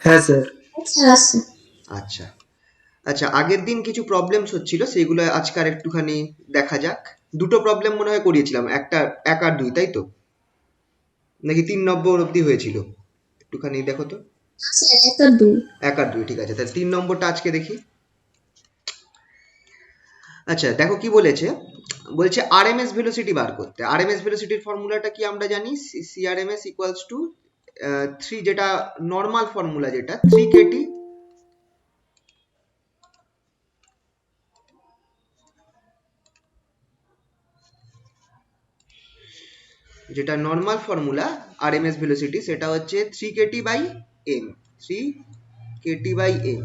হ্যাঁ স্যার। আচ্ছা আচ্ছা, আগের দিন কিছু প্রবলেমস হচ্ছিল, সেগুলো আজকে আর একটুখানি দেখা যাক। দুটো প্রবলেম মনে হয় করিয়েছিলাম, একটা 1 আর 2, তাই তো? নাকি 3 নম্বর অবধি হয়েছিল? একটুখানি দেখো তো। 1 আর 2, ঠিক আছে, তাহলে 3 নম্বরটা আজকে দেখি। আচ্ছা দেখো কি বলেছে। বলছে আরএমএস ভেলোসিটি বার করতে। আরএমএস ভেলোসিটির ফর্মুলাটা কি আমরা জানি, সিআরএমএস ইকুয়ালস টু 3, যেটা নর্মাল ফর্মুলা, যেটা 3 কেটি, যেটা নর্মাল ফর্মুলা আরএমএস ভেলোসিটি, সেটা হচ্ছে 3 KT by M. 3 KT by M.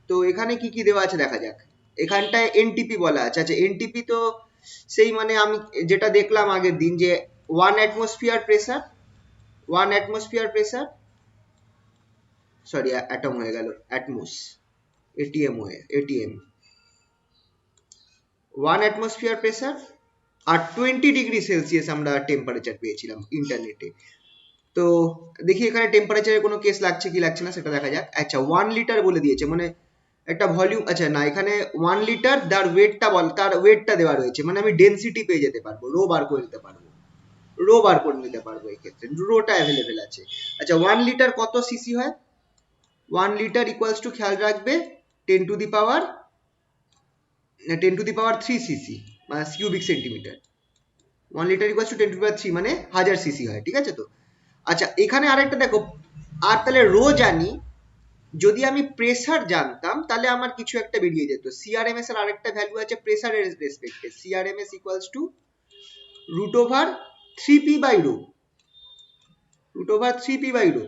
তো এখানে কি কি দেওয়া আছে দেখা যাক। এখানটায় এনটিপি বলা আছে। আচ্ছা এনটিপি তো সেই মানে আমি যেটা দেখলাম আগের দিন, যে 1 atmosphere pressure, 1 atmosphere pressure, sorry atom হয়ে গেল, অ্যাটমোস, এটিএম হয়ে এটিএম, 1 অ্যাটমসফিয়ার প্রেসার আর 20 ডিগ্রি সেলসিয়াস আমরা টেম্পারেচার পেয়েছিলাম ইন্টারনেটে। তো দেখি এখানে টেম্পারেচারের কোনো কেস লাগছে কি লাগছে না সেটা দেখা যাক। আচ্ছা 1 লিটার বলে দিয়েছে, মানে একটা ভলিউম। আচ্ছা না, এখানে 1 লিটার তার ওয়েটটা তার ওয়েটটা দেওয়া রয়েছে, মানে আমি ডেন্সিটি পেয়ে যেতে পারবো, রো বার করে নিতে পারবো, রো বার করে নিতে পারবো, এই ক্ষেত্রে রোটা অ্যাভেলেবেল আছে। আচ্ছা 1 লিটার কত সিসি হয়? 1 লিটার ইকুয়ালস টু, খেয়াল রাখবে, 10 to the power 10 to the power 3 CC, মানে cubic centimetre. 1 litre equals to 10 to the power 3, মানে 1000 সিসি হয়, ঠিক আছে তো? আচ্ছা এখানে আরেকটা দেখো, আর তাহলে রো জানি, যদি আমি প্রেসার জানতাম তাহলে আমার কিছু একটা বেরিয়ে যেত। সিআরএমএস এর আরেকটা ভ্যালু আছে প্রেসারের রেসপেক্টে, CRMS equals to √3p/ρ, √3p/ρ।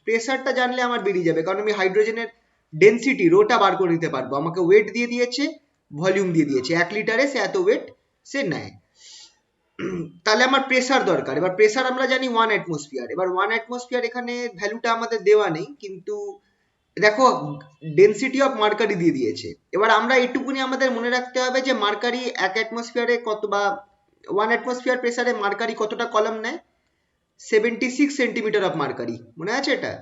প্রেসারটা জানলে আমার বেরিয়ে যাবে, কারণ আমি হাইড্রোজেনের ডেন্সিটি রোটা বার করে নিতে পারবো। আমাকে ওয়েট দিয়ে দিয়েছে, ভলিউম দিয়ে দিয়েছে, 1 লিটারে সে এত ওয়েট সে নেয়। তাহলে আমার প্রেসার দরকার। এবার প্রেসার আমরা জানি 1 অ্যাটমসফিয়ার। এবার 1 অ্যাটমসফিয়ার এখানে ভ্যালুটা আমাদের দেওয়া নেই, কিন্তু দেখো ডেন্সিটি অফ মার্কারি দিয়ে দিয়েছে। এবার আমরা এইটুকুনি আমাদের মনে রাখতে হবে যে মার্কারি 1 অ্যাটমসফিয়ারে কত, বা 1 অ্যাটমসফিয়ার প্রেসারে মার্কারি কতটা কলম নেয়, 76 সেন্টিমিটার অফ মার্কারি, মনে আছে এটা?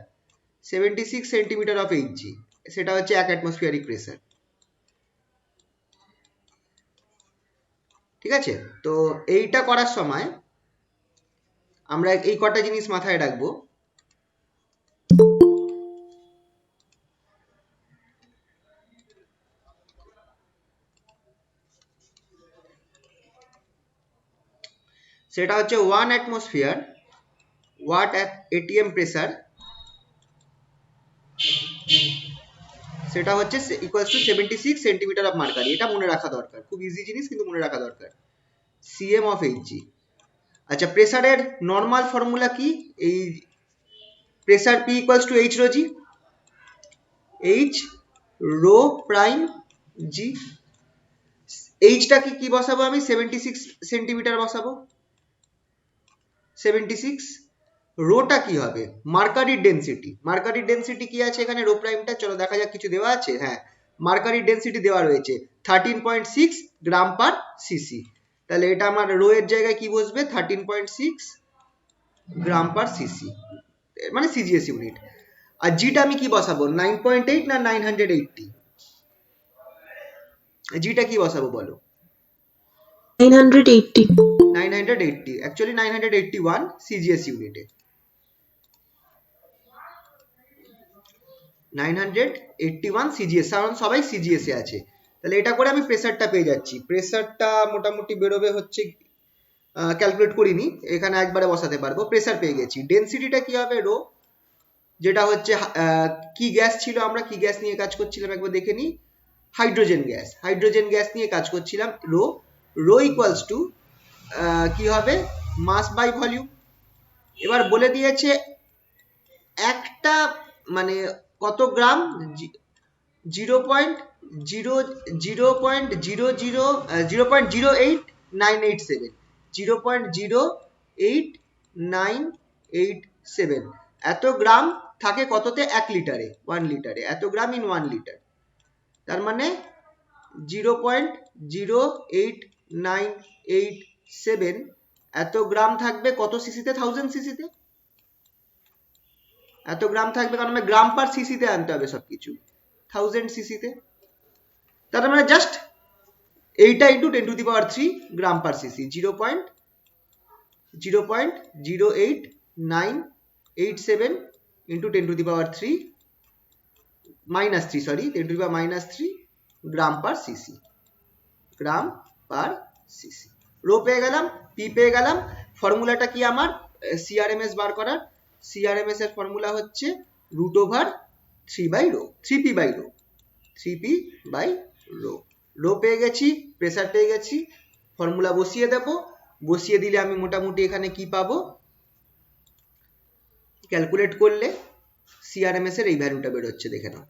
76 সেন্টিমিটার অফ এইচজি, সেটা হচ্ছে 1 অ্যাটমসফিয়ারিক প্রেসার, ঠিক আছে? তো এইটা করার সময় আমরা এই কটা জিনিস মাথায় রাখবো। সেটা হচ্ছে 1 অ্যাটমসফিয়ার ওয়াট এটিএম প্রেসার, সেটা হচ্ছে equals to 76 centimetre of mercury. এটা মনে রাখা দরকার, খুব ইজি জিনিস কিন্তু মনে রাখা দরকার, সিএম অফ এইচজি। আচ্ছা প্রেসারের নর্মাল ফর্মুলা কি? এই pressure p equals to h rho g, h rho prime g. এইচটা কি বসাবো আমি? 76 সেন্টিমিটার বসাবো, 76। রোটা কি হবে? মার্কারির ডেন্সিটি। মার্কারির ডেন্সিটি কি আছে এখানে, রো প্রাইমটা, চলো দেখা যাক কিছু দেওয়া আছে। হ্যাঁ, মার্কারির ডেন্সিটি দেওয়া রয়েছে 13.6 গ্রাম পার সিসি। তাহলে এটা আমার রো এর জায়গায় কি বসবে, 13.6 গ্রাম পার সিসি, মানে সিজিএস ইউনিট। আর জিটা আমি কি বসাবো, 9.8 না 980? জিটা কি বসাবো বলো? 980। 980, অ্যাকচুয়ালি 981 সিজিএস ইউনিটে, 981 সিজিএস, কারণ সবাই সিজিএস এ আছে। তাহলে এটা করে আমি প্রেসারটা পেয়ে যাচ্ছি। প্রেসারটা মোটামুটি বেরোবে হচ্ছে, ক্যালকুলেট করিনি, এখানে একবারে বসাতে পারবো। প্রেসার পেয়ে গেছি। ডেন্সিটিটা কি হবে, রো, যেটা হচ্ছে কি গ্যাস ছিল, আমরা কি গ্যাস নিয়ে কাজ করছিলাম একবার দেখে নিই। হাইড্রোজেন গ্যাস, হাইড্রোজেন গ্যাস নিয়ে কাজ করছিলাম। রো, রো ইকুয়ালস টু কি হবে, মাস বাই ভলিউম। এবার বলে দিয়েছে একটা, মানে কত গ্রাম, 0.00987, 0.08987 এত গ্রাম থাকে কততে, 1 লিটারে, 1 লিটারে এত গ্রাম ইন 1 লিটার। তার মানে 0.08987 এত গ্রাম থাকবে কত সিসিতে, 1000 সিসিতে। এত গ্রাম থাকবে কারণ আমার গ্রাম পার সিসিতে আনতে হবে সবকিছু, 1000 সিসিতে। তার মানে জাস্ট এইটা ইন্টু 10⁻³ গ্রাম পার সিসি, 0.08987 ইন্টু 10⁻³ -3 গ্রাম পার সিসি, গ্রাম পার সিসি। রো পেয়ে গেলাম, পি পেয়ে গেলাম। ফর্মুলাটা কি আমার সিআরএমএস বার করার? সিআরএমএস এর ফর্মুলা হচ্ছে √3/ρ, 3p/ρ, 3p/ρ। রো পেয়ে গেছি, প্রেসার পেয়ে গেছি, ফর্মুলা বসিয়ে দেব। বসিয়ে দিলে আমি মোটামুটি এখানে কি পাবো, ক্যালকুলেট করলে সিআরএমএস এর এই ভ্যালুটা বেরোচ্ছে, দেখে নাও।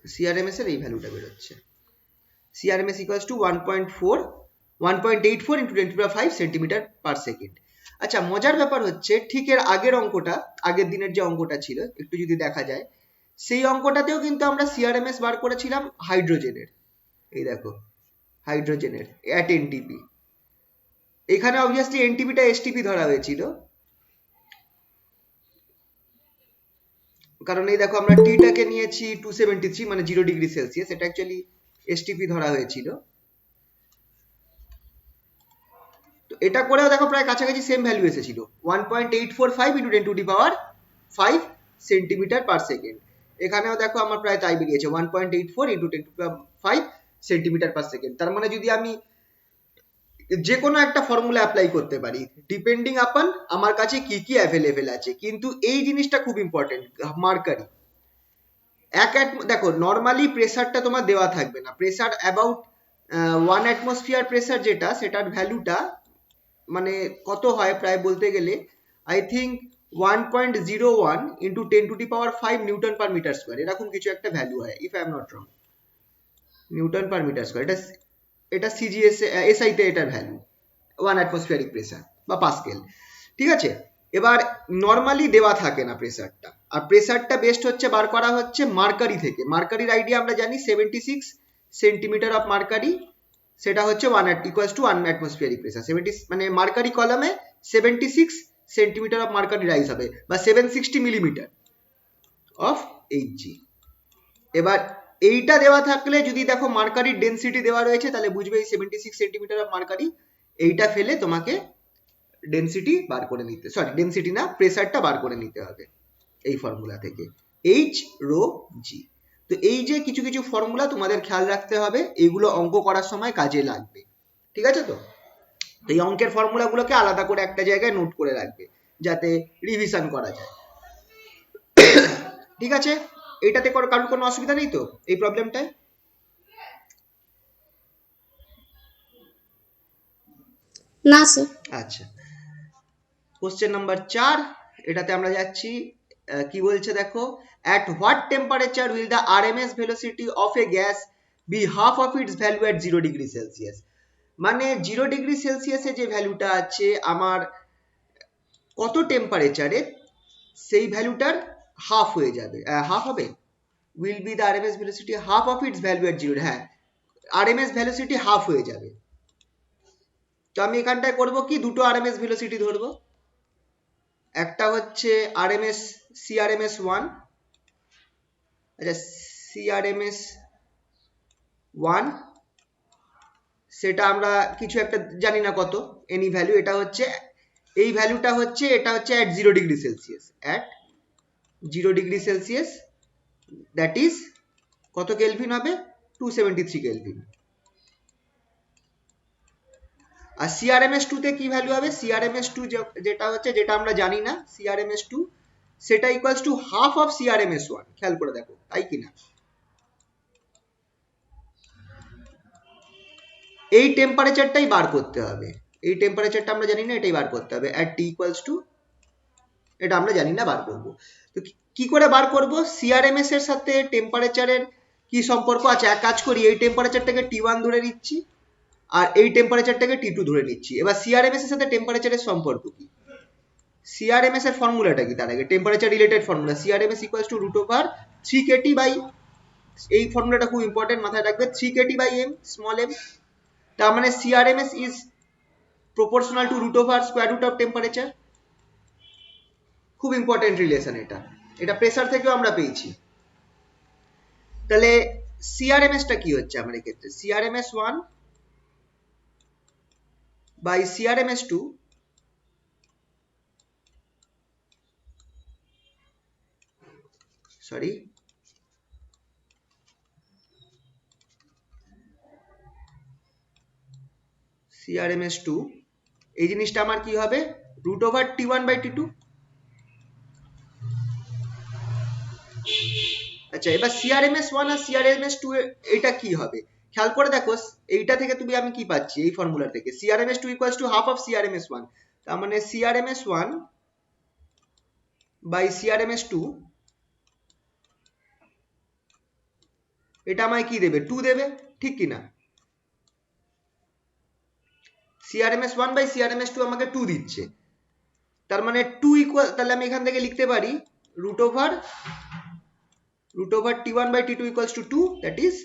সিআরএমএস এর এই ভ্যালুটা বেরোচ্ছে, CRMS equals two 1.84 into 10⁵ centimetre পার সেকেন্ড। আচ্ছা, মজার ব্যাপার হচ্ছে ঠিক এর আগের অঙ্কটা, আগের দিনের যে অঙ্কটা ছিল একটু যদি দেখা যায়, সেই অঙ্কটাতেও কিন্তু আমরা সিআরএমএস বার করেছিলাম হাইড্রোজেনের। এই দেখো, হাইড্রোজেনের অ্যাট এনটিপি। এখানে অবভিয়াসলি এনটিপিটা এসটিপি ধরা হয়েছিল, কারণ এই দেখো আমরা টিটাকে নিয়েছি 273 মানে 0°C, এটা অ্যাকচুয়ালি এসটিপি ধরা হয়েছিল। তো এটা করেও দেখো প্রায় কাছাকাছি সেম ভ্যালু এসেছিল, 1.845 ইন্টু 10⁵ সেন্টিমিটার পার সেকেন্ড। এখানেও দেখো আমার প্রায় তাই বেরিয়েছে, 1.84 ইন্টু 10⁵ সেন্টিমিটার পার সেকেন্ড। তার মানে যদি আমি যে কোনো একটা ফর্মুলা অ্যাপ্লাই করতে পারি ডিপেন্ডিং আপন আমার কাছে কি কি অ্যাভেলেবেল আছে। কিন্তু এই জিনিসটা খুব ইম্পর্টেন্ট, মার্কারি। দেখো নর্মালি প্রেসারটা তোমার দেওয়া থাকবে না, প্রেসার অ্যাবাউট 1 অ্যাটমসফিয়ার প্রেসার যেটা, সেটার ভ্যালুটা মানে কত হয় প্রায় বলতে গেলে I think 1.01 into 10⁵ newton per metre square, এরকম কিছু একটা ভ্যালু হয়, if I am not wrong, newton per metre square. এটা সিজিএস এসআই তে এটার ভ্যালু 1 অ্যাটমসফিয়ারিক প্রেসার বা পাস্কেল, ঠিক আছে। এবার নর্মালি দেওয়া থাকে না প্রেসারটা, আর প্রেসারটা বেস্ট হচ্ছে বার করা হচ্ছে মার্কারি থেকে। মার্কারির আইডিয়া আমরা জানি 76 সেন্টিমিটার অফ মার্কারি, সেটা হচ্ছে 1 অ্যাটমসফিয়ারিক প্রেসার। 70 মানে মার্কারি কলামে 76 সেন্টিমিটার অফ মার্কারি রাইজ হবে, বা 760 মিলিমিটার অফ এইচজি। এবার এইটা দেওয়া থাকলে যদি দেখো মার্কারির ডেনসিটি দেওয়া রয়েছে, তাহলে বুঝবে এই 76 সেন্টিমিটার অফ মার্কারি, এইটা ফেলে তোমাকে ডেনসিটি বার করে নিতে, সরি ডেনসিটি না, প্রেসারটা বার করে নিতে হবে এই ফর্মুলা থেকে, H⁻G। তো এই যে কিছু কিছু ফর্মুলা তোমাদের খেয়াল রাখতে হবে, এগুলো অঙ্ক করার সময় কাজে লাগবে, ঠিক আছে। তো এই অঙ্কের ফর্মুলাগুলোকে আলাদা করে একটা জায়গায় নোট করে রাখবে যাতে রিভিশন করা যায়, ঠিক আছে। এটাতে কারোর কোনো অসুবিধা নেই তো এই প্রবলেমটায়? না স্যার। আচ্ছা, কোশ্চেন নাম্বার 4, এটাতে আমরা যাচ্ছি। কি বলছে দেখো, at what temperature will the RMS velocity of a gas be half of its value at 0°C? মানে 0°C যে ভ্যালুটা আছে আমার, কত টেম্পারেচারে সেই ভ্যালুটার হাফ হয়ে যাবে, হাফ হবে, will be the RMS velocity half of its value at 0, হ্যাঁ RMS velocity হাফ হয়ে যাবে। তো আমি এখানটায় করব কি, দুটো RMS velocity ধরবো, একটা হচ্ছে RMS CRMS 1, আচ্ছা CRMS 1 সেটা আমরা কিছু একটা জানি না কত, এনি ভ্যালু, এটা হচ্ছে এই ভ্যালুটা হচ্ছে, এটা হচ্ছে at 0°C, at 0°C, that is কত কেলভিন হবে, 273 কেলভিন। আর CRMS2 তে কি ভ্যালু হবে, CRMS2 যেটা হচ্ছে, যেটা আমরা জানি না, CRMS2 সেটা equals to half of CRMS1, খেয়াল করে দেখো তাই কিনা। এই টেম্পারেচারটাই বার করতে হবে, এই টেম্পারেচারটা আমরা জানি না, এটাই বার করতে হবে at T ইকুয়ালস টু, এটা আমরা জানি না, বার করব। তো কি করে বার করব, CRMS এর সাথে টেম্পারেচারের কি সম্পর্ক আছে, এক কাজ করি, এই টেম্পারেচারটাকে T1 ধরে নিচ্ছি আর এই টেম্পারেচারটাকে T2 ধরে নিচ্ছি। এবার CRMS এর সাথে টেম্পারেচারের সম্পর্ক কি, CRMS এর ফর্মুলাটা কি, তার আগে temperature related formula, CRMS equals to √3kT by, এই ফর্মুলাটা খুব ইম্পর্টেন্ট, মাথায় রাখবে, 3kT by m, small m। তার মানে CRMS is proportional to root over square root of temperature। খুব ইম্পর্টেন্ট রিলেশন এটা, এটা প্রেসার থেকেও আমরা পেয়েছি। তাহলে সিআরএমএস টা কি হচ্ছে আমার ক্ষেত্রে, CRMS 1 by CRMS 2 sorry CRMS 2 এই জিনিসটা আমার কি হবে রুট ওভার টি1 বাই টি2। আচ্ছা এবার সিআরএমএস 1 আর সিআরএমএস 2 এটা কি হবে খেয়াল করে দেখো, এইটা থেকে তুমি আমি কি পাচ্ছি এই ফর্মুলা থেকে CRMS 2 equals to half of CRMS 1, তার মানে সিআরএমএস 1 বাই সিআরএমএস 2 এটা আমায় কি দেবে 2 দেবে, ঠিক কি না? সিআরএমএস 1 বাই সিআরএমএস 2 আমাকে 2 দিচ্ছে, তার মানে 2 ইকুয়াল, তাহলে আমি এখান থেকে লিখতে পারি root over t1 by t2 equals to 2, that is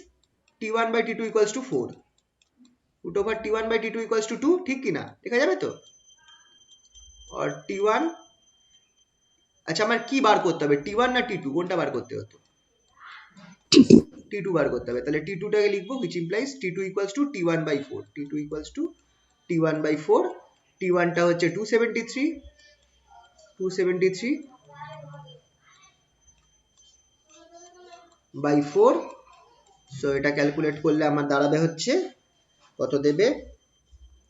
t1 by t2 equals to 4, root over t1 by t2 equals to 2, ঠিক কি না? লেখা যাবে তো? আর t1, আচ্ছা আমার কি বার করতে হবে t1 না t2, কোনটা বার করতে হতো? t2 বার করতে হবে, তাহলে t2 টাকে লিখবো which implies t2 equals to t1 by 4, t2 equals to t1 by 4, t1 টা হচ্ছে 273 by 4, সো এটা ক্যালকুলেট করলে আমার দাঁড়াবে হচ্ছে কত দেবে,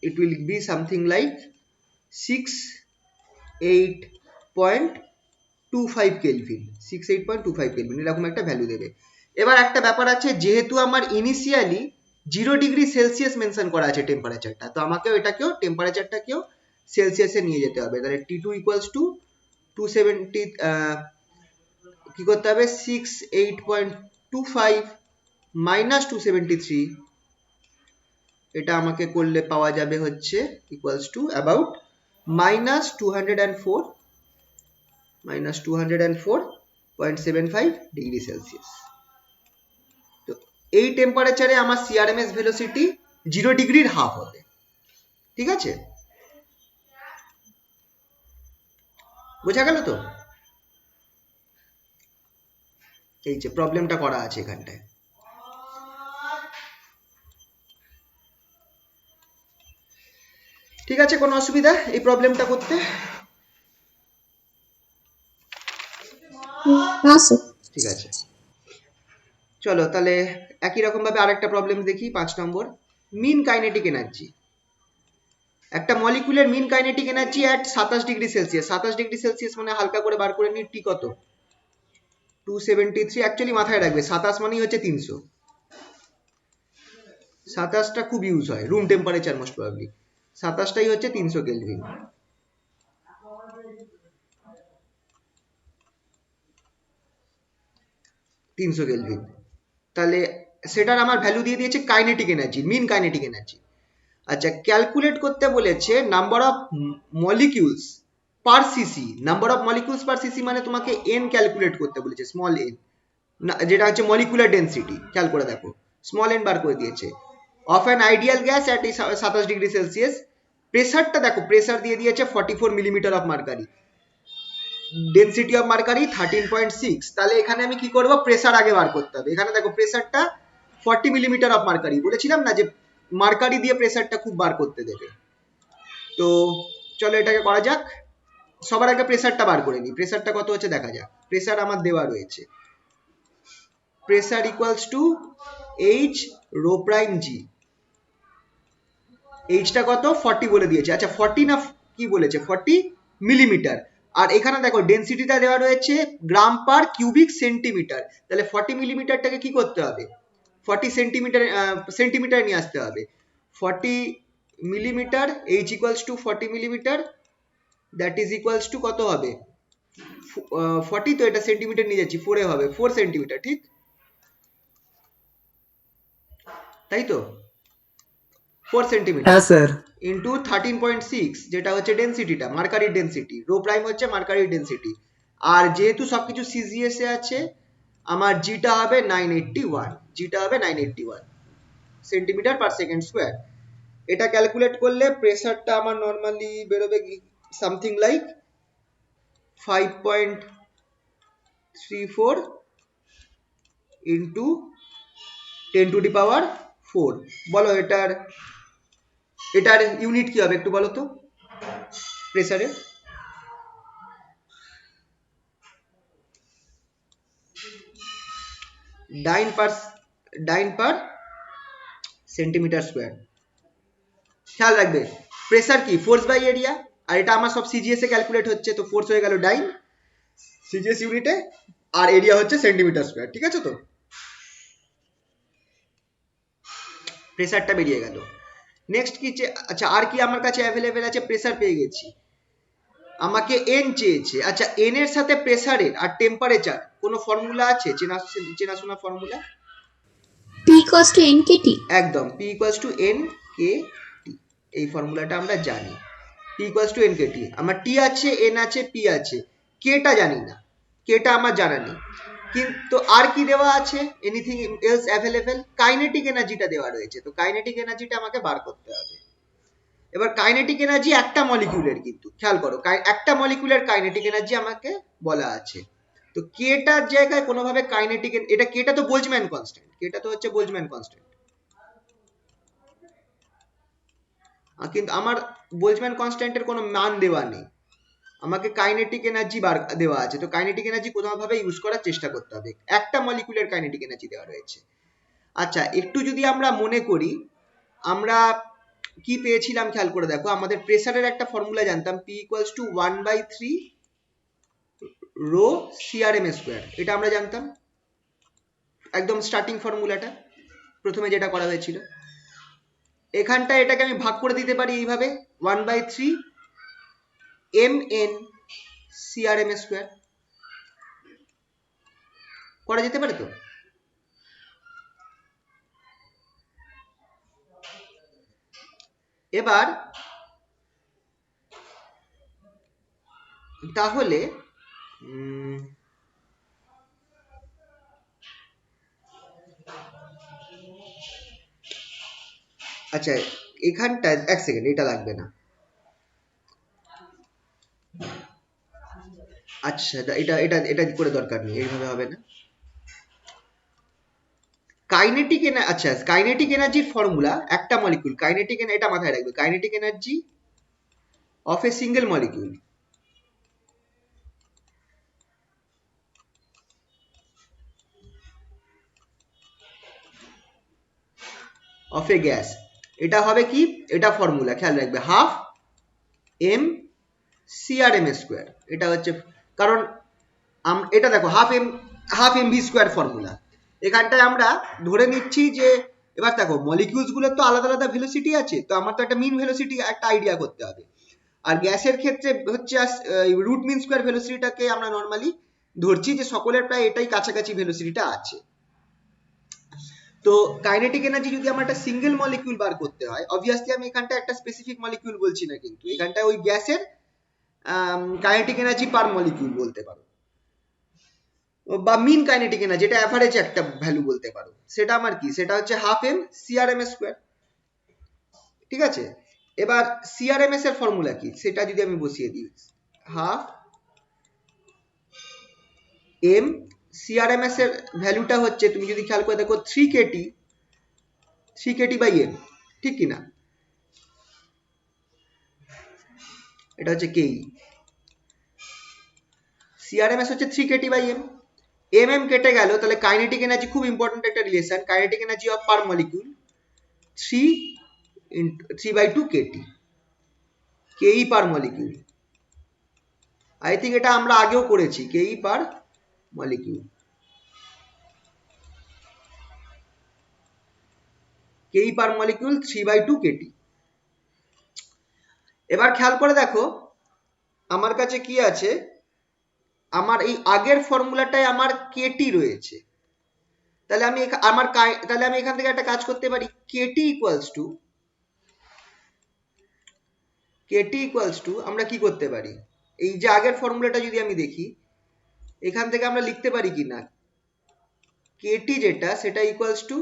it will be something like 68.25 kelvin, 68.25 kelvin এরকম একটা ভ্যালু দেবে। এবার একটা ব্যাপার আছে, যেহেতু আমার ইনিশিয়ালি 0 ডিগ্রি সেলসিয়াস মেনশন করা আছে টেম্পারেচারটা, তো আমাকেও এটাকেও টেম্পারেচারটাকেও সেলসিয়াসে নিয়ে যেতে হবে, তাহলে T2 equals to 270 কি করতে হবে 68.25 মাইনাস 273, এটা আমাকে করলে পাওয়া যাবে হচ্ছে equals to about minus 204.75 degree Celsius. তো এই টেম্পারেচারে আমার সিআরএমএস ভেলোসিটি 0 ডিগ্রির হাফ হবে, ঠিক আছে? বোঝা গেল তো? এই যে প্রবলেমটা করা আছে এখানটায়। ঠিক আছে, কোনো অসুবিধা এই প্রবলেমটা করতে? না স্যার। ঠিক আছে, চলো তাহলে একই রকম ভাবে আরেকটা প্রবলেম দেখি, 5 নম্বর। মিন কাইনেটিক এনার্জি, একটা মলিকুলের mean kinetic energy at 27 degree Celsius, 27 degree Celsius মানে হালকা করে বার করে নি টি কত 273, অ্যাকচুয়ালি মাথায় রাখবে 27 মানেই হচ্ছে 300, 27টা খুব ইউজ হয় রুম টেম্পারেচার, মোস্ট প্রবাবলি 27টাই হচ্ছে 300 কেলভিন। তাহলে সেটার আমার ভ্যালু দিয়ে দিয়েছে কাইনেটিক এনার্জি, মিন কাইনেটিক এনার্জি। আচ্ছা ক্যালকুলেট করতে বলেছে number of molecules per CC, number of molecules per CC মানে তোমাকে এন ক্যালকুলেট করতে বলেছে, স্মল এন, যেটা হচ্ছে মলিকুলার ডেন্সিটি। খেয়াল করে দেখো স্মল এন বার করে দিয়েছে। Of an ideal gas at 27 degree Celsius, প্রেসারটা দেখো প্রেসার দিয়ে দিয়েছে 44 millimetre of mercury, density of mercury 13.6, তাহলে এখানে আমি কি করব প্রেসার আগে বার করতে হবে। এখানে দেখো প্রেসারটা 40 মিলিমিটার অফ মার্কারি, বলেছিলাম না যে মার্কারি দিয়ে প্রেসারটা খুব বার করতে দেবে। তো চলো এটাকে করা যাক, সবার আগে প্রেসারটা বার করে নিই, প্রেসারটা কত হচ্ছে দেখা যাক। প্রেসার আমার দেওয়া রয়েছে, pressure equals to h rho prime g, এইচটা কত 40 বলে দিয়েছে, আচ্ছা 40 না কি বলেছে 40 মিলিমিটার, আর এখানে দেখো ডেন্সিটিটা দেওয়া রয়েছে গ্রাম পার কিউবিক সেন্টিমিটার, তাহলে 40 মিলিমিটারটাকে কি করতে হবে 40 সেন্টিমিটার নিয়ে আসতে হবে। 40 millimetre, H equals to 40 millimetre, that is equals to কত হবে 40, তো এটা সেন্টিমিটার নিয়ে যাচ্ছি 4 এ হবে 4 সেন্টিমিটার, ঠিক তাই তো 4 সেন্টিমিটার। হ্যাঁ স্যার। ইন্টু 13.6 যেটা হচ্ছে ডেন্সিটিটা, মার্কারির ডেন্সিটি, রো প্রাইম হচ্ছে মার্কারির ডেন্সিটি, আর যেহেতু সবকিছু সিজিএস এ আছে আমার জিটা হবে 981, জিটা হবে 981 সেন্টিমিটার পার সেকেন্ড স্কোয়ার। এটা ক্যালকুলেট করলে প্রেসারটা আমার নর্মালি বেরোবে সামথিং লাইক 5.34 ইন্টু 10⁴ বলো এটার ইউনিট কি হবে একটু বলো তো প্রেসারের? ডাইন পার সেন্টিমিটার স্কোয়ার। খেয়াল রাখবে প্রেসার কি ফোর্স বাই এরিয়া, আর এটা আমার সব সিজিএস এ ক্যালকুলেট হচ্ছে, তো ফোর্স হয়ে গেল ডাইন সিজিএস ইউনিটে, আর এরিয়া হচ্ছে সেন্টিমিটার স্কোয়ার। ঠিক আছে, তো প্রেসারটা বেরিয়ে গেল। নেক্সট কি, আচ্ছা আর কি আমার কাছে অ্যাভেলেবেল আছে? প্রেসার পেয়ে গেছি, আমাকে এন চেয়েছে। আচ্ছা এন এর সাথে প্রেসারের আর টেম্পারেচার কোনো ফর্মুলা আছে চেনাশোনা formula? P equals to NKT. একদম, P equals to NKT, এই ফর্মুলাটা আমরা জানি। P equals to NKT, আমার T আছে, N আছে, P আছে, Kটা জানি না, Kটা আমার জানা নেই। কিন্তু আর কি দেওয়া আছে? Anything else available? কাইনেটিক এনার্জিটা দেওয়া রয়েছে, তো কাইনেটিক এনার্জিটা আমাকে বার করতে হবে। এবার কাইনেটিক এনার্জি একটা মলিকিউলের, কিন্তু খেয়াল করো একটা মলিকিউলের কাইনেটিক এনার্জি আমাকে বলা আছে, তো কেটার জায়গায় কোনোভাবে কাইনেটিক, এটা কেটা তো বোলজম্যান কনস্ট্যান্ট, কেটা তো হচ্ছে বোলজম্যান কনস্ট্যান্ট, কিন্তু আমার বোলজম্যান কনস্ট্যান্টের কোনো মান দেওয়া নেই, আমাকে কাইনেটিক এনার্জি বার দেওয়া আছে, তো কাইনেটিক এনার্জি কোনোভাবে ইউজ করার চেষ্টা করতে হবে, একটা মলিকিউলের কাইনেটিক এনার্জি দেওয়া রয়েছে। আচ্ছা একটু যদি আমরা মনে করি, আমরা কি পেয়েছিলাম খেয়াল করে দেখো, আমাদের প্রেসারের একটা ফর্মুলা জানতাম, P equals to 1/3 rho CRM square, এটা আমরা জানতাম একদম স্টার্টিং ফর্মুলাটা প্রথমে যেটা করা হয়েছিল। এখানটায় এটাকে আমি ভাগ করে দিতে পারি এইভাবে, 1/3 mn CRM স্কোয়ার, করা যেতে পারে তো? এবার তাহলে আচ্ছা এখানটা এক সেকেন্ড, এটা লাগবে না। আচ্ছা এটা এটা এটা করে দরকার নেই, এইভাবে হবে না। কাইনেটিক এনার্জির ফর্মুলা একটা মলিকিউল, এটা মাথায় রাখবে, kinetic energy of a single molecule of A gas, এটা হবে কি, এটা ফর্মুলা খেয়াল রাখবে, হাফ এম CRM স্কোয়ার, এটা হচ্ছে, কারণ এটা দেখো half M V square formula, এখানটায় আমরা ধরে নিচ্ছি যে, এবার দেখো মলিকিউলস গুলোর তো আলাদা আলাদা ভেলোসিটি আছে, তো আমার তো একটা মিন ভেলোসিটি একটা আইডিয়া করতে হবে, আর গ্যাসের ক্ষেত্রে হচ্ছে রুট মিন স্কোয়ার ভেলোসিটিটাকে আমরা নর্মালি ধরছি যে সকলের প্রায় এটাই কাছাকাছি ভেলোসিটিটা আছে। তো কাইনেটিক এনার্জি যদি আমার একটা সিঙ্গেল মলিকিউল বার করতে হয়, অবভিয়াসলি আমি এখানটা একটা স্পেসিফিক মলিকিউল বলছি না, কিন্তু এখানটায় ওই গ্যাসের কাইনেটিক এনার্জি পার মলিকিউল বলতে পারো, বা মিন কাইনেটিক এনার্জি, যেটা অ্যাভারেজ একটা ভ্যালু বলতে পারো, সেটা আমার কি, সেটা হচ্ছে হাফ এম CRM স্কোয়ার। ঠিক আছে, এবার CRMS এর ফর্মুলা কি সেটা যদি আমি বসিয়ে দিই, হাফ এম CRMS এর ভ্যালুটা হচ্ছে, তুমি যদি খেয়াল করে দেখো 3kT বাই এম, ঠিক কিনা? এটা হচ্ছে কেই, CRMS হচ্ছে 3kT বাই এম, এম কেটে গেল, তাহলে কাইনেটিক এনার্জি খুব ইম্পর্টেন্ট একটা relation, kinetic energy of per molecule 3/2 kT, কেই পার মলিকিউল। আই থিঙ্ক এটা আমরা আগেও করেছি, কেই পার মলিকিউল, কেই পার মলিকিউল 3/2 kT। এবার খেয়াল করে দেখো আমার কাছে কি আছে, আমার এই আগের ফর্মুলাটায় আমার কেটি রয়েছে, তাহলে আমি এখান থেকে একটা কাজ করতে পারি, কেটি ইকুয়ালস টু আমরা কি করতে পারি, এই যে আগের ফর্মুলাটা যদি আমি দেখি, এখান থেকে আমরা লিখতে পারি কি না, কেটি যেটা সেটা equals to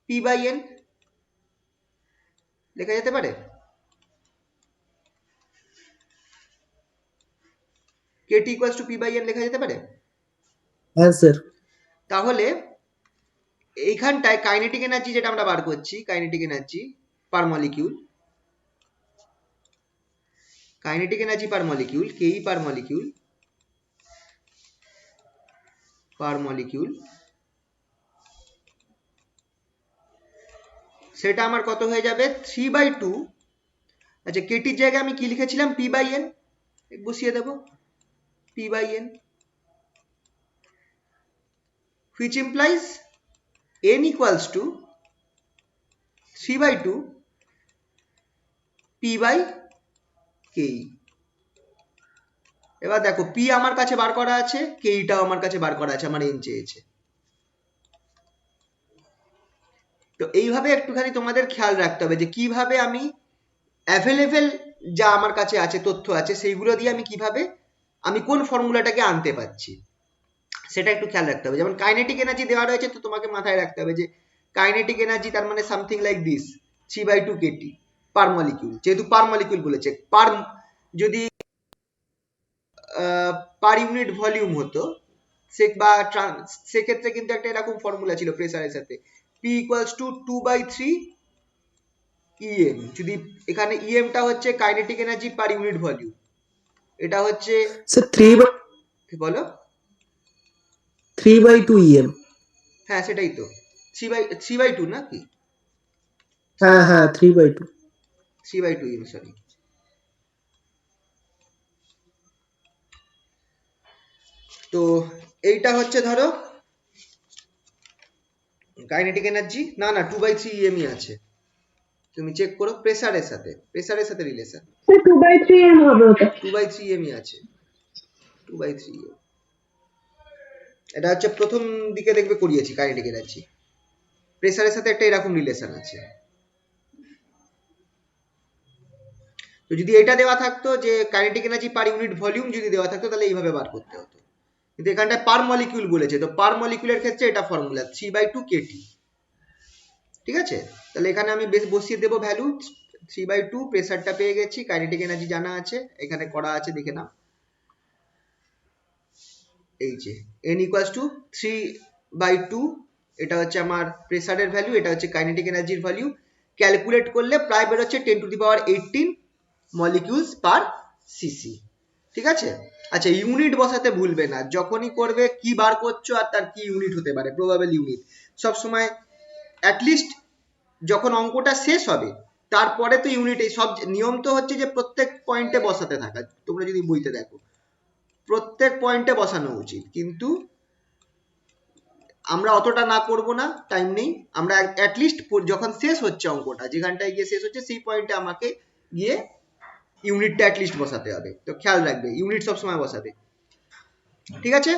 P by N, লেখা যেতে পারে? KT equals to P by N লেখা যেতে পারে? হ্যাঁ স্যার। তাহলে এইখানটায় কাইনেটিক এনার্জি যেটা আমরা বার করছি, কাইনেটিক এনার্জি পার মলিকিউল, কাইনেটিক এনার্জি পার মলিকিউল, কেই পার মলিকিউল, সেটা আমার কত হয়ে যাবে? 3/2। আচ্ছা, কেটির জায়গায় আমি কি লিখেছিলাম? পি বাই এন বসিয়ে দেবো, P by N, which implies n equals to 3/2 p by ke। এবার দেখো, p আমার কাছে বার করা আছে, ke টাও আমার কাছে বার করা আছে, আমার n চেয়েছে। তো এইভাবে একটুখানি তোমাদের খেয়াল রাখতে হবে যে কিভাবে আমি অ্যাভেলেবেল যা আমার কাছে আছে, তথ্য আছে, সেইগুলো দিয়ে আমি কিভাবে আমি কোন ফর্মুলাটাকে আনতে পারছি সেটা একটু খেয়াল রাখতে হবে। যেমন কাইনেটিক এনার্জি দেওয়া রয়েছে, তো তোমাকে মাথায় রাখতে হবে যে কাইনেটিক এনার্জি তার মানে something like this, 3/2 kT per molecule. যেহেতু পার মলিকিউল বলেছে, যদি পার ইউনিট ভলিউম হতো সেক্ষেত্রে কিন্তু একটা এরকম ফর্মুলা ছিল প্রেসারের সাথে, P ইকুয়ালস টু 2/3 EM। যদি এখানে EM টা হচ্ছে কাইনেটিক এনার্জি পার ইউনিট ভলিউম, এটা হচ্ছে স্যার 3/2 EM। হ্যাঁ সেটাই তো, 3/2 না কি? হ্যাঁ হ্যাঁ 3/2। 3/2 EM, সরি। তো এইটা হচ্ছে ধরো কাইনেটিক এনার্জি, না 2/3 EM ই আছে, তুমি চেক করো প্রেসারের সাথে রিলেশন। স্যার 2/3 এম হবে ওটা। 2/3 EM ই আছে, 2/3 EM। এটা হচ্ছে প্রথম দিকে দেখবে করিয়েছি কাইনেটিক এনার্জি, প্রেসারের সাথে একটা এরকম রিলেশন আছে। তো যদি এটা দেওয়া থাকতো যে কাইনেটিক এনার্জি পার ইউনিট ভলিউম যদি দেওয়া থাকতো, তাহলে এইভাবে বার করতে হতো। কিন্তু এখানটায় পার মলিকিউল বলেছে, তো পার মলিকিউলের ক্ষেত্রে এটা ফর্মুলা 3/2 kT। ঠিক আছে, তাহলে এখানে আমি বসিয়ে দেবো ভ্যালু 3/2, প্রেসারটা পেয়ে গেছি, কাইনেটিক এনার্জি জানা আছে, এখানে করা আছে দেখে নাও। এই যে n ইকুয়ালস টু 3/2, এটা হচ্ছে আমার প্রেসারের ভ্যালু, এটা হচ্ছে কাইনেটিক এনার্জির ভ্যালু। ক্যালকুলেট করলে প্রায় বেরোচ্ছে 10⁻18 মলিকিউলস পার সিসি। ঠিক আছে। আচ্ছা, ইউনিট বসাতে ভুলবে না, যখনই করবে কি বার করছো আর তার কি ইউনিট হতে পারে, প্রবাবল ইউনিট সবসময় অ্যাটলিস্ট যখন অঙ্কটা শেষ হবে তারপরে তো ইউনিট, এই সব নিয়ম তো হচ্ছে যে প্রত্যেক পয়েন্টে বসাতে থাকা। তোমরা যদি বইতে দেখো প্রত্যেক পয়েন্টে বসানো উচিত, কিন্তু আমরা অতটা না করব না, টাইম নেই। আমরা অ্যাটলিস্ট যখন শেষ হচ্ছে অঙ্কটা, যেখানটায় গিয়ে শেষ হচ্ছে সেই পয়েন্টে আমাকে গিয়ে ইউনিটটা অ্যাটলিস্ট বসাতে হবে। তো খেয়াল রাখবে ইউনিট সবসময় বসাবে। ঠিক আছে।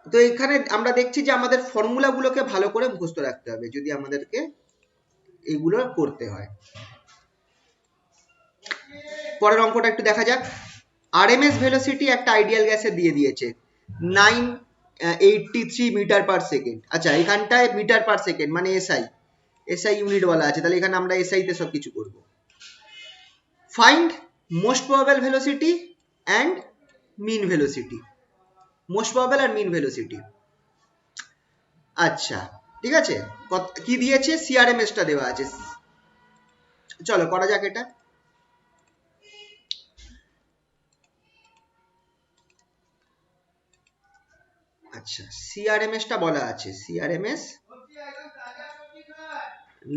তো এখানে আমরা দেখছি যে আমাদের ফর্মুলাগুলোকে ভালো করে মুখস্থ রাখতে হবে যদি আমাদেরকে এগুলো করতে হয়। পরের অঙ্কটা একটু দেখা যাক। আরএমএস ভেলোসিটি একটা আইডিয়াল গ্যাসে দিয়ে দিয়েছে 983 মিটার পার সেকেন্ড। আচ্ছা, এখানটায় মিটার পার সেকেন্ড মানে এসআই ইউনিট বলা আছে, তাহলে এখানে আমরা এসআই তে সবকিছু করব। Find most probable velocity and mean velocity, most probable আর মিন ভেলোসিটি। আচ্ছা ঠিক আছে, কি দিয়েছে? সিআরএমএস টা দেওয়া আছে, চলো করা যাক এটা। আচ্ছা, সিআরএমএস টা বলা আছে, সিআরএমএস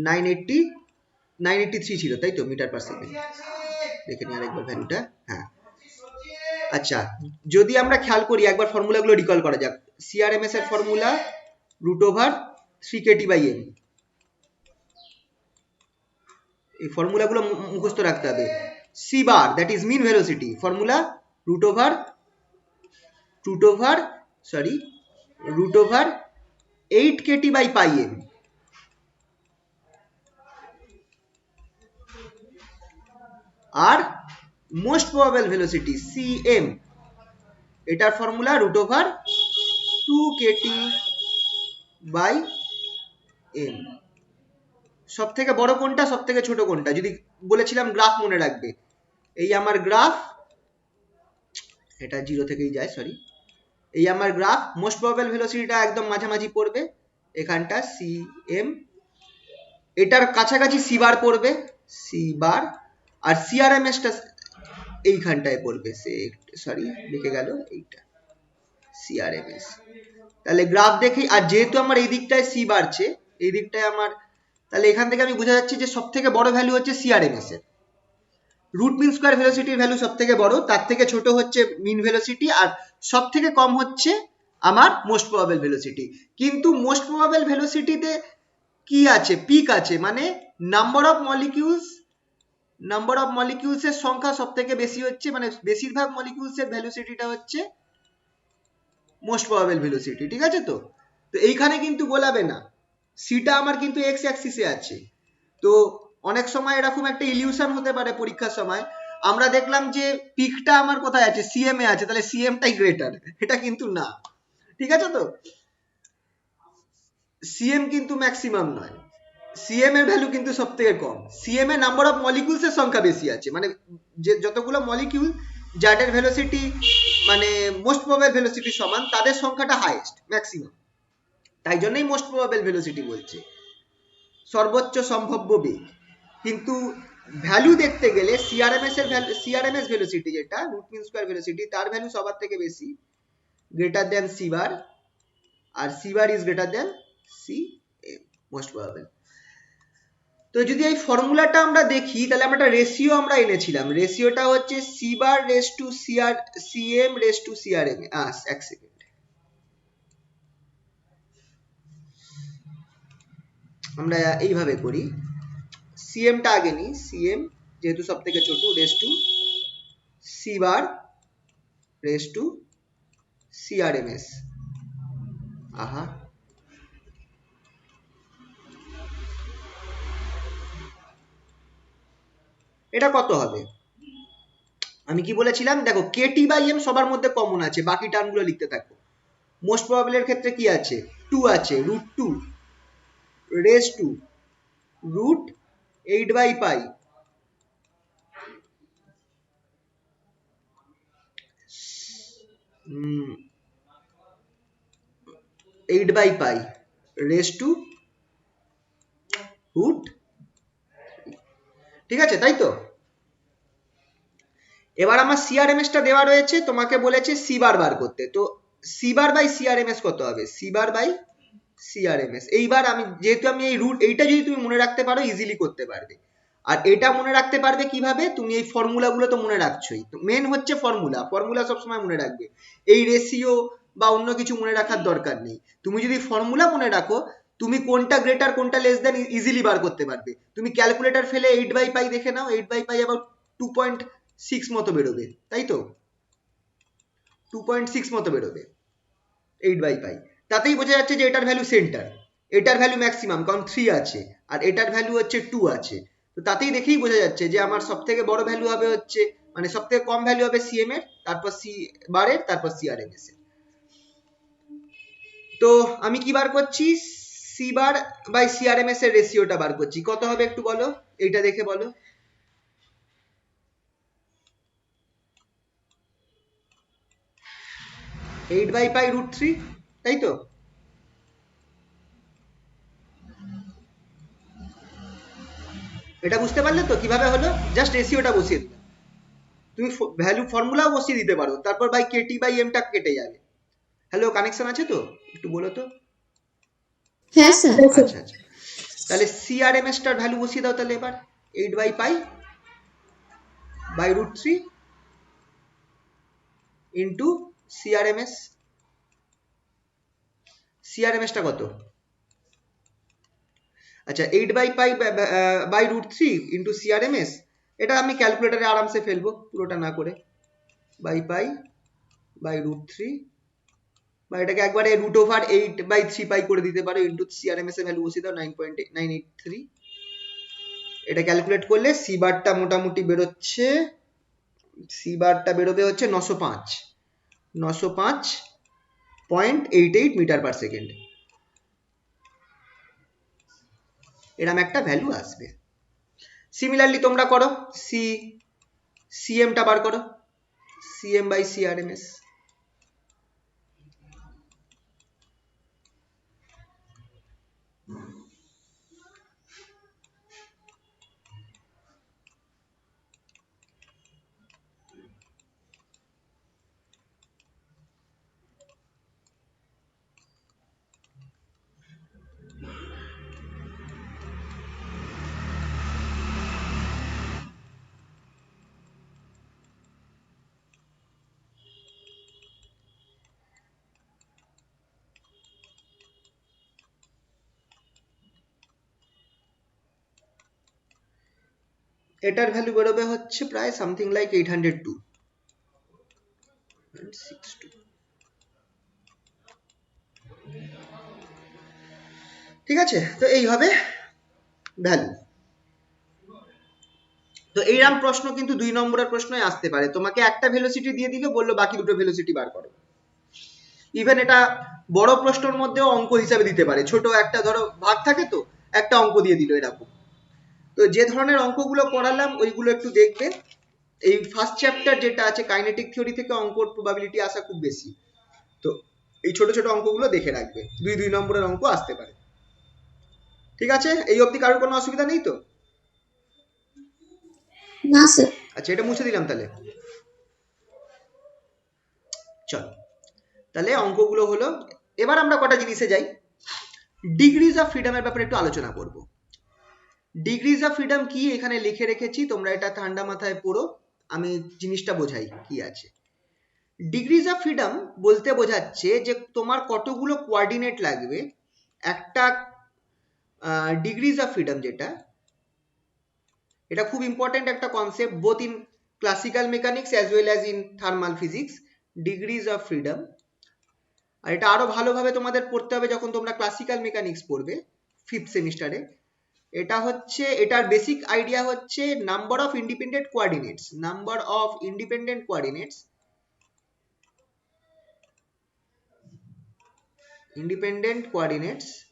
983 ছিল, তাই তো, মিটার পার সেকেন্ড। দেখে নিই আরেকবার ভ্যালুটা। হ্যাঁ, আচ্ছা, যদি আমরা খেয়াল করি একবার ফর্মুলাগুলো রিকল করা যাক। সিআরএমএস এর ফর্মুলা √3kT/m। এই ফর্মুলাগুলো মুখস্থ রাখতে হবে। C bar, that is mean velocity, formula √8kT/m। আর মোস্ট প্রবাবল ভেলোসিটি সিএম, এটার ফর্মুলা √2kT/m। সব থেকে বড় কোনটা, সব থেকে ছোট কোনটা, যদি বলেছিলাম গ্রাফ মনে রাখবে, এই আমার গ্রাফ, এটা 0 থেকেই যায়, সরি, এই আমার গ্রাফ, মোস্ট প্রবাবল ভেলোসিটিটা একদম মাঝামাঝি পড়বে এখানটা সি এম, এটার কাছাকাছি সি বার পড়বে, সি বার, আর সিআরএমএস টা এইখানটায় পড়বে, সরি লিখে গেল এইটা সিআরএমএস। তাহলে গ্রাফ দেখি, আর যেহেতু আমার এই দিকটায় সি বাড়ছে, এই দিকটায় আমার, তাহলে এখান থেকে আমি বোঝা যাচ্ছে যে সব থেকে বড় ভ্যালু হচ্ছে সিআরএমএস এর, রুট মিন স্কোয়ার ভেলোসিটির ভ্যালু সব থেকে বড়, তার থেকে ছোট হচ্ছে মিন ভেলোসিটি, আর সব থেকে কম হচ্ছে আমার মোস্ট প্রবাবল ভেলোসিটি। কিন্তু মোস্ট প্রবাবল ভেলোসিটিতে কি আছে, পিক আছে, মানে নাম্বার অফ মলিকিউলস এর সংখ্যা সব থেকে বেশি হচ্ছে, মানে বেশিরভাগ মলিকিউলস এর ভেলোসিটিটা হচ্ছে মোস্ট প্রবাবল ভেলোসিটি, ঠিক আছে? তো এইখানে কিন্তু গোলাবে না, সিটা আমার কিন্তু এক্স অ্যাক্সিসে আছে। তো অনেক সময় এরকম একটা ইলিউশন হতে পারে পরীক্ষার সময়, আমরা দেখলাম যে পিকটা আমার কোথায় আছে, সিএম এ আছে, তাহলে সিএমটাই গ্রেটার, এটা কিন্তু না, ঠিক আছে? তো সিএম কিন্তু ম্যাক্সিমাম নয়, সিএম এর ভ্যালু কিন্তু সব থেকে কম, সিএম এ নাম্বার অফ মলিকিউলস এর সংখ্যা বেশি আছে, মানে যে যতগুলো মলিকিউল যাদের ভেলোসিটি মানে মোস্ট প্রবাবল ভেলোসিটির সমান, তাদের সংখ্যাটা হাইয়েস্ট, ম্যাক্সিমাম, তাই জন্যই মোস্ট প্রবাবল ভেলোসিটি বলছে, সর্বোচ্চ সম্ভাব্য বেগ। কিন্তু ভ্যালু দেখতে গেলে সিআরএমএস ভেলোসিটি, যেটা রুট মিন স্কয়ার ভেলোসিটি, তার ভ্যালু সবার থেকে বেশি, গ্রেটার দ্যান সি বার, আর C bar is greater than C M, most probable. তো যদি এই ফর্মুলাটা আমরা দেখি, তাহলে আমরা একটা রেশিও আমরা এনেছিলাম, রেশিওটা হচ্ছে C bar raise to C M raise to CRM. এক সেকেন্ড, আমরা এইভাবে করি, সিএমটা আগে নিই, সিএম যেহেতু সব থেকে ছোট, raise to C bar raise to CRMS. আহা, এটা কত হবে? আমি কি বলেছিলাম, দেখো কেটি বাই এম সবার মধ্যে কমন আছে, বাকি টার্মগুলো লিখতে থাকো। মোস্ট প্রবাবলের ক্ষেত্রে কি আছে, 2 আছে, root 2 raise to root 8 by pi, eight by pi raise to root, ঠিক আছে? তাই তো এবার আমার সিআরএমএস টা দেওয়া রয়েছে, তোমাকে বলেছে সি বার বার করতে, তো সি বার বাই সিআরএমএস কত হবে, সি বার বাই সিআরএমএস। এইবার আমি যেহেতু আমি এই রুট, এইটা যদি তুমি মনে রাখতে পারো ইজিলি করতে পারবে, আর এটা মনে রাখতে পারবে কিভাবে, তুমি এই ফর্মুলাগুলো তো মনে রাখছোই, তো মেন হচ্ছে ফর্মুলা সবসময় মনে রাখবে, এই রেশিও বা অন্য কিছু মনে রাখার দরকার নেই। তুমি যদি ফর্মুলা মনে রাখো, তুমি কোনটা গ্রেটার কোনটা লেস দেন ইজিলি বার করতে পারবে। তুমি ক্যালকুলেটর ফেলে 8 বাই পাই দেখে নাও, 8 বাই পাই আবার 2.6 মতো বেরোবে, তাই তো 2.6 মতো বেরোবে 8 বাই পাই, তাতেই বোঝা যাচ্ছে যে এটার ভ্যালু সেন্টার, এটার ভ্যালু ম্যাক্সিমাম, কারণ 3 আছে, আর এটার ভ্যালু হচ্ছে 2 আছে। তো তাতেই দেখেই বোঝা যাচ্ছে যে আমার সব থেকে বড় ভ্যালু হবে হচ্ছে, মানে সব থেকে কম ভ্যালু হবে সিএম এর, তারপর সি বারের, তারপর সিআরএমএস এর। তো আমি কি বার করছি, সি বার বাই সিআরএমএস এর রেশিওটা বার করছি, কত হবে একটু বলো, এইটা দেখে বলো। 8 বাই পাই রুট 3, তাই তো? এটা বুঝতে পারলে তো কিভাবে হলো, জাস্ট রেশিওটা বসিয়ে দিলাম, তুমি ভ্যালু ফর্মুলাও বসিয়ে দিতে পারো, তারপর বাই কেটি বাই এমটা কেটে যাবে। হ্যালো, কানেকশন আছে তো, একটু বলো তো। হ্যাঁ স্যার। আচ্ছা আচ্ছা, তাহলে সিআরএমএস টার ভ্যালু বসিয়ে দাও তাহলে এবার, 8 by pi by root 3 into CRMS. CRMS টা কত? আচ্ছা, 8 by pi by root 3 into CRMS, এটা আমি ক্যালকুলেটারে আরামসে ফেলবো পুরোটা না করে, বাই পাই বাই রুট 3, বা এটাকে একবারে রুট ওভার 8 বাই 3 পাই করে দিতে পারো, ইন্টু সিআরএমএস এর ভ্যালু বসিয়ে দাও 9.983। এটা ক্যালকুলেট করলে সি বারটা মোটামুটি বেরোচ্ছে, সি বারটা বেরোবে হচ্ছে 905.88 মিটার পার সেকেন্ড। এরম একটা ভ্যালু আসবে। সিমিলারলি তোমরা করো, সিএমটা বার করো, সিএম বাই সিআরএমএস। এটার ভ্যালু বেরোবে হচ্ছে প্রায় সামথিং লাইক 802 62। ঠিক আছে, তো এই হবে ভ্যালু। তো এইরকম প্রশ্ন কিন্তু 2 নম্বরের প্রশ্নই আসতে পারে, তোমাকে একটা ভেলোসিটি দিয়ে দিল, বললো বাকি দুটো ভেলোসিটি বার করো। ইভেন এটা বড় প্রশ্নের মধ্যেও অঙ্ক হিসাবে দিতে পারে, ছোট একটা ধরো ভাগ থাকে তো একটা অঙ্ক দিয়ে দিল এরকম। তো যে ধরনের অঙ্কগুলো করালাম ওইগুলো একটু দেখবে। এই ফার্স্ট চ্যাপ্টার যেটা আছে কাইনেটিক থিওরি থেকে অঙ্কর প্রবাবিলিটি আসা খুব বেশি, তো এই ছোট ছোট অঙ্কগুলো দেখে রাখবে, 2 নম্বরের অঙ্ক আসতে পারে। ঠিক আছে, এই অবধি কারোর কোনো অসুবিধা নেই তো? না স্যার। আচ্ছা, এটা মুছে দিলাম তাহলে। চলো, তাহলে অঙ্কগুলো হলো। এবার আমরা কটা জিনিসে যাই। ডিগ্রিজ অফ ফ্রিডমের ব্যাপারে একটু আলোচনা করব। ডিগ্রিজ অফ ফ্রিডম কি এখানে লিখে রেখেছি, তোমরা এটা ঠান্ডা মাথায় পড়ো, আমি জিনিসটা বোঝাই কি আছে। ডিগ্রিজ অফ ফ্রিডম বলতে বোঝাচ্ছে যে তোমার কতগুলো কোঅর্ডিনেট লাগবে একটা ডিগ্রিজ অফ ফ্রিডম, যেটা এটা খুব ইম্পর্টেন্ট একটা concept both in classical mechanics as well as in thermal physics, degrees of freedom. আর এটা আরো ভালোভাবে তোমাদের পড়তে হবে যখন তোমরা ক্লাসিক্যাল মেকানিক্স পড়বে 5th সেমিস্টারে। এটা হচ্ছে, এটার বেসিক আইডিয়া হচ্ছে number of independent coordinates, number of independent coordinates, independent coordinates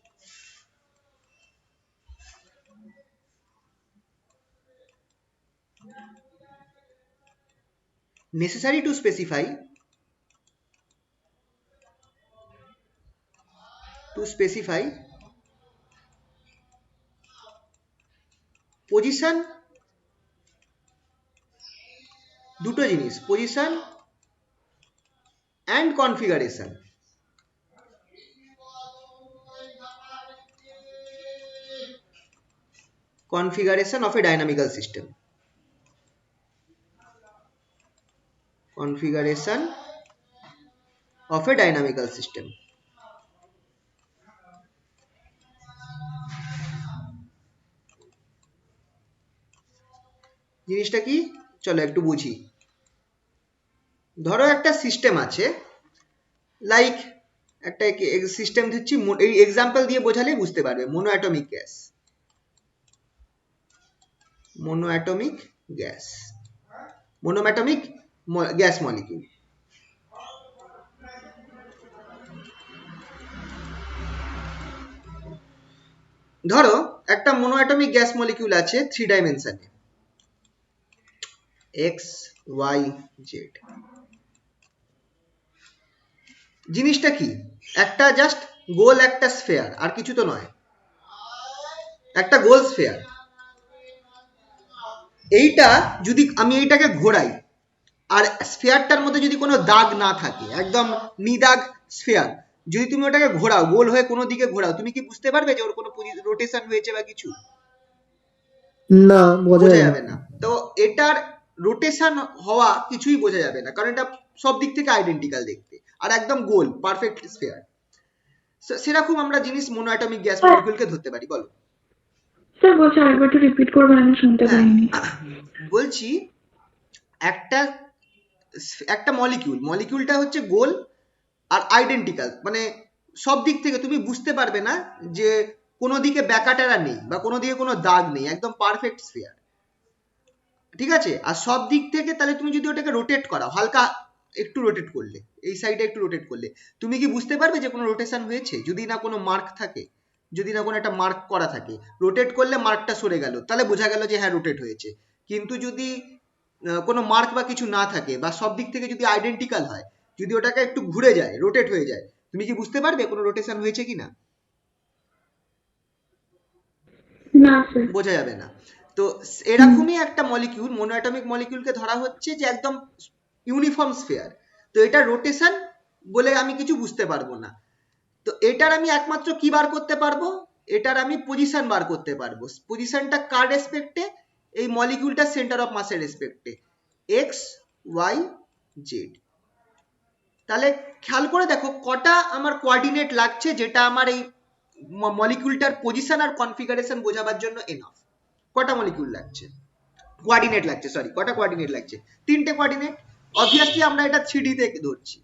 necessary to specify position, দুটো জিনিস, position and configuration, configuration of a dynamical system, configuration of a dynamical system। জিনিসটা কি চলো একটু বুঝি। ধরো একটা সিস্টেম আছে, লাইক একটা সিস্টেম দিচ্ছি, এই এক্সাম্পল দিয়ে বোঝালেই বুঝতে পারবে। মোনোঅ্যাটমিক gas, monoatomic gas, monoatomic gas molecule। ধরো একটা মোনোঅ্যাটমিক গ্যাস মলিকিউল আছে 3 ডাইমেনশনে, এক্স ওয়াই জেড। জিনিসটা কি, একটা জাস্ট গোল একটা স্ফেয়ার, আর কিছু তো নয়, একটা গোল স্ফেয়ার। এইটা যদি আমি এইটাকে ঘোরাই, আর স্ফেয়ারটার মধ্যে যদি কোনো দাগ না থাকে, একদম নিদাগ স্ফেয়ার, যদি তুমি ওটাকে ঘোরাও, গোল হয়ে কোনো দিকে ঘোরাও, তুমি কি বুঝতে পারবে যে ওর কোনো রোটেশন হয়েছে বা কিছু? না, বোঝা বোঝা যাবে যাবে না। তো এটার রোটেশন হওয়া কিছুই বোঝা যাবে না, কারণ এটা সব দিক থেকে আইডেন্টিক্যাল দেখতে, আর একদম গোল পারফেক্ট স্ফেয়ার। সেরকম আমরা জিনিস মোনোঅ্যাটমিক গ্যাস মলিকিউলকে ধরতে পারি। বলো স্যার, বলছি আরেকবার একটু রিপিট করবেন, আমি শুনতে পাইনি। বলছি একটা একটা মলিকিউলটা হচ্ছে গোল আর আইডেন্টিক্যাল, মানে সব দিক থেকে তুমি বুঝতে পারবে না যে কোনো দিকে ব্যাকাটারা নেই বা কোনো দিকে কোনো দাগ নেই, একদম পারফেক্ট স্ফিয়ার। ঠিক আছে, আর সব দিক থেকে তাহলে তুমি যদি ওটাকে রোটেট করাও, হালকা একটু রোটেট করলে, এই সাইডে একটু রোটেট করলে, তুমি কি বুঝতে পারবে যে কোনো রোটেশন হয়েছে যদি না কোনো মার্ক থাকে? যদি না কোনো একটা মার্ক করা থাকে, রোটেট করলে মার্কটা সরে গেল, তাহলে বোঝা গেল যে হ্যাঁ রোটেট হয়েছে। কিন্তু যদি কোনো মার্ক বা কিছু না থাকে বা সব দিক থেকে যদি আইডেন্টিক্যাল হয়, যদি ওটাকে একটু ঘুরে যায়, রোটেট হয়ে যায়, তুমি কি বুঝতে পারবে কোনো রোটেশন হয়েছে কিনা? না স্যার। বোঝা যাবে না। তো এরকমই একটা মলিকিউল, মোনোঅ্যাটমিক মলিকিউলকে ধরা হচ্ছে যে একদম ইউনিফর্ম স্ফিয়ার, তো এটা রোটেশন বলে আমি কিছু বুঝতে পারবো না। তো এটার আমি একমাত্র কি বার করতে পারবো, এটার আমি পজিশন বার করতে পারবো। পজিশনটা কার রেসপেক্টে? এই মলিকিউলটার সেন্টার অফ মাসের রেসপেক্টে, এক্স ওয়াই জেড। তাহলে খেয়াল করে দেখো কটা আমার কোঅর্ডিনেট লাগছে, যেটা আমার এই মলিকিউলটার পজিশন আর কনফিগারেশন বোঝাবার জন্য এনাফ। কটা মলিকিউল লাগছে, কোঅর্ডিনেট লাগছে, সরি কটা কোঅর্ডিনেট লাগছে? 3টে কোঅর্ডিনেট। অবভিয়াসলি আমরা এটা 3D তে ধরছি,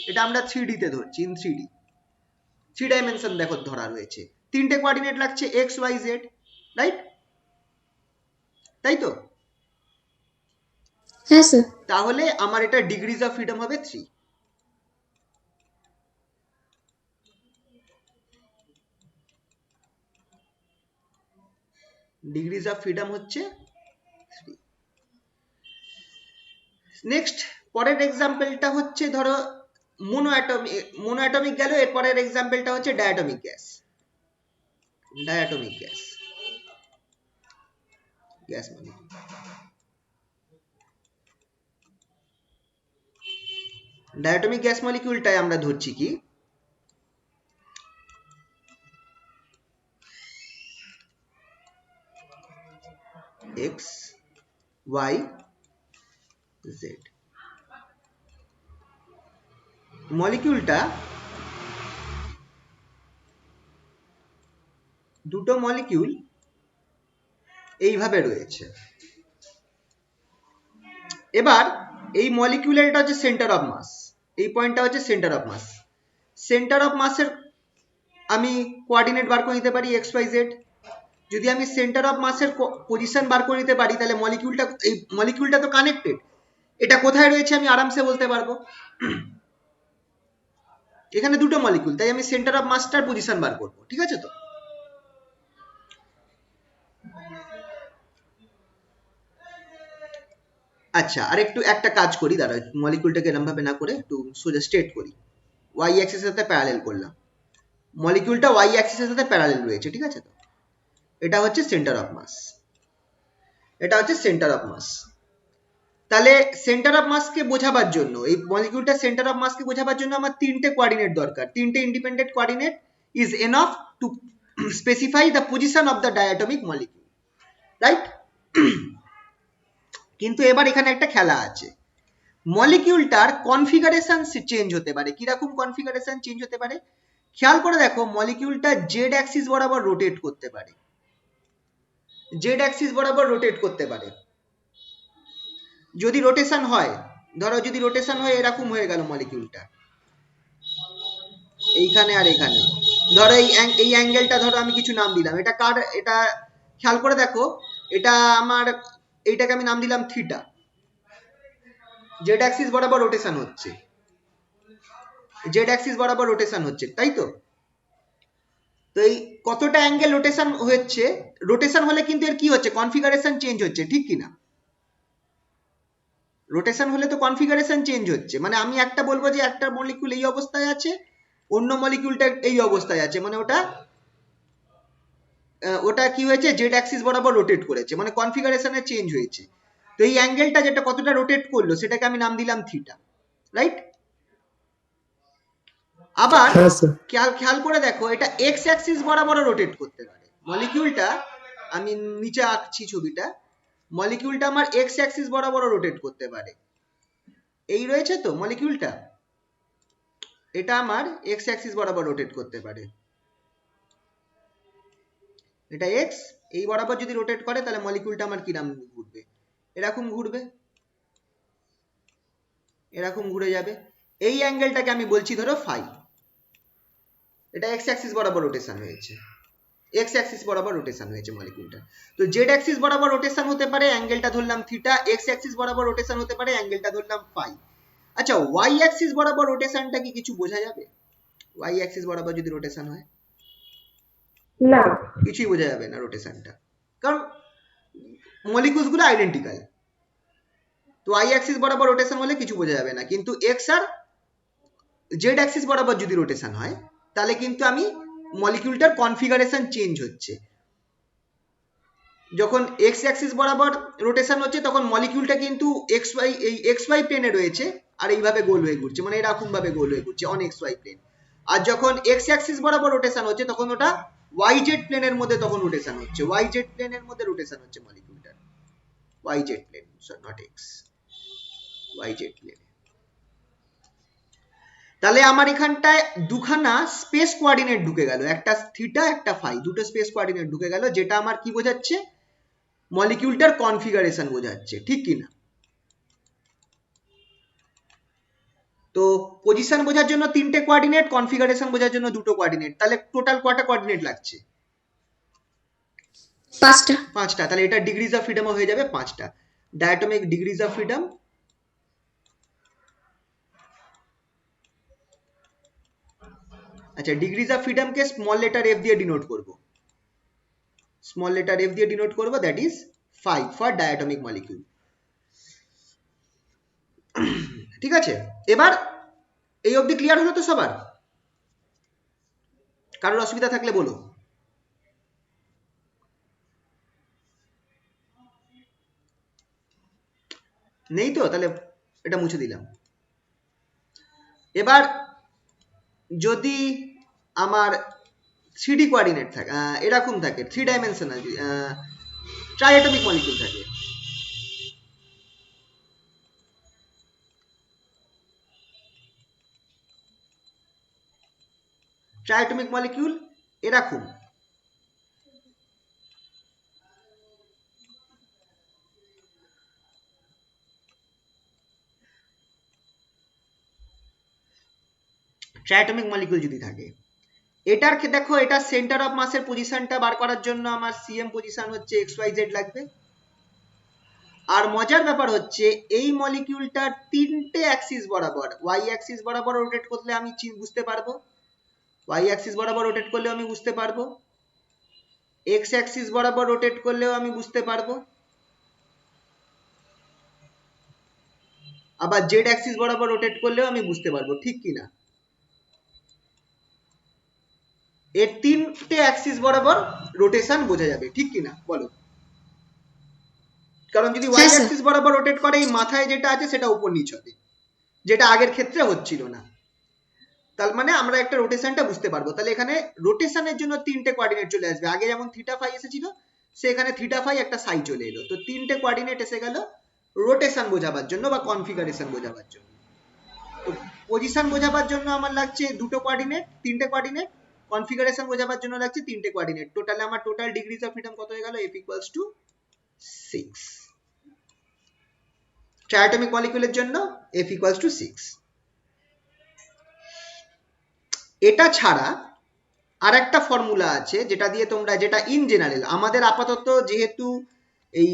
এটা আমরা 3D তে ধরছি, ইন 3D, 3 ডাইমেনশন দেখো ধরা রয়েছে। 3টে কোঅর্ডিনেট লাগছে এক্স ওয়াই জেড, রাইট? তাই তো? হ্যাঁ স্যার। তাহলে আমার এটা ডিগ্রিজ অফ ফ্রিডম হবে 3। ডিগ্রিজ অফ ফ্রিডম হচ্ছে 3। নেক্সট পরের এক্সাম্পলটা হচ্ছে ধরো মোনোঅ্যাটমিক গেল, এর পরের এক্সাম্পলটা হচ্ছে diatomic gas. Diatomic gas, gas molecule. Diatomic gas মলিকিউলটায় আমরা ধরছি কি, এক্স ওয়াই জেড। মলিকিউলটা দুটো মলিকিউল এইভাবে রয়েছে। এবার এই মলিকিউলের এটা হচ্ছে সেন্টার অফ মাস, এই পয়েন্টটা হচ্ছে centre of mass. Centre of মাসের আমি কোঅর্ডিনেট বার করে নিতে পারি এক্স ওয়াই জেড। যদি আমি সেন্টার অফ মাসের পজিশন বার করে নিতে পারি, তাহলে মলিকিউলটা, এই মলিকিউলটা তো কানেক্টেড, এটা কোথায় রয়েছে আমি আরামসে বলতে পারবো। এখানে দুটো মলিকিউল, তাই আমি সেন্টার অফ মাসটার পজিশন বার করবো, ঠিক আছে তো? আচ্ছা, আর একটু একটা কাজ করি, দাঁড়াও, মলিকিউলটাকে এরকম ভাবে না করে একটু সোজা স্ট্রেট করি। ওয়াই অ্যাক্সিসের সাথে প্যারালেল করলাম, মলিকিউলটা ওয়াই অ্যাক্সিসের সাথে প্যারালেল রয়েছে, ঠিক আছে তো? এটা হচ্ছে সেন্টার অফ মাস, এটা হচ্ছে সেন্টার অফ মাস। তাহলে সেন্টার অফ মাসকে বোঝাবার জন্য, এই মলিকিউলটা সেন্টার অফ মাসকে বোঝাবার জন্য আমার 3টে কোঅর্ডিনেট দরকার। 3টে independent coordinate is enough to specify the position of the diatomic molecule, right? কিন্তু এবার এখানে একটা খেলা আছে, মলিকিউলটার কনফিগারেশন চেঞ্জ হতে পারে। কিরকম কনফিগারেশন চেঞ্জ হতে পারে? খেয়াল করে দেখো, মলিকিউলটা জেড অ্যাক্সিস বরাবর রোটেট করতে পারে, জেড অ্যাক্সিস বরাবর রোটেট করতে পারে। যদি রোটেশন হয়, ধরো যদি রোটেশন হয় এরকম হয়ে গেল মলিকিউলটা, এইখানে আর এখানে, ধরো এই অ্যাঙ্গেলটা ধরো আমি কিছু নাম দিলাম, এটা কার, এটা খেয়াল করে দেখো, এটা আমার, এইটাকে আমি নাম দিলাম থিটা। জেড অ্যাক্সিস বরাবর রোটেশন হচ্ছে, জেড অ্যাক্সিস বরাবর রোটেশন হচ্ছে, তাই তো? তো এই কতটা অ্যাঙ্গেল রোটেশন হচ্ছে, রোটেশন হলে কিন্তু এর কি হচ্ছে, কনফিগারেশন চেঞ্জ হচ্ছে, ঠিক কি না? রোটেশন হলে তো কনফিগারেশন চেঞ্জ হচ্ছে, মানে আমি একটা বলবো যে একটা মলিকিউল এই অবস্থায় আছে, অন্য মলিকিউলটা এই অবস্থায় আছে, মানে ওটা কি হয়েছে, জেড অ্যাক্সিস বরাবর রোটেট করেছে, মানে কনফিগারেশনের চেঞ্জ হয়েছে। তো এই অ্যাঙ্গেলটা যেটা কতটা রোটেট করলো সেটাকে আমি নাম দিলাম থিটা, রাইট? আবার হ্যাঁ স্যার। খেয়াল করে দেখো, এটা এক্স অ্যাক্সিস বরাবরও রোটেট করতে পারে মলিকিউলটা। আমি নিচে আঁকছি ছবিটা, মলিকিউলটা আমার এক্স অ্যাক্সিস বরাবরও রোটেট করতে পারে। এই রয়েছে তো মলিকিউলটা, এটা আমার এক্স অ্যাক্সিস বরাবর রোটেট করতে পারে, এটা এক্স, এই বরাবর যদি রোটেট করে তাহলে মলিকিউলটা আমার কি নাম ঘুরবে, এরকম ঘুরবে, এরকম ঘুরে যাবে। এই অ্যাঙ্গেলটাকে আমি বলছি ধরো ফাই, এটা এক্স অ্যাক্সিস বরাবর রোটেশন হয়েছে, এক্স অ্যাক্সিস বরাবর রোটেশন হয়েছে মলিকিউলটা। তো জেড অ্যাক্সিস বরাবর রোটেশন হতে পারে, অ্যাঙ্গেলটা ধরলাম থিটা, এক্স অ্যাক্সিস বরাবর রোটেশন হতে পারে, অ্যাঙ্গেলটা ধরলাম ফাই। আচ্ছা, ওয়াই অ্যাক্সিস বরাবর রোটেশনটা কি কিছু বোঝা যাবে? ওয়াই অ্যাক্সিস বরাবর যদি রোটেশন হয়, না, কিছুই বোঝা যাবে না রোটেশনটা, কারণ মলিকুলস গুলো আইডেন্টিক্যাল। তো ওয়াই অ্যাক্সিস বরাবর রোটেশন হলে কিছু বোঝা যাবে না, কিন্তু এক্স আর জেড অ্যাক্সিস বরাবর যদি রোটেশন হয় তাহলে কিন্তু আমি মলিকিউলটার কনফিগারেশন চেঞ্জ হচ্ছে। যখন এক্স অ্যাক্সিস বরাবর রোটেশন হচ্ছে তখন মলিকিউলটা কিন্তু এক্স ওয়াই প্লেনে রয়েছে আর এইভাবে গোল হয়ে ঘুরছে, মানে এরকম ভাবে গোল হয়ে ঘুরছে অন এক্স ওয়াই প্লেন। আর যখন এক্স অ্যাক্সিস বরাবর রোটেশন হচ্ছে তখন ওটা ওয়াই জেড প্লেনের মধ্যে তখন রোটেশন হচ্ছে, ওয়াই জেড প্লেনের মধ্যে রোটেশন হচ্ছে মলিকিউলটার, y z plane, not x, y z plane. তাহলে আমার এখানটায় দুখানা স্পেস কোঅর্ডিনেট ঢুকে গেল, একটা থিটা একটা ফাই, দুটো স্পেস কোঅর্ডিনেট ঢুকে গেল, যেটা আমার কি বোঝাচ্ছে, মলিকিউলটার কনফিগারেশন বোঝাচ্ছে, ঠিক কি না? তো পজিশন বোঝার জন্য তিনটে কোঅর্ডিনেট, কনফিগারেশন বোঝার জন্য দুটো কোঅর্ডিনেট, তাহলে টোটাল কটা কোঅর্ডিনেট লাগছে? 5টা। 5টা। তাহলে এটা ডিগ্রিজ অফ ফ্রিডম হয়ে যাবে 5টা। ডায়াটমিক ডিগ্রিজ অফ ফ্রিডম, আচ্ছা degrees of freedom K small letter F দিয়ে ডিনোট করব, স্মল লেটার এফ দিয়ে ডিনোট করব, that is 5 for diatomic molecule. ঠিক আছে, এবার এই অবধি ক্লিয়ার হলো তো সবার? কারোর অসুবিধা থাকলে বলো। নেই তো? তাহলে এটা মুছে দিলাম। এবার যদি আমার 3D কোঅর্ডিনেট থাকে, এরকম থাকে, 3 ডাইমেনশনাল ট্রাইঅ্যাটমিক মলিকিউল থাকে, ট্রাইঅ্যাটমিক মলিকিউল এরকম, ট্রাইঅ্যাটমিক মলিকিউল যদি থাকে, এটার দেখো, এটা সেন্টার অফ মাসের পজিশনটা বার করার জন্য আমার সিএম পজিশন হচ্ছে এক্স ওয়াই জেড লাগবে। আর মজার ব্যাপার হচ্ছে এই মলিকিউলটার তিনটে অ্যাক্সিস বরাবর, ওয়াই অ্যাক্সিস বরাবর রোটেট করলে আমি বুঝতে পারবো, ওয়াই অ্যাক্সিস বরাবর রোটেট করলেও আমি বুঝতে পারবো, এক্স অ্যাক্সিস বরাবর রোটেট করলেও আমি বুঝতে পারবো, আবার জেড অ্যাক্সিস বরাবর রোটেট করলেও আমি বুঝতে পারবো, ঠিক কি না? এর তিনটে অ্যাক্সিস বরাবর রোটেশন বোঝা যাবে, ঠিক কি না বলো? কারণ যদি ওয়াই হ্যাঁ স্যার। অ্যাক্সিস বরাবর রোটেট করে এই মাথায় যেটা আছে সেটা উপর নিচ হবে, যেটা আগের ক্ষেত্রে হচ্ছিল না। তার মানে আমরা একটা রোটেশনটা বুঝতে পারবো। তাহলে এখানে রোটেশনের জন্য তিনটে কোঅর্ডিনেট চলে আসবে, আগে যেমন থিটা ফাই এসেছিল সেখানে থিটা ফাই একটা সাই চলে এলো, তো তিনটে কোঅর্ডিনেট এসে গেল রোটেশন বোঝাবার জন্য বা কনফিগারেশন বোঝাবার জন্য। তো পজিশন বোঝাবার জন্য আমার লাগছে দুটো কোঅর্ডিনেট, তিনটে কোঅর্ডিনেট, কনফিগারেশন বোঝাবার জন্য লাগছে তিনটে কোঅর্ডিনেট। টোটালে আমার টোটাল ডিগ্রিজ অফ ফ্রিডম কত হয়ে গেল? F equals to 6। ট্রাইঅ্যাটমিক মলিকিউলের জন্য F equals to 6। এটা ছাড়া আর একটা ফর্মুলা আছে যেটা দিয়ে তোমরা, যেটা ইন জেনারেল আমাদের আপাতত, যেহেতু এই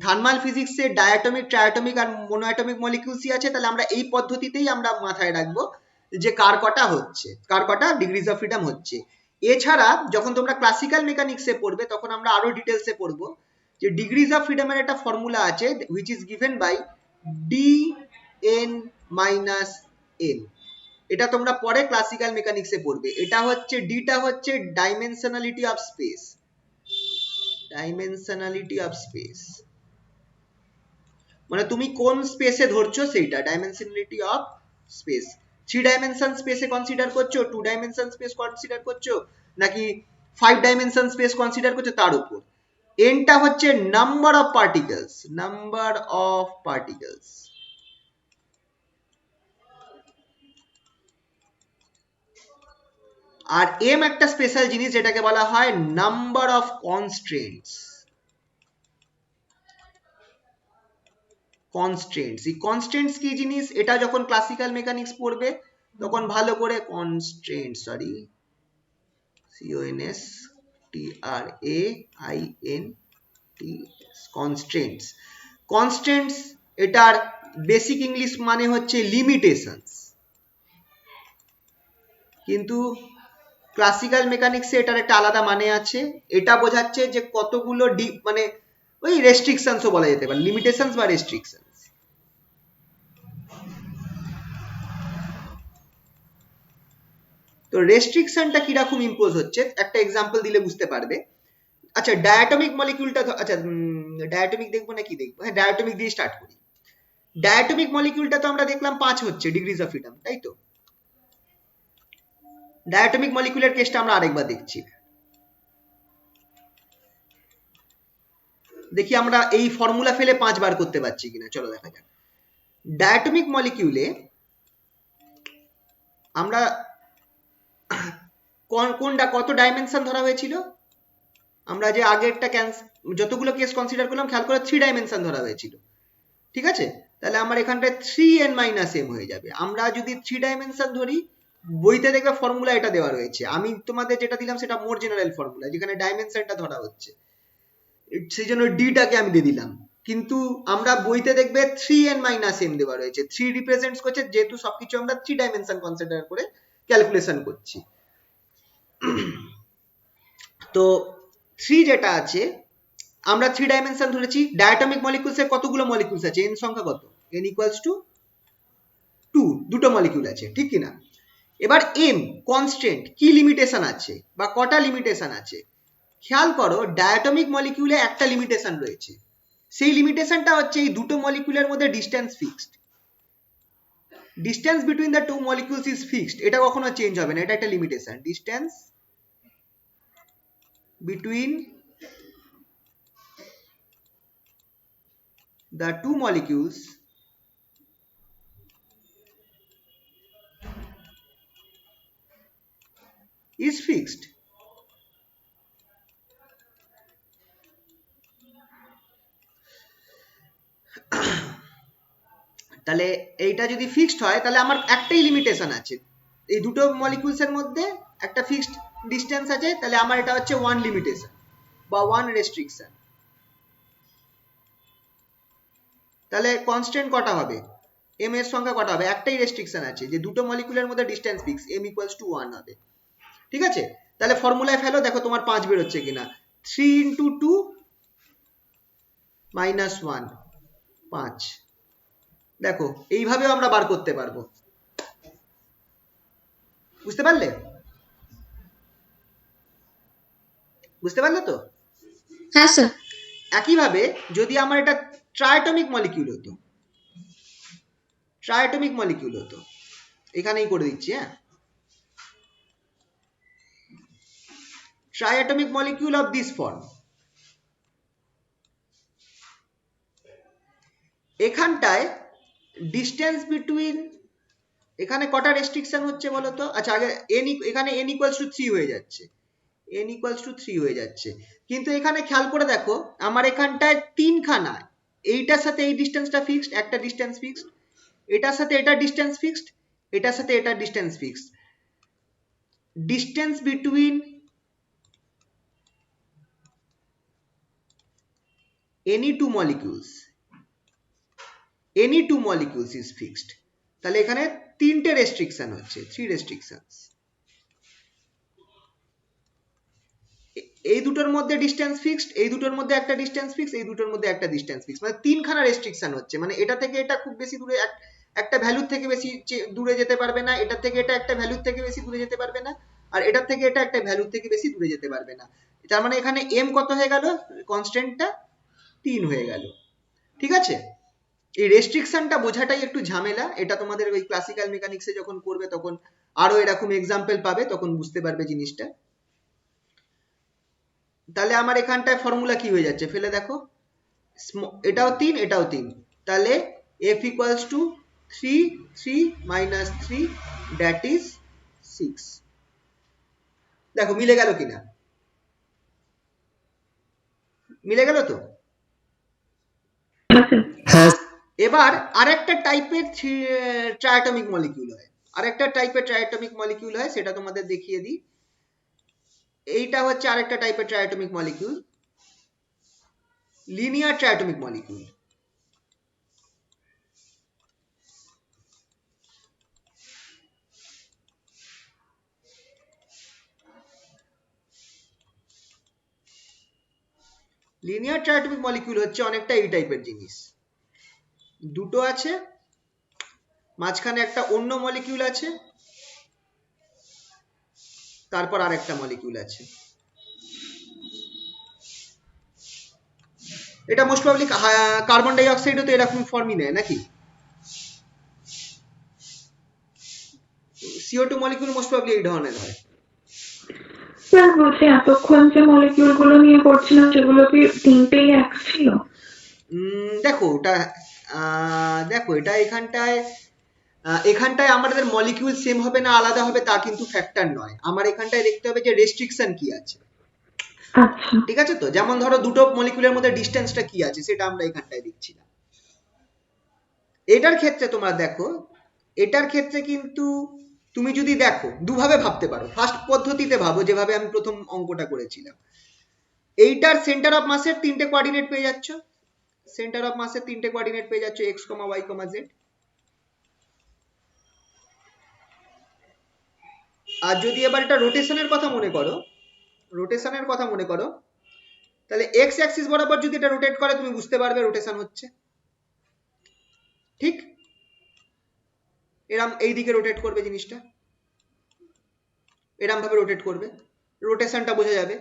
থার্মাল ফিজিক্সে ডায়াটমিক, ট্রায়াটমিক আর মোনোঅ্যাটমিক মলিকিউলসই আছে, তাহলে আমরা এই পদ্ধতিতেই আমরা মাথায় রাখবো যে কার কটা হচ্ছে, কার কটা ডিগ্রিজ অফ ফ্রিডম হচ্ছে। এছাড়া যখন তোমরা ক্লাসিক্যাল মেকানিক্সে পড়বে তখন আমরা আরো ডিটেলসে পড়বো যে ডিগ্রিজ অফ ফ্রিডমের একটা ফর্মুলা আছে which is given by dn minus n। এটা তোমরা পরে ক্লাসিক্যাল মেকানিক্সে পড়বে। এটা হচ্ছে ডিটা হচ্ছে dimensionality of speech, dimensionality of speech মানে তুমি কোন স্পেসে ধরছো সেইটা, ডাইমেনশনালিটি অফ স্পেস। 3 ডাইমেনশন স্পেসে কনসিডার করছো, 2 ডাইমেনশন স্পেস কনসিডার করছো, নাকি 5 ডাইমেনশন স্পেস কনসিডার করছো তার উপর। এনটা হচ্ছে number of particles, number of particles. আর এম একটা স্পেশাল জিনিস যেটাকে বলা হয় নাম্বার অফ কনস্ট্রেন্টস। কনস্ট্রেন্টস, এই কনস্ট্রেন্টস কি জিনিস এটা যখন ক্লাসিক্যাল মেকানিক্স পড়বে তখন ভালো করে constraints, sorry CONS TRAINTS, constraints. Constraints এটার বেসিক ইংলিশ মানে হচ্ছে লিমিটেশনস, কিন্তু ক্লাসিক্যাল মেকানিক্সে এটার একটা আলাদা মানে আছে, এটা বোঝাচ্ছে যে কতগুলো মানে ওই রেস্ট্রিকশনসও বলা যেতে পারে, লিমিটেশনস বা রেস্ট্রিকশনস। তো রেস্ট্রিকশনটা কিরকম ইম্পোজ হচ্ছে একটা এক্সাম্পল দিলে বুঝতে পারবে। আচ্ছা ডায়াটমিক মলিকিউলটা, আচ্ছা ডায়াটমিক দেখবো না কি দেখবো, হ্যাঁ ডায়াটমিক দিয়ে স্টার্ট করি। ডায়াটমিক মলিকিউলটা তো আমরা দেখলাম 5 হচ্ছে ডিগ্রিজ অফ ফ্রিডম, তাই তো? ডায়াটমিক মলিকিউলের কেসটা আমরা আরেকবার দেখছি, দেখি আমরা এই ফর্মুলা ফেলে 5 বার করতে পারছি কিনা, চলো দেখা যাক। ডায়াটমিক মলিকিউলে আমরা কোনটা কত ডাইমেনশন ধরা হয়েছিল, আমরা যে আগেরটা যতগুলো কেস কনসিডার করলাম খেয়াল করে 3 ডাইমেনশন ধরা হয়েছিল, ঠিক আছে? তাহলে আমার এখানটায় 3n-m হয়ে যাবে। আমরা যদি 3 ডাইমেনশন ধরি, বইতে দেখবে ফর্মুলা এটা দেওয়া রয়েছে, আমি তোমাদের যেটা দিলাম সেটা মোর জেনারেল ফর্মুলা, যেখানে ডাইমেনশনটা ধরা হচ্ছে, সেই জন্য ডিটাকে আমি দিয়ে দিলাম। কিন্তু আমরা বইতে দেখবে 3n-m দেওয়া রয়েছে, 3 রিপ্রেজেন্টস করছে, যেহেতু সবকিছু আমরা 3 ডাইমেনশন কনসিডার করে ক্যালকুলেশন করছি। তো 3 যেটা আছে, আমরা 3 ডাইমেনশন ধরেছি। ডায়াটমিক মলিকিউলস এর কতগুলো মলিকিউলস আছে, n সংখ্যা কত, n ইকুয়ালস টু 2, দুটো মলিকিউল আছে, ঠিক কি না? এবার m কনস্ট্যান্ট, কি লিমিটেশন আছে বা কটা লিমিটেশন আছে, খেয়াল করো ডায়াটমিক মলিকিউলে একটা লিমিটেশন রয়েছে, সেই লিমিটেশনটা হচ্ছে এই দুটো মলিকিউলের মধ্যে distance fixed, distance between the two molecules is fixed, এটা কখনো চেঞ্জ হবে না, এটা একটা limitation, distance between the two molecules is fixed. তাহলে এইটা যদি ফিক্সড হয় তাহলে আমার একটাই লিমিটেশন আছে, এই দুটো মলিকিউলস এর মধ্যে একটা ফিক্সড ডিসটেন্স আছে, তাহলে আমার এটা হচ্ছে 1 লিমিটেশন বা 1 রেস্ট্রিকশন। তাহলে কনস্ট্যান্ট কটা হবে, m এর সংখ্যা কটা হবে, একটাই রেস্ট্রিকশন আছে যে দুটো মলিকিউলের মধ্যে distance fix, m equals to 1 হবে, ঠিক আছে? তাহলে ফর্মুলায় ফেলো, দেখো তোমার 5 বের হচ্ছে কিনা, 3 into 2 minus 1, 5। দেখো এইভাবেও আমরা বার করতে পারবো, বুঝতে পারলে? বুঝতে পারলে তো? হ্যাঁ স্যার। একইভাবে যদি আমার এটা ট্রায়াটমিক মলিকিউল হতো, ট্রায়াটমিক মলিকিউল হতো, এখানেই করে দিচ্ছি, হ্যাঁ, triatomic molecule of this form, এখানটায় ডিসটেন্স বিটুইন, এখানে কটা রেস্ট্রিকশন হচ্ছে বলো তো? আচ্ছা আগে এখানে n ইকুয়ালস টু 3 হয়ে যাচ্ছে, n ইকুয়ালস টু 3 হয়ে যাচ্ছে, কিন্তু এখানে খেয়াল করে দেখো আমার এখানটায় 3খানা, এইটার সাথে এই ডিসটেন্সটা ফিক্সড, একটা ডিসটেন্স ফিক্সড, এটার সাথে এটা ডিসটেন্স ফিক্সড, এটার সাথে এটা distance fixed, distance between any two molecules is fixed। তাহলে এখানে 3টে রেস্ট্রিকশন হচ্ছে, 3 রেস্ট্রিকশনস, এই দুটোর মধ্যে ডিসটেন্স ফিক্সড, এই দুটোর মধ্যে একটা ডিসটেন্স ফিক্সড, এই দুটোর মধ্যে একটা ডিসটেন্স ফিক্সড, মানে 3খানা রেস্ট্রিকশন হচ্ছে, মানে এটা থেকে এটা খুব বেশি দূরে, একটা ভ্যালুর থেকে বেশি দূরে যেতে পারবে না, এটা থেকে এটা একটা ভ্যালুর থেকে বেশি দূরে যেতে পারবে না, আর এটা থেকে এটা একটা ভ্যালুর থেকে বেশি দূরে যেতে পারবে না। তার মানে এখানে m কত হয়ে গেল, কনস্ট্যান্টটা 3 হয়ে গেল, ঠিক আছে? এই রেস্ট্রিকশনটা বোঝাটাই একটু ঝামেলা, এটা তোমাদের ওই ক্লাসিক্যাল মেকানিক্সে যখন করবে তখন আরো এরকম এক্সাম্পল পাবে, তখন বুঝতে পারবে জিনিসটা। তাহলে আমার এখানটায় ফর্মুলা কি হয়ে যাচ্ছে, ফেলে দেখো, এটাও 3 এটাও 3, তাহলে f equals to 3 3 minus 3 that is 6। দেখো মিলে গেল কিনা, মিলে গেল তো? হ্যাঁ স্যার। হ্যাঁ এবার আরেকটা টাইপের ট্রায়াটমিক মলিকিউল হয়, আরেকটা টাইপের ট্রায়াটমিক মলিকিউল হয়, সেটা তোমাদের দেখিয়ে দিই। এইটা হচ্ছে আরেকটা টাইপের triatomic molecule, linear triatomic molecule. Linear triatomic molecule হচ্ছে অনেকটা এই টাইপের জিনিস, দুটো আছে, মাঝখানে একটা অন্য মলিকিউল আছে, তারপর আরেকটা মলিকিউল আছে। এটা মোস্ট প্রবাবলি কার্বন ডাই অক্সাইডও তো এরকম ফর্মই নেয় নাকি? CO2 মলিকিউল মোস্ট প্রবাবলি এই ধরনের হয়। স্যার বলছি এতক্ষণ যে মলিকিউল গুলো নিয়ে করছিলাম সেগুলো কি তিনটেই এক ছিল? দেখো ওটা দেখো এটা এখানটায় আমাদের মলিকিউল সেম হবে না আলাদা হবে তা কিন্তু ফ্যাক্টর নয়, আমার এখানটায় দেখতে হবে যে রেস্ট্রিকশন কি আছে। আচ্ছা, ঠিক আছে, তো যেমন ধরো দুটো মলিকিউলের মধ্যে ডিসটেন্সটা কি আছে সেটা আমরা এখানটায় দেখছি না। এটার ক্ষেত্রে তোমরা দেখো, এটার ক্ষেত্রে কিন্তু তুমি যদি দেখো দুভাবে ভাবতে পারো। ফার্স্ট পদ্ধতিতে ভাবো যেভাবে আমি প্রথম অঙ্কটা করেছিলাম, এইটার সেন্টার অফ মাসের তিনটে কোঅর্ডিনেট পেয়ে যাচ্ছ, সেন্টার অফ মাসের তিনটে কোঅর্ডিনেট পেয়ে যাচ্ছ x, y, z। আর যদি এবার এটা রোটেশনের কথা মনে করো, রোটেশনের কথা মনে করো, তাহলে x অ্যাক্সিস বরাবর যদি এটা রোটেট করে তুমি বুঝতে পারবে রোটেশন হচ্ছে, ঠিক এরম এই দিকে রোটেট করবে জিনিসটা, এরম ভাবে রোটেট করবে, রোটেশনটা বোঝা যাবে,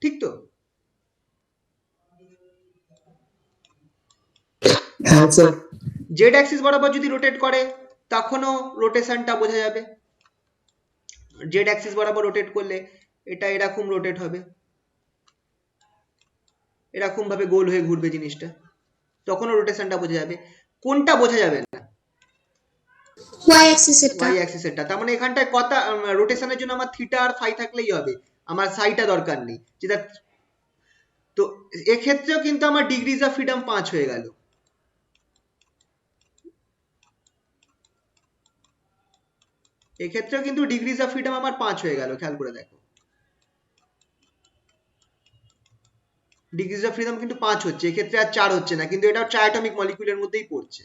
ঠিক তো? হ্যাঁ স্যার। জেড অ্যাক্সিস বরাবর যদি রোটেট করে তখনও রোটেশনটা বোঝা যাবে, জেড অ্যাক্সিস বরাবর রোটেট করলে এটা এরকম রোটেট হবে, এরকম ভাবে গোল হয়ে ঘুরবে জিনিসটা, তখনও রোটেশনটা বোঝা যাবে। কোনটা বোঝা যাবে না? y axis এটা y অ্যাক্সিস এরটা। তার মানে এখানটায় কথা রোটেশনের জন্য আমার থিটা আর ফাই থাকলেই হবে, আমার সাইটা দরকার নেই, যেটা তো এক্ষেত্রেও কিন্তু আমার ডিগ্রিজ অফ ফ্রিডম 5 হয়ে গেল। এক্ষেত্রেও কিন্তু ডিগ্রিজ অফ ফ্রিডম আমার 5 হয়ে গেল, খেয়াল করে দেখো ডিগ্রিজ অফ ফ্রিডম কিন্তু 5 হচ্ছে, এক্ষেত্রে আর 4 হচ্ছে না, কিন্তু এটাও ট্রাইঅ্যাটমিক মলিকিউলের মধ্যেই পড়ছে,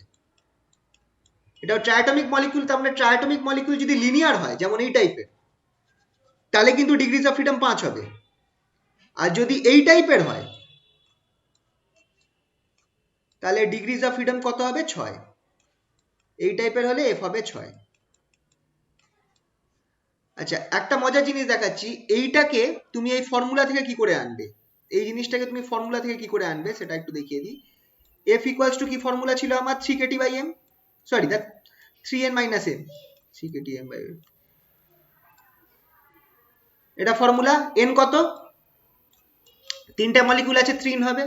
এটাও ট্রাইঅ্যাটমিক মলিকিউল। তার মানে ট্রাইঅ্যাটমিক মলিকিউল যদি লিনিয়ার হয় যেমন এই টাইপের, তাহলে কিন্তু ডিগ্রিজ অফ ফ্রিডম 5 হবে, আর যদি এই টাইপের হয় তাহলে ডিগ্রিজ অফ ফ্রিডম কত হবে? 6। এই টাইপের হলে এফ হবে 6। আচ্ছা, একটা মজার জিনিস দেখাচ্ছি, এইটাকে তুমি এই ফর্মুলা থেকে কি করে আনবে, এই জিনিসটাকে তুমি ফর্মুলা থেকে কি করে আনবে সেটা একটু দেখিয়ে দিই। এফ ইকুয়ালস টু কি ফর্মুলা ছিল আমার? 3kT by M, sorry that 3n minus M, 3kT m by M, এটা ফর্মুলা। n কত? তিনটা মলিকিউল আছে, 3 হবে।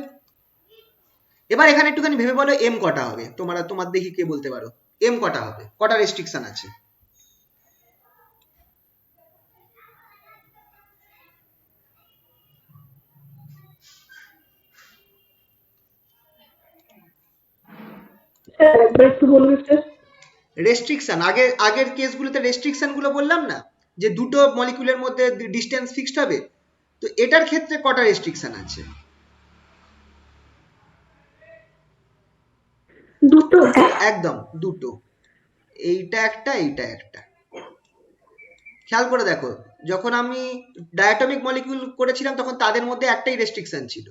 এবার এখানে একটুখানি ভেবে বলো এম কটা হবে, তোমার দেখি কে বলতে পারো এম কটা হবে, কটা রেস্ট্রিকশন আছে? স্যার একবার একটু বলুন স্যার। রেস্ট্রিকশন আগের কেসগুলোতে রেস্ট্রিকশন গুলো বললাম না, যে দুটো মলিকিউলের মধ্যে ডিস্টেন্স ফিক্সড হবে, তো এটার ক্ষেত্রে কটা রেস্ট্রিকশন আছে? দুটো? একদম দুটো, এইটা একটা এইটা একটা। খেয়াল করে দেখো, যখন আমি ডায়াটমিক মলিকিউল করেছিলাম তখন তাদের মধ্যে একটাই রেস্ট্রিকশন ছিল,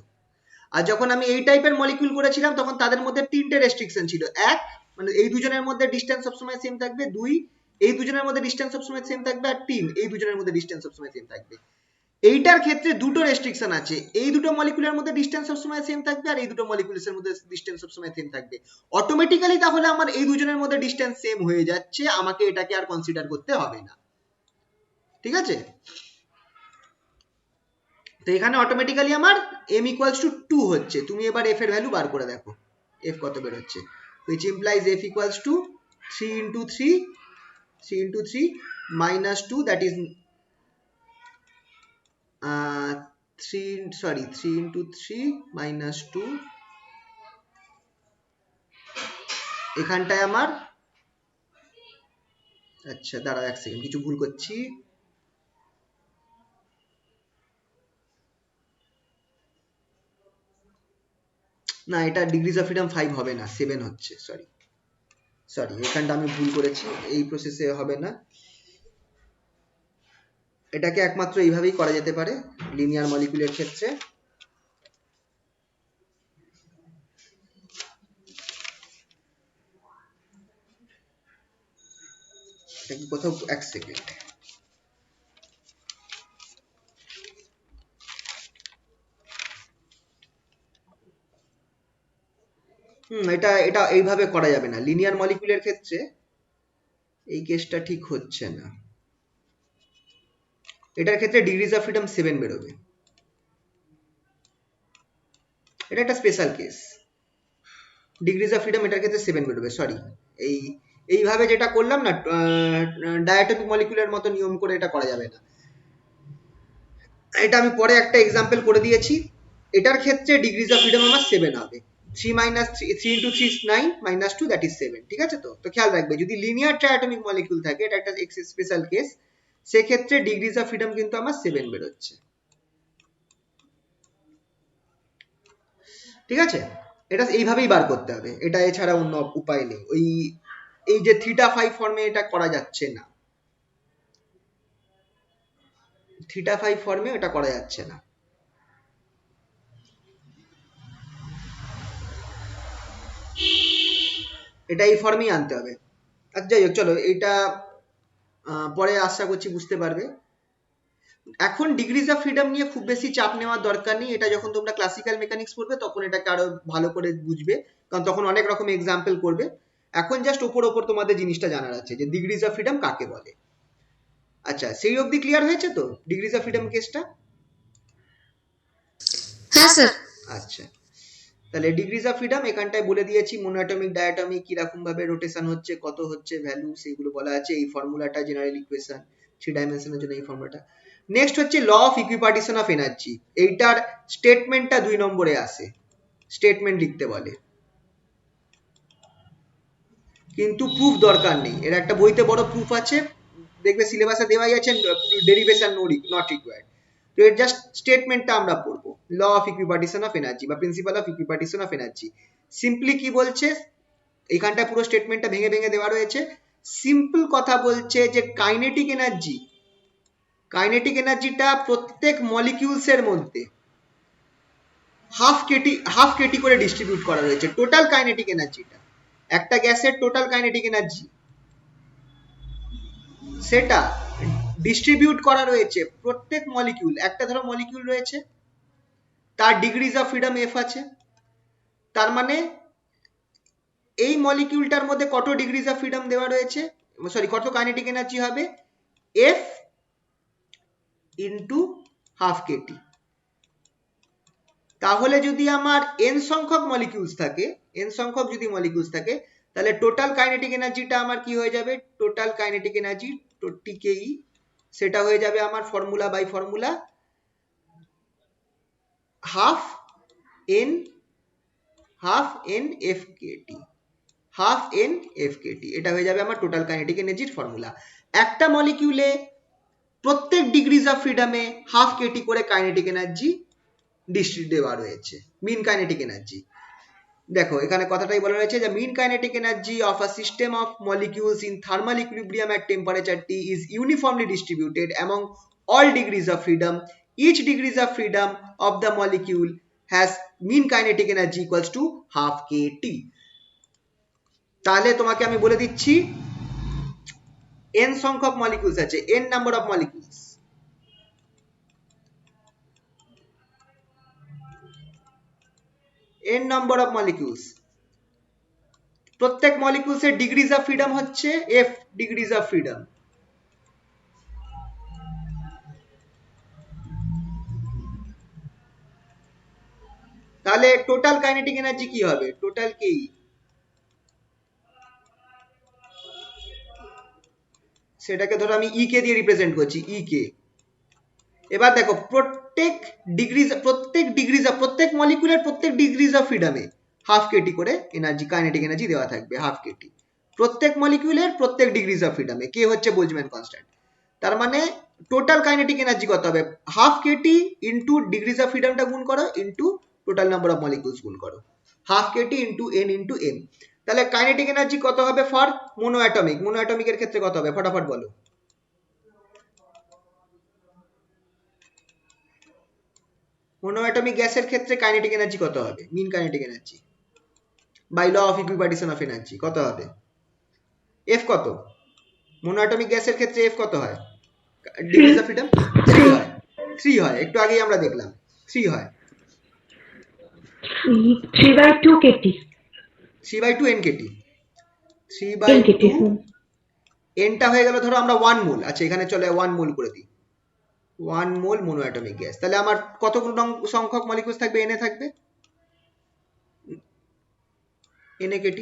আর যখন আমি এই টাইপের মলিকিউল করেছিলাম তখন তাদের মধ্যে তিনটে রেস্ট্রিকশন ছিল। এক, মানে এই দুজনের মধ্যে ডিসটেন্স সবসময় সেম থাকবে। দুই, এই দুজনের মধ্যে ডিসটেন্স সবসময় সেম থাকবে। আর তিন, এই দুজনের মধ্যে ডিসটেন্স সবসময় সেম থাকবে। এইটার ক্ষেত্রে দুটো রেস্ট্রিকশন আছে, এই দুটো মলিকুলের মধ্যে ডিসটেন্স সবসময় সেম থাকবে আর এই দুটো মলিকুলের মধ্যে ডিসটেন্স সবসময় সেম থাকবে। অটোমেটিক্যালি তাহলে আমার এই দুজনের মধ্যে ডিসটেন্স সেম হয়ে যাচ্ছে, আমাকে এটাকে আর কনসিডার করতে হবে না, ঠিক আছে? তো এখানে অটোমেটিক্যালি আমার m ইকুয়ালস টু 2 হচ্ছে। তুমি এবার f এর ভ্যালু বার করে দেখো f কত বের হচ্ছে, which implies f equals to 3 into 3 minus 2, that is 3 into 3 minus 2, এখানটায় আমার, আচ্ছা দাঁড়াও এক সেকেন্ড, কিছু ভুল করছি, না এটা ডিগ্রিজ অফ ফ্রিডম 5 হবে না, 7 হচ্ছে, সরি এখানটা আমি ভুল করেছি, এই প্রসেসে হবে না, এটাকে একমাত্র এইভাবেই করা যেতে পারে লিনিয়ার মলিকিউলের ক্ষেত্রে। এটা কি কোথাও, এক সেকেন্ড, এটা এটা এইভাবে করা যাবে না, লিনিয়ার মলিকুলের ক্ষেত্রে এই কেসটা ঠিক হচ্ছে না। এটার ক্ষেত্রে ডিগ্রিজ অফ ফ্রিডম 7 বেরোবে, এটা একটা special case. Degrees of freedom এটার ক্ষেত্রে 7 বেরোবে, সরি। এই এইভাবে যেটা করলাম না ডায়াটমিক মলিকুলের মতো নিয়ম করে এটা করা যাবে না। এটা আমি পরে একটা এক্সাম্পল করে দিয়েছি। এটার ক্ষেত্রে ডিগ্রিজ অফ ফ্রিডম আমার 7 হবে। 3 minus 3 into 3 is 9 minus 2 that is 7, ঠিক আছে? তো তো খেয়াল রাখবে, যদি লিনিয়ার ট্রাইঅ্যাটমিক মলিকিউল থাকে, এটা একটা স্পেশাল কেস, সেক্ষেত্রে ডিগ্রিজ অফ ফ্রিডম কিন্তু আমার 7 বেরোচ্ছে, ঠিক আছে? এটা এইভাবেই বার করতে হবে, এটা এছাড়া অন্য উপায় নেই। ওই এই যে θ5 ফর্মে এটা করা যাচ্ছে না, θ5 ফর্মে এটা করা যাচ্ছে না। এটা এই ফর্মেই আনতে হবে। আচ্ছা যাই হোক, চলো এটা পরে আশা করছি বুঝতে পারবে। এখন ডিগ্রিজ অফ ফ্রিডম নিয়ে খুব বেশি চাপ নেওয়ার দরকার নেই, এটা যখন তোমরা ক্লাসিক্যাল মেকানিক্স পড়বে তখন এটাকে আরো ভালো করে বুঝবে, কারণ তখন অনেক রকম এক্সাম্পল করবে। এখন জাস্ট ওপর ওপর তোমাদের জিনিসটা জানার আছে যে ডিগ্রিজ অফ ফ্রিডম কাকে বলে। আচ্ছা, সেই অবধি ক্লিয়ার হয়েছে তো ডিগ্রিজ অফ ফ্রিডম কেসটা? হ্যাঁ স্যার। আচ্ছা, তাহলে ডিগ্রিজ অফ ফ্রিডম এখানটায় বলে দিয়েছি, মোনোঅ্যাটমিক ডায়াটমিক কিরকম ভাবে রোটেশন হচ্ছে, কত হচ্ছে ভ্যালু, সেইগুলো বলা আছে। এই ফর্মুলাটা জেনারেল ইকুয়েশন 3 ডাইমেনশনের জন্য এই ফর্মুলাটা। নেক্সট হচ্ছে ল অফ ইকুইপার্টিশন অফ এনার্জি। এইটার স্টেটমেন্টটা 2 নম্বরে আসে, স্টেটমেন্ট লিখতে বলে, কিন্তু প্রুফ দরকার নেই। এর একটা বইতে বড় প্রুফ আছে, দেখবে সিলেবাসে দেওয়াই আছে, ডেরিভেশন নট রিকোয়ার্ড। তো এর জাস্ট স্টেটমেন্টটা আমরা পড়বো, law of equipartition of energy বা principle of equipartition of energy. Simply কি বলছে, এখানটা পুরো স্টেটমেন্টটা ভেঙে ভেঙে দেওয়া রয়েছে। সিম্পল কথা বলছে যে কাইনেটিক এনার্জিটা প্রত্যেক মলিকিউলস এর মধ্যে হাফ কেটি করে ডিস্ট্রিবিউট করা রয়েছে। টোটাল কাইনেটিক এনার্জিটা, একটা গ্যাসের টোটাল কাইনেটিক এনার্জি, সেটা ডিস্ট্রিবিউট করা রয়েছে প্রত্যেক মলিকিউল। একটা ধরো মলিকিউল রয়েছে, তার ডিগ্রিজ অফ ফ্রিডম এফ আছে, তার মানে এই মলিকিউলটার মধ্যে কত ডিগ্রিজ অফ ফ্রিডম দেওয়া রয়েছে, সরি কত কাইনেটিক এনার্জি হবে, এফ ইন্টু হাফ কেটি। তাহলে যদি আমার n সংখ্যক মলিকিউলস থাকে, তাহলে টোটাল কাইনেটিক এনার্জিটা আমার কি হয়ে যাবে, টোটাল কাইনেটিক এনার্জি টিকেই, সেটা হয়ে যাবে আমার formula by formula half n F KT, এটা হয়ে যাবে আমার টোটাল কাইনেটিক এনার্জির ফর্মুলা। একটা মলিকিউলে প্রত্যেক ডিগ্রিজ অফ ফ্রিডমে হাফ কেটি করে কাইনেটিক এনার্জি ডিস্ট্রিবিউট দেওয়া রয়েছে, মিন কাইনেটিক এনার্জি। দেখো এখানে কথাটাই বলা রয়েছে যে mean kinetic energy of a system of molecules in thermal equilibrium at temperature T is uniformly distributed among all degrees of freedom. Each degrees of freedom of the molecule has mean kinetic energy equals to half kT. তাহলে তোমাকে আমি বলে দিচ্ছি, n সংখ্যক molecules আছে, n number of molecules, n number of molecules, প্রত্যেক molecules এর degrees of freedom হচ্ছে f ডিগ্রিজ অফ ফ্রিডম। তাহলে টোটাল কাইনেটিক এনার্জি কি হবে, টোটাল কি, সেটাকে ধরো আমি ই কে দিয়ে রিপ্রেজেন্ট করছি, ই কে। এবার দেখো প্রত্যেক মলিকিউলের প্রত্যেক ডিগ্রিজ অফ ফ্রিডমে হাফ কেটি করে এনার্জি, কাইনেটিক এনার্জি দেওয়া থাকবে, হাফ কেটি প্রত্যেক মলিকিউলের প্রত্যেক ডিগ্রিজ অফ ফ্রিডমে। কে হচ্ছে বোলজম্যান কনস্ট্যান্ট। তার মানে টোটাল কাইনেটিক এনার্জি কত হবে, half kT into degrees of ফ্রিডমটা গুণ করো into total number of molecules গুণ করো, হাফ কেটি ইন্টু এন। তাহলে কাইনেটিক এনার্জি কত হবে ফর মোনোঅ্যাটমিকের ক্ষেত্রে কত হবে, ফটাফট বলো। মোনোঅ্যাটমিক গ্যাসের ক্ষেত্রে কাইনেটিক এনার্জি কত হবে, mean kinetic energy by law of equipartition of energy কত হবে, এফ কত, মোনোঅ্যাটমিক গ্যাসের ক্ষেত্রে এফ কত হয়? ডিগ্রিজ অফ ফ্রিডম 3 হয়। 3 হয়, একটু আগেই আমরা দেখলাম 3 হয়। 3/2 kT 3/2 NKT, NKT 3/2 এনটা হয়ে গেল ধরো আমরা 1 মোল। আচ্ছা এখানে চলে 1 মোল করে দিই, 1 মোল মোনোঅ্যাটমিক গ্যাস। তাহলে আমার কতগুলো সংখ্যক মলিকিউলস থাকবে? এনে থাকবে NAKT,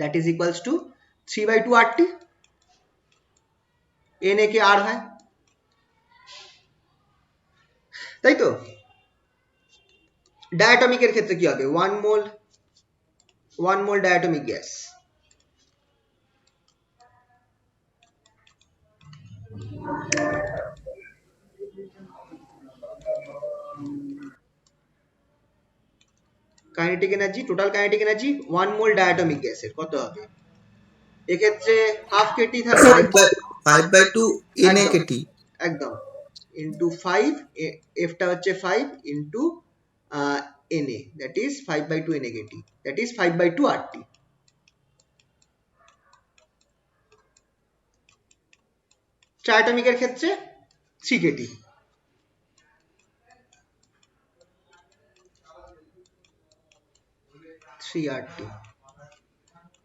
that is equals to 3/2 RT। NA k R হয়, তাই তো? ডায়াটমিকের ক্ষেত্রে কি হবে? 1 mole diatomic gas, kinetic energy, total kinetic energy 1 mole diatomic গ্যাসের কত হবে? এক্ষেত্রে হাফ কেটি থাকবে, 5/2 একদম NAKT একদম, ইন্টু 5, এফটা হচ্ছে 5 into NA, that is 5/2 NAKT, that is 5/2 RT। ট্রায়াটমিকের ক্ষেত্রে 3 KT, 3 RT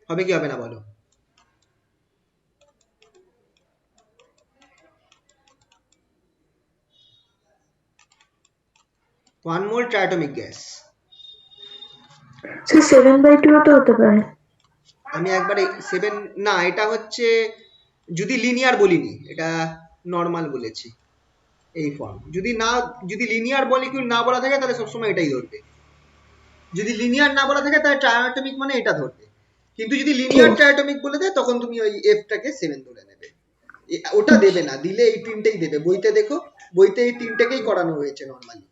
হবে কি হবে না বলো? ওয়ান মোল ট্রায়াটমিক গ্যাস, 7/2 তো হতে পারে। আমি একবারে 7 না, এটা হচ্ছে যদি লিনিয়ার বলিনি, এটা নর্মাল বলেছি এই ফর্ম। যদি লিনিয়ার মলিকিউল না বলা থাকে তাহলে সবসময় এটাই ধরবে, যদি লিনিয়ার না বলা থাকে তাহলে ট্রায়াটমিক মানে এটা ধরবে। কিন্তু যদি লিনিয়ার ট্রায়াটমিক বলে দেয় তখন তুমি ওই এফটাকে 7 ধরে নেবে, ওটা দেবে না, দিলে এই তিনটেই দেবে। বইতে দেখো, বইতে এই তিনটেকেই করানো হয়েছে নর্মালি।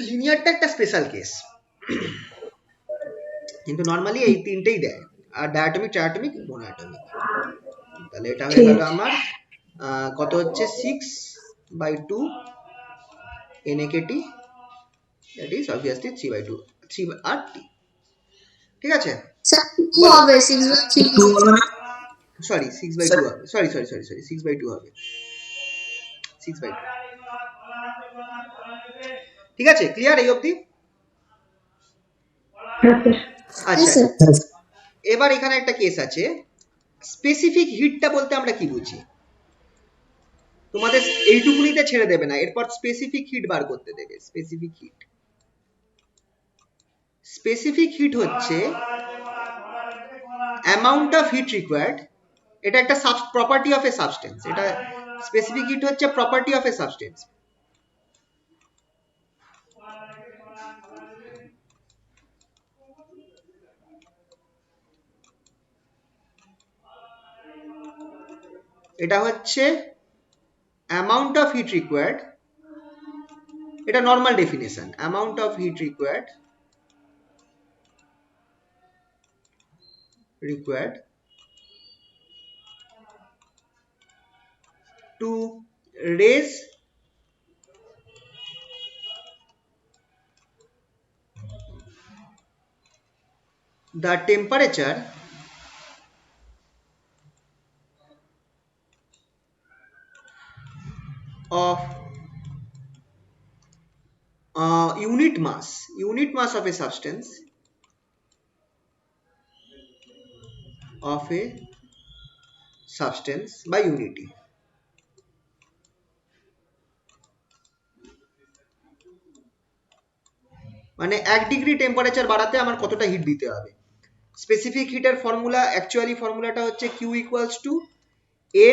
লিনিয়ারটা একটা স্পেশাল কেস, কিন্তু নর্মালি এই তিনটেই দেয়, আর ডায়াটমিক, ট্রায়াটমিক, মোনোঅ্যাটমিক। তাহলে এটা হয়ে গেল আমার কত হচ্ছে 6/2 NAKT, that is obviously 3/2 3RT। ঠিক আছে, স্যার 2 হবে 6/3 2 হবে না? সরি 6/2 হবে, সরি 6/2 হবে, 6/2। ঠিক আছে, ক্লিয়ার এই অবধি? আচ্ছা, স্যার এবার এখানে একটা কেস আছে, স্পেসিফিক হিটটা বলতে আমরা কি বুঝি? তোমাদের এইটুকুনিতে ছেড়ে দেবে না, এরপর স্পেসিফিক হিট বার করতে দেবে। স্পেসিফিক হিট হচ্ছে অ্যামাউন্ট অফ হিট রিকোয়ার্ড, এটা একটা প্রপার্টি অফ এ সাবস্টেন্স। এটা স্পেসিফিক হিট হচ্ছে প্রপার্টি অফ এ সাবস্টেন্স। এটা হচ্ছে অ্যামাউন্ট অফ হিট রিকোয়ার্ড, এটা normal definition, amount of heat required to raise the temperature of unit mass of a substance by unity। মানে 1 degree temperature বাড়াতে আমার কতটা hit দিতে হবে। স্পেসিফিক হিটের ফর্মুলা, অ্যাকচুয়ালি ফর্মুলাটা হচ্ছে Q equals to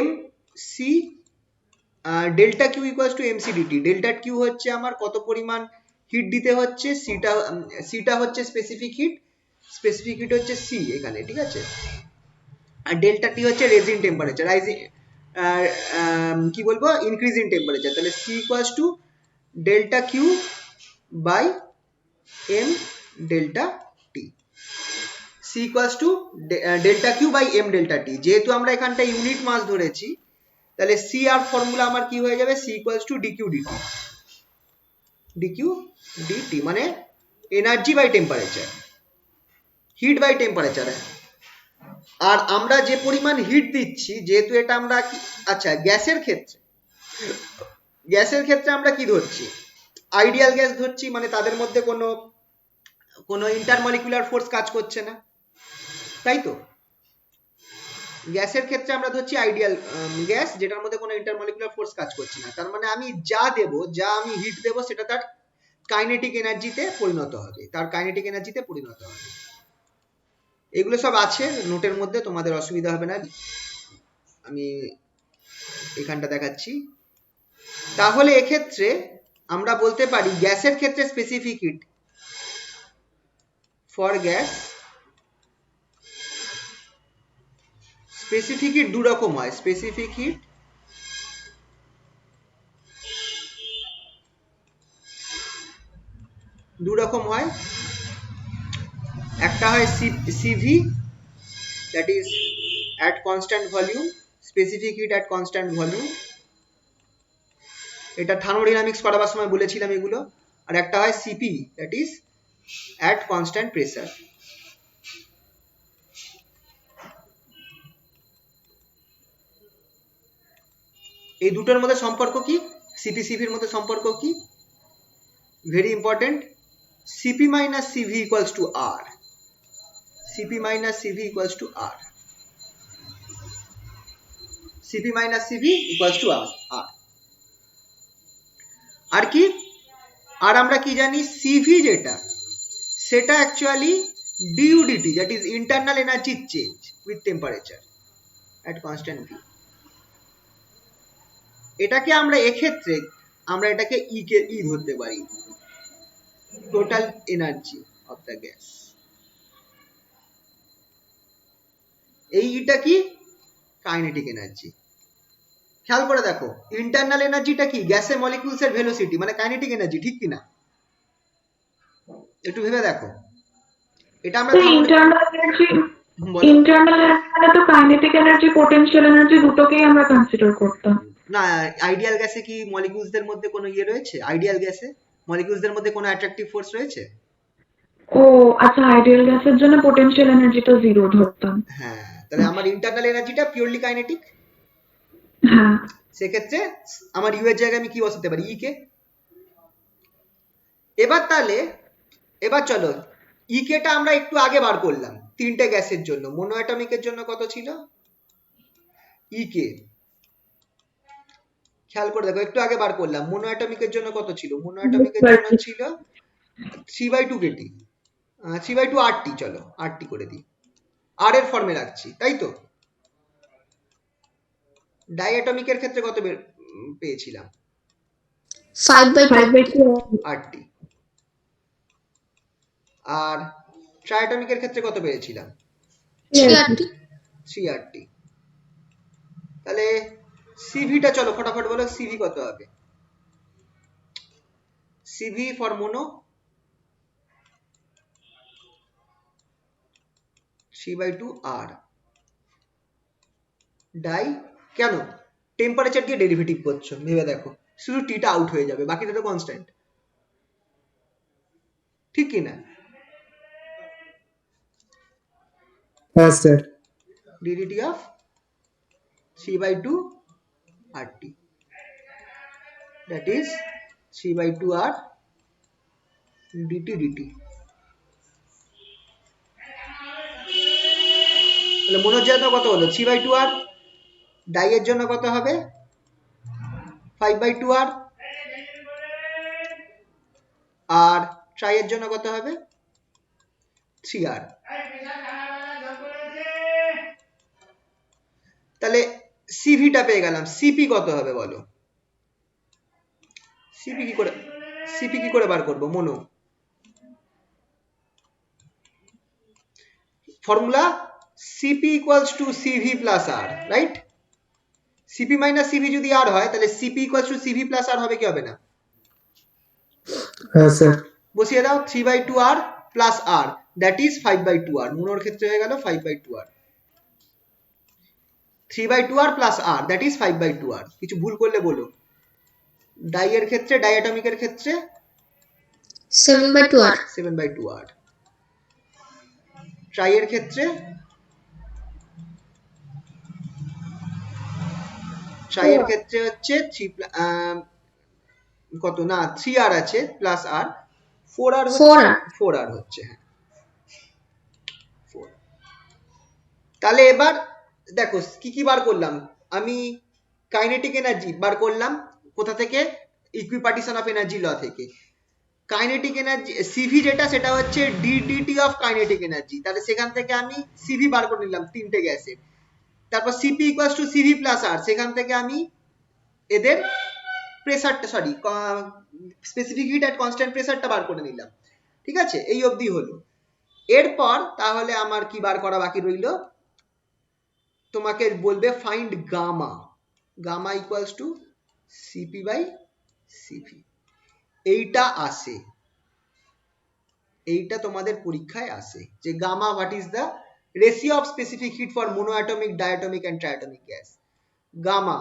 MC delta Q equals to MC dt। Delta Q হচ্ছে আমার কত পরিমাণ হিট দিতে হচ্ছে, সিটা হচ্ছে স্পেসিফিক হিট হচ্ছে C এখানে, ঠিক আছে? আর ডেল্টা T হচ্ছে রেজিং টেম্পারেচার, কি বলবো, ইনক্রিজিং টেম্পারেচার। তাহলে C equals to delta Q by M delta T, C equals to delta Q by M delta T। যেহেতু আমরা এখানটা ইউনিট মাস ধরেছি, তাহলে C আর ফর্মুলা আমার কি হয়ে যাবে, C equals to dQ dt, মানে energy by temperature, heat by temperature. আর আমরা যে পরিমাণ হিট দিচ্ছি, যেহেতু এটা আমরা আচ্ছা গ্যাসের ক্ষেত্রে আমরা কি ধরছি, আইডিয়াল গ্যাস ধরছি, মানে তাদের মধ্যে কোনো ইন্টারমলিকুলার ফোর্স কাজ করছে না, তাই তো? গ্যাসের ক্ষেত্রে আমরা ধরছি আইডিয়াল গ্যাস, যেটার মধ্যে কোনো ইন্টারমলিকুলার ফোর্স কাজ করছে না। তার মানে আমি আমি হিট দেব, সেটা তার কাইনেটিক এনার্জিতে পরিণত হবে, এগুলো সব আছে নোটের মধ্যে, তোমাদের অসুবিধা হবে না, আমি এখানটা দেখাচ্ছি। তাহলে এক্ষেত্রে আমরা বলতে পারি গ্যাসের ক্ষেত্রে specific heat for gas, specific hit দু রকম হয়। স্পেসিফিক হিট দু রকম হয়, একটা হয় CV, that is at constant volume, specific heat at constant volume, এটা থার্মোডাইনামিক্স করাবার সময় বলেছিলাম এগুলো। আর একটা হয় CP, that is at constant pressure. এই দুটোর মধ্যে সম্পর্ক কি, সিপির মধ্যে সম্পর্ক কি, very important, CP minus CV equals to R, CP minus CV equals to R, CP minus CV equals to R. আর কি, আর আমরা কি জানি, সিভি যেটা, সেটা actually ডিউডিটি, that is internal energy change with temperature at constant V. এটাকে আমরা এক্ষেত্রে আমরা এটাকে ই ধরতে পারি, total energy of the gas. এই ইটা কি, কাইনেটিক এনার্জি। খেয়াল করে দেখো, ইন্টারনাল এনার্জিটা কি, গ্যাসের মলিকিউলস এর ভেলোসিটি, মানে কাইনেটিক এনার্জি, ঠিক কি না? একটু ভেবে দেখো, এটা আমরা ইন্টারনাল এনার্জি মানে তো কাইনেটিক এনার্জি, পোটেনশিয়াল এনার্জি দুটোকেই আমরা কনসিডার করতাম। না, আইডিয়াল গ্যাসে কি মলিকিউলসদের মধ্যে কোনো ইয়ে রয়েছে? আইডিয়াল গ্যাসে মলিকিউলসদের মধ্যে কোনো অ্যাট্রাকটিভ ফোর্স রয়েছে? ও আচ্ছা, আইডিয়াল গ্যাসের জন্য পোটেনশিয়াল এনার্জিটা জিরো ধরতাম। হ্যাঁ, তাহলে আমার ইন্টারনাল এনার্জিটা পিওরলি কাইনেটিক। হ্যাঁ, সেক্ষেত্রে আমার ইউ এর জায়গায় আমি কি বসাতে পারি, ই কে। এবার চলো ই কেটা আমরা একটু আগে বার করলাম তিনটে গ্যাসের জন্য। মোনো অ্যাটমিকের জন্য কত ছিল ই কে? খেয়াল করে দেখো, একটু আগে বার করলাম, মোনো অ্যাটমিকের জন্য কত ছিল? মোনো অ্যাটমিকের জন্য ছিল 3/2 কেটি, 3/2 RT। চলো RT করে দিই, আর এর ফর্মে রাখছি, তাই তো? ডাইঅ্যাটমিকের ক্ষেত্রে কত পেয়েছিলাম? 5/2 RT। আর ট্রাইঅ্যাটমিকের ক্ষেত্রে কত পেয়েছিলাম? 3RT। তাহলে সিভিটা চলো ফটাফট বলো, সিভি কত হবে? CV for mono 3/2 R. Die কেন? টেম্পারেচার দিয়ে ডেরিভেটিভ করছো, ভেবে দেখো, শুধু টিটা আউট হয়ে যাবে, বাকিটা তো কনস্ট্যান্ট, ঠিক কি না? হ্যাঁ sir. DDT of 3/2 RT, that is 3/2 R dt। তাহলে মোনোর জন্য কত হলো? 3/2 R। ডাইয়ের জন্য কত হবে? 5/2 R। আর ট্রাইয়ের জন্য কত হবে? 3R। তাহলে সিভিটা পেয়ে গেলাম, সিপি কত হবে বলো? সিপি কি করে বার করব? Mono formula CP equals to CV plus R, right? CP minus CV যদি আর হয়, তাহলে CP equals to CV plus R হবে কি হবে না? হ্যাঁ স্যার। বসিয়ে দাও, 3/2 R plus R, that is 5/2 R. মোনোর ক্ষেত্রে হয়ে গেল 5/2 R. 3/2 R plus R, that is 5/2 R. কিছু ভুল করলে বলো। ডাইয়ের ক্ষেত্রে, ডাইঅ্যাটমিকের ক্ষেত্রে 7/2 আর। 7/2 আর। ট্রাইয়ের ক্ষেত্রে ট্রাই এর ক্ষেত্রে হচ্ছে কত না 3r আছে প্লাস আর 4r হচ্ছে 4R 4r হচ্ছে, হ্যাঁ 4। তাহলে এবার দেখো কি কি বার করলাম আমি, কাইনেটিক এনার্জি বার করলাম কোথা থেকে, ইকুইপার্টিশন অফ এনার্জি ল থেকে। কাইনেটিক এনার্জি সিভি যেটা সেটা হচ্ছে ডিডিটি অফ কাইনেটিক এনার্জি, তাহলে সেখান থেকে আমি সিভি বার করে নিলাম তিনটে গ্যাসের। তারপর CP equals to CV plus R, সেখান থেকে আমি এদের প্রেসারটা sorry specific heat at constant প্রেসারটা বার করে নিলাম। ঠিক আছে, এই অবধি হলো। এরপর তাহলে আমার কি বার করা বাকি রইল, তোমাকে বলবে find gamma, gamma equals to CP by CV. এইটা আসে, এইটা তোমাদের পরীক্ষায় আসে যে gamma what is the ratio of specific heat for monoatomic diatomic and triatomic gas. Gamma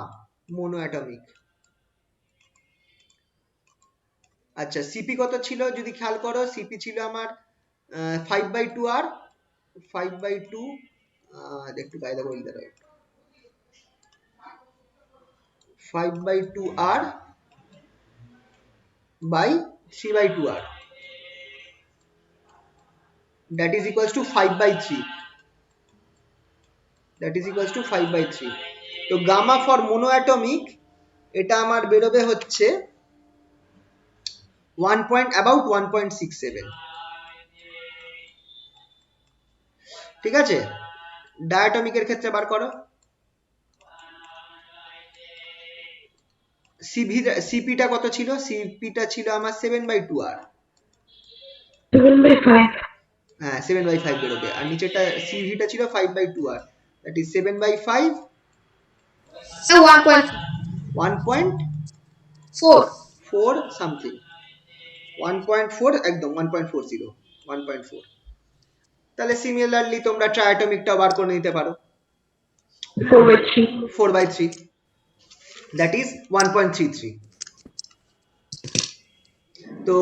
monoatomic. আচ্ছা সিপি কত ছিল যদি খেয়াল করো, সিপি ছিল আমার 5/2r 5/2 একটু কায়দা করে দিতে হবে 5/2r by 3/2r, that is equals to 5/3, that is equals to 5/3। তো গামা ফর মোনোঅ্যাটমিক এটা আমার বেরোবে হচ্ছে 1.67। ঠিক আছে, ডায়াটমিকের ক্ষেত্রে বার করো, সিপিটা কত ছিল, সিপিটা ছিল আমার 7/2r, 7/5। হ্যাঁ 7/5 বেরোবে, আর নিচেটা সিভিটা ছিল 5/2r, that is 7/5 So 1.4 1.4 something 1.4 একদম 1.40 1.4। তাহলে সিমিলারলি তোমরা ট্রায়াটমিকটাও বার করে নিতে পারো 4/3। 4/3, দ্যাট ইজ 1.33। তো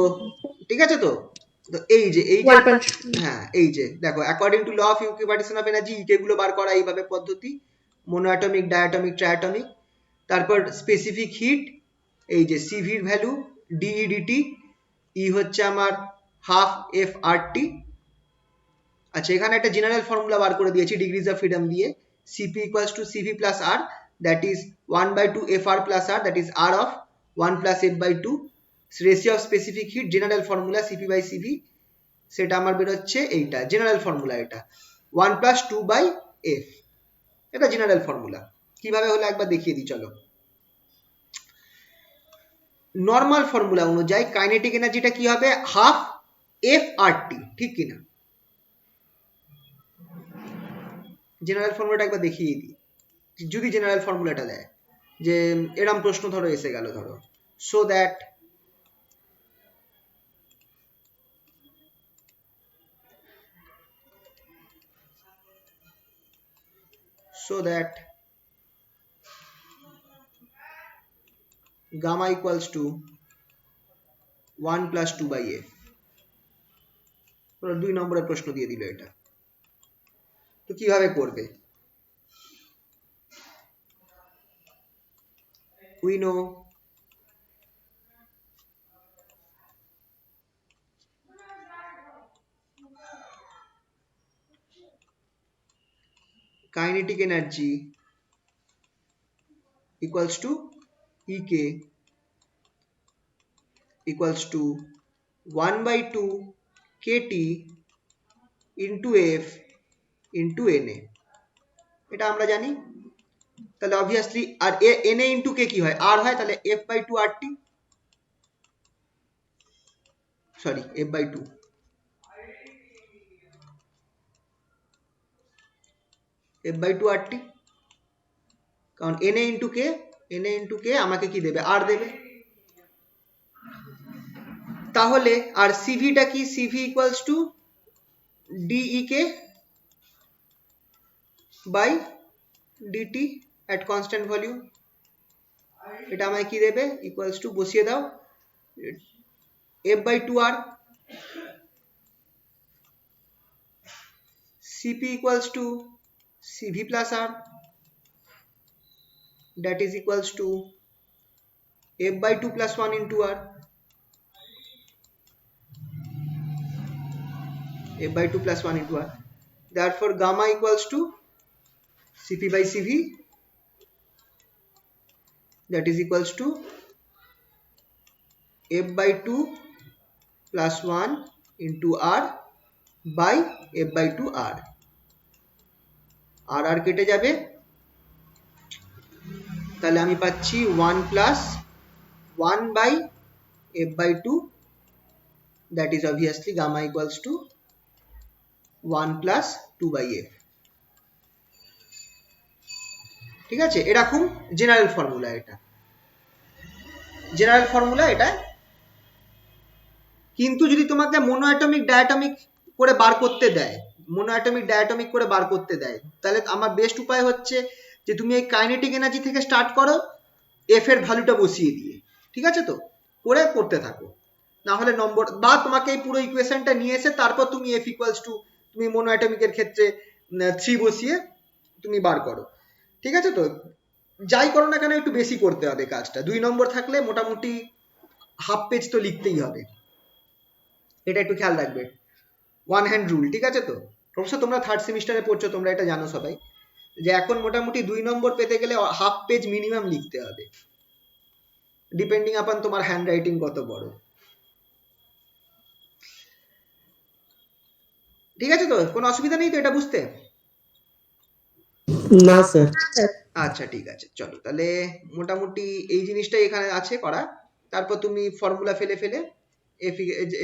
ঠিক আছে, তো তো এই যে 1.3 হ্যাঁ এই যে দেখো according to law of equipartition of energy ইকে গুলো বার করা এইভাবে পদ্ধতি, মোনোঅ্যাটমিক ডায়াটমিক ট্রায়াটমিক। তারপর স্পেসিফিক হিট, এই যে সিভির ভ্যালু ডিইডিটি, ই হচ্ছে আমার হাফ এফ আর টি। আচ্ছা এখানে একটা জেনারেল ফর্মুলা বার করে দিয়েছি ডিগ্রিজ অফ ফ্রিডম দিয়ে, CP equals to CV plus R, that is 1/2 F R plus R, that is R of 1 plus F by 2। Ratio of specific heat general formula CP by CV, সেটা আমার বেরোচ্ছে এইটা general formula, এটা 1 plus 2 by F, এটা general formula. কিভাবে হলো একবার দেখিয়ে দিই চলো। নর্মাল ফর্মুলা অনুযায়ী কাইনেটিক এনার্জিটা কি হবে, হাফ এফ আর টি, ঠিক কিনা? জেনারেল ফর্মুলাটা একবার দেখিয়ে দিই, যদি জেনারেল ফর্মুলাটা দেয় যে এরম প্রশ্ন ধরো এসে গেল ধরো, so that gamma equals to 1 plus 2 by f। 2 নম্বরের প্রশ্ন দিয়ে দিল এটা, তো কিভাবে করবে? we know kinetic energy equals to ek equals to 1/2 kt into f into na, এটা আমরা জানি। তাহলে obviously R na into K কি হয়, আর হয়, তাহলে f/2 rt, sorry f/2 f/2 rt, কারণ na ইন্টু কে আমাকে কি দেবে, আর দেবে। তাহলে আর সিভিটা কি, CV equals to dek by DT at constant volume, এটা আমায় কি দেবে, ইকুয়ালস টু বসিয়ে দাও f/2r, cp equals to cv plus r, that is equals to f by 2 plus 1 into r, f by 2 plus 1 into r. Therefore gamma equals to Cp by Cv, that is equals to f by 2 plus 1 into r by f by 2 r, আর কেটে যাবে, তাহলে আমি পাচ্ছি 1 plus 1 by f by 2, that is obviously gamma equals to 1 plus 2 by f. ঠিক আছে, এরকম general formula, এটা general formula এটা। কিন্তু যদি তোমাকে মোনোঅ্যাটমিক ডায়াটমিক করে বার করতে দেয়, মোনোঅ্যাটমিক ডায়াটমিক করে বার করতে দেয়, তাহলে আমার বেস্ট উপায় হচ্ছে যে তুমি এই কাইনেটিক এনার্জি থেকে স্টার্ট করো, এফ এর ভ্যালুটা বসিয়ে দিয়ে, ঠিক আছে তো, করে করতে থাকো, না হলে নম্বর, বা তোমাকে এই পুরো ইকুয়েশনটা নিয়ে এসে তারপর তুমি এফ ইকুয়ালস টু, তুমি মোনোঅ্যাটমিকের ক্ষেত্রে 3 বসিয়ে তুমি বার করো, ঠিক আছে তো। যাই করো না কেন একটু বেশি করতে হবে কাজটা, 2 নম্বর থাকলে মোটামুটি হাফ পেজ তো লিখতেই হবে, এটা একটু খেয়াল রাখবে, ওয়ান হ্যান্ড রুল, ঠিক আছে তো। অবশ্য তোমরা থার্ড সেমিস্টারে পড়ছো, তোমরা এটা জানো সবাই, যে এখন মোটামুটি 2 নম্বর পেতে গেলে হাফ পেজ মিনিমাম লিখতে হবে, ডিপেন্ডিং আপন তোমার হ্যান্ড রাইটিং কত বড়, ঠিক আছে তো, কোনো অসুবিধা নেই তো এটা বুঝতে? না স্যার। আচ্ছা ঠিক আছে, চলো তাহলে মোটামুটি এই জিনিসটাই এখানে আছে করা। তারপর তুমি ফর্মুলা ফেলে ফেলে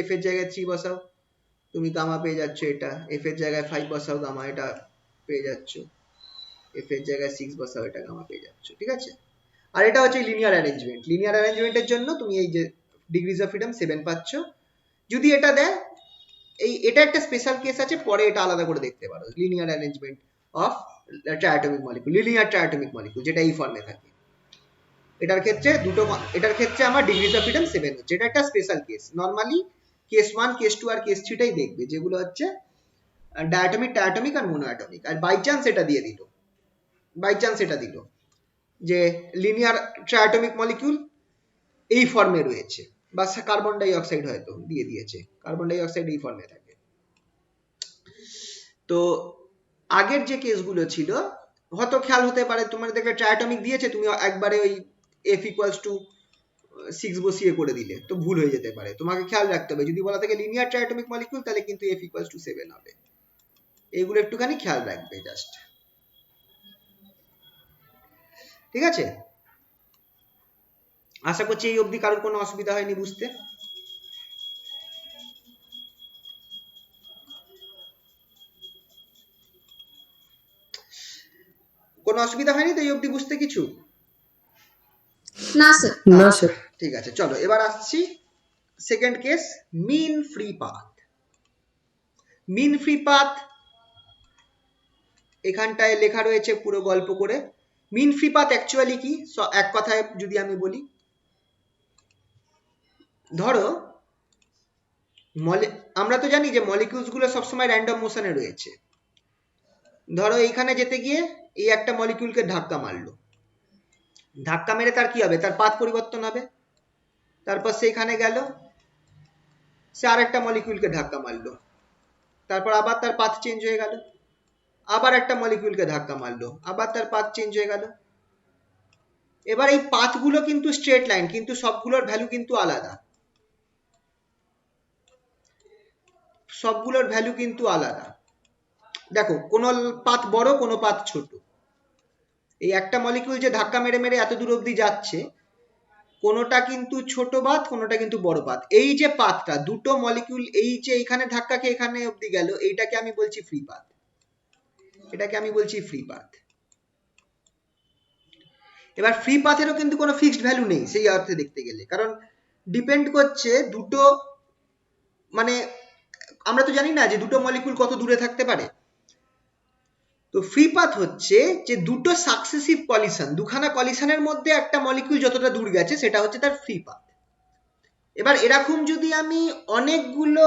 এফ এর জায়গায় 3 বসাও, তুমি গামা পেয়ে যাচ্ছ, এটা এফ এর জায়গায় 5 বসাও, গামা এটা পেয়ে যাচ্ছ, এফ এর জায়গায় 6 বসাও, এটা গামা পেয়ে যাচ্ছ, ঠিক আছে। আর এটা হচ্ছে লিনিয়ার অ্যারেঞ্জমেন্ট, লিনিয়ার অ্যারেঞ্জমেন্টের জন্য তুমি এই যে ডিগ্রিজ অফ ফ্রিডম 7 পাচ্ছ। যদি এটা দেয়, এটা একটা স্পেশাল কেস আছে, পরে এটা আলাদা করে দেখতে পারো, linear arrangement of triatomic molecule, linear triatomic molecule, যেটা এই ফর্মে থাকে। এটার ক্ষেত্রে এটার ক্ষেত্রে আমার ডিগ্রিজ অফ ফ্রিডম 7 হচ্ছে, এটা একটা special case. Normally case 1, case 2 আর কেস 3 টাই দেখবে, যেগুলো হচ্ছে ডায়াটমিক, ট্রাইঅ্যাটমিক আর মোনোঅ্যাটমিক। আর বাই চান্স এটা দিয়ে দিল, বাই চান্স এটা দিল যে লিনিয়ার ট্রাইঅ্যাটমিক মলিকিউল এই ফর্মে রয়েছে, বা কার্বন ডাই অক্সাইড হয়তো দিয়ে দিয়েছে, কার্বন ডাই অক্সাইড এই ফর্মে থাকে। তো আগের যে কেসগুলো ছিল হয়তো খেয়াল হতে পারে, তোমার দেখবে ট্রাইঅ্যাটমিক দিয়েছে, তুমি একবারে ওই এফ ইকুয়ালস টু 6 বসিয়ে করে দিলে, তো ভুল হয়ে যেতে পারে, তোমাকে খেয়াল রাখতে হবে। যদি বলা থাকে লিনিয়ার ট্রাইঅ্যাটমিক মলিকিউল, তাহলে কিন্তু এফ ইকুয়ালস টু 7 হবে, এইগুলো একটুখানি খেয়াল রাখবে জাস্ট, ঠিক আছে। আশা করছি এই অবধি কারোর কোনো অসুবিধা হয়নি বুঝতে। কোনো অসুবিধা হয়নি তো এই অবধি বুঝতে কিছু? না স্যার। না স্যার। ঠিক আছে, চলো এবার আসছি second case, mean free path. Mean free path এখানটায় লেখা রয়েছে পুরো গল্প করে। মিন ফ্রি পাথ অ্যাকচুয়ালি কি, এক কথায় যদি আমি বলি, ধরো আমরা তো জানি যে মলিকিউলস গুলো সবসময় র্যান্ডম মোশনে রয়েছে। ধরো এইখানে যেতে গিয়ে এই একটা মলিকিউলকে ধাক্কা মারলো, ধাক্কা মেরে তার কি হবে, তার পাথ পরিবর্তন হবে। তারপর সেখানে গেল, সে আরেকটা মলিকিউলকে ধাক্কা মারলো, তারপর আবার তার পাথ চেঞ্জ হয়ে গেল, আবার একটা মলিকিউলকে ধাক্কা মারলো, আবার তার পাথ চেঞ্জ হয়ে গেল। এবার এই পাথগুলো কিন্তু স্ট্রেট লাইন, কিন্তু সবগুলোর ভ্যালু কিন্তু আলাদা, সবগুলোর ভ্যালু কিন্তু আলাদা। দেখো কোনো পাথ বড়, কোনো পাথ ছোট। এই একটা মলিকিউল যে ধাক্কা মেরে মেরে এত দূর অবধি যাচ্ছে, কোনোটা কিন্তু ছোট পাথ, কোনোটা কিন্তু বড় পাথ। এই যে পাথটা, দুটো মলিকিউল এই যে এখানে ধাক্কা খেয়ে এখানে অবধি গেল, এইটাকে আমি বলছি ফ্রি পাথ, এটাকে আমি বলছি ফ্রি পাথ। এবার ফ্রি পাথেরও কিন্তু কোনো ফিক্সড ভ্যালু নেই সেই অর্থে দেখতে গেলে, কারণ ডিপেন্ড করছে দুটো, মানে আমরা তো জানি না যে দুটো মলিকিউল কত দূরে থাকতে পারে। তো ফ্রি পাথ হচ্ছে যে দুটো সাকসেসিভ কলিশন, দুখানা কলিশনের মধ্যে একটা মলিকিউল যতটা দূর গেছে সেটা হচ্ছে তার ফ্রি পাথ। এবার এরকম যদি আমি অনেকগুলো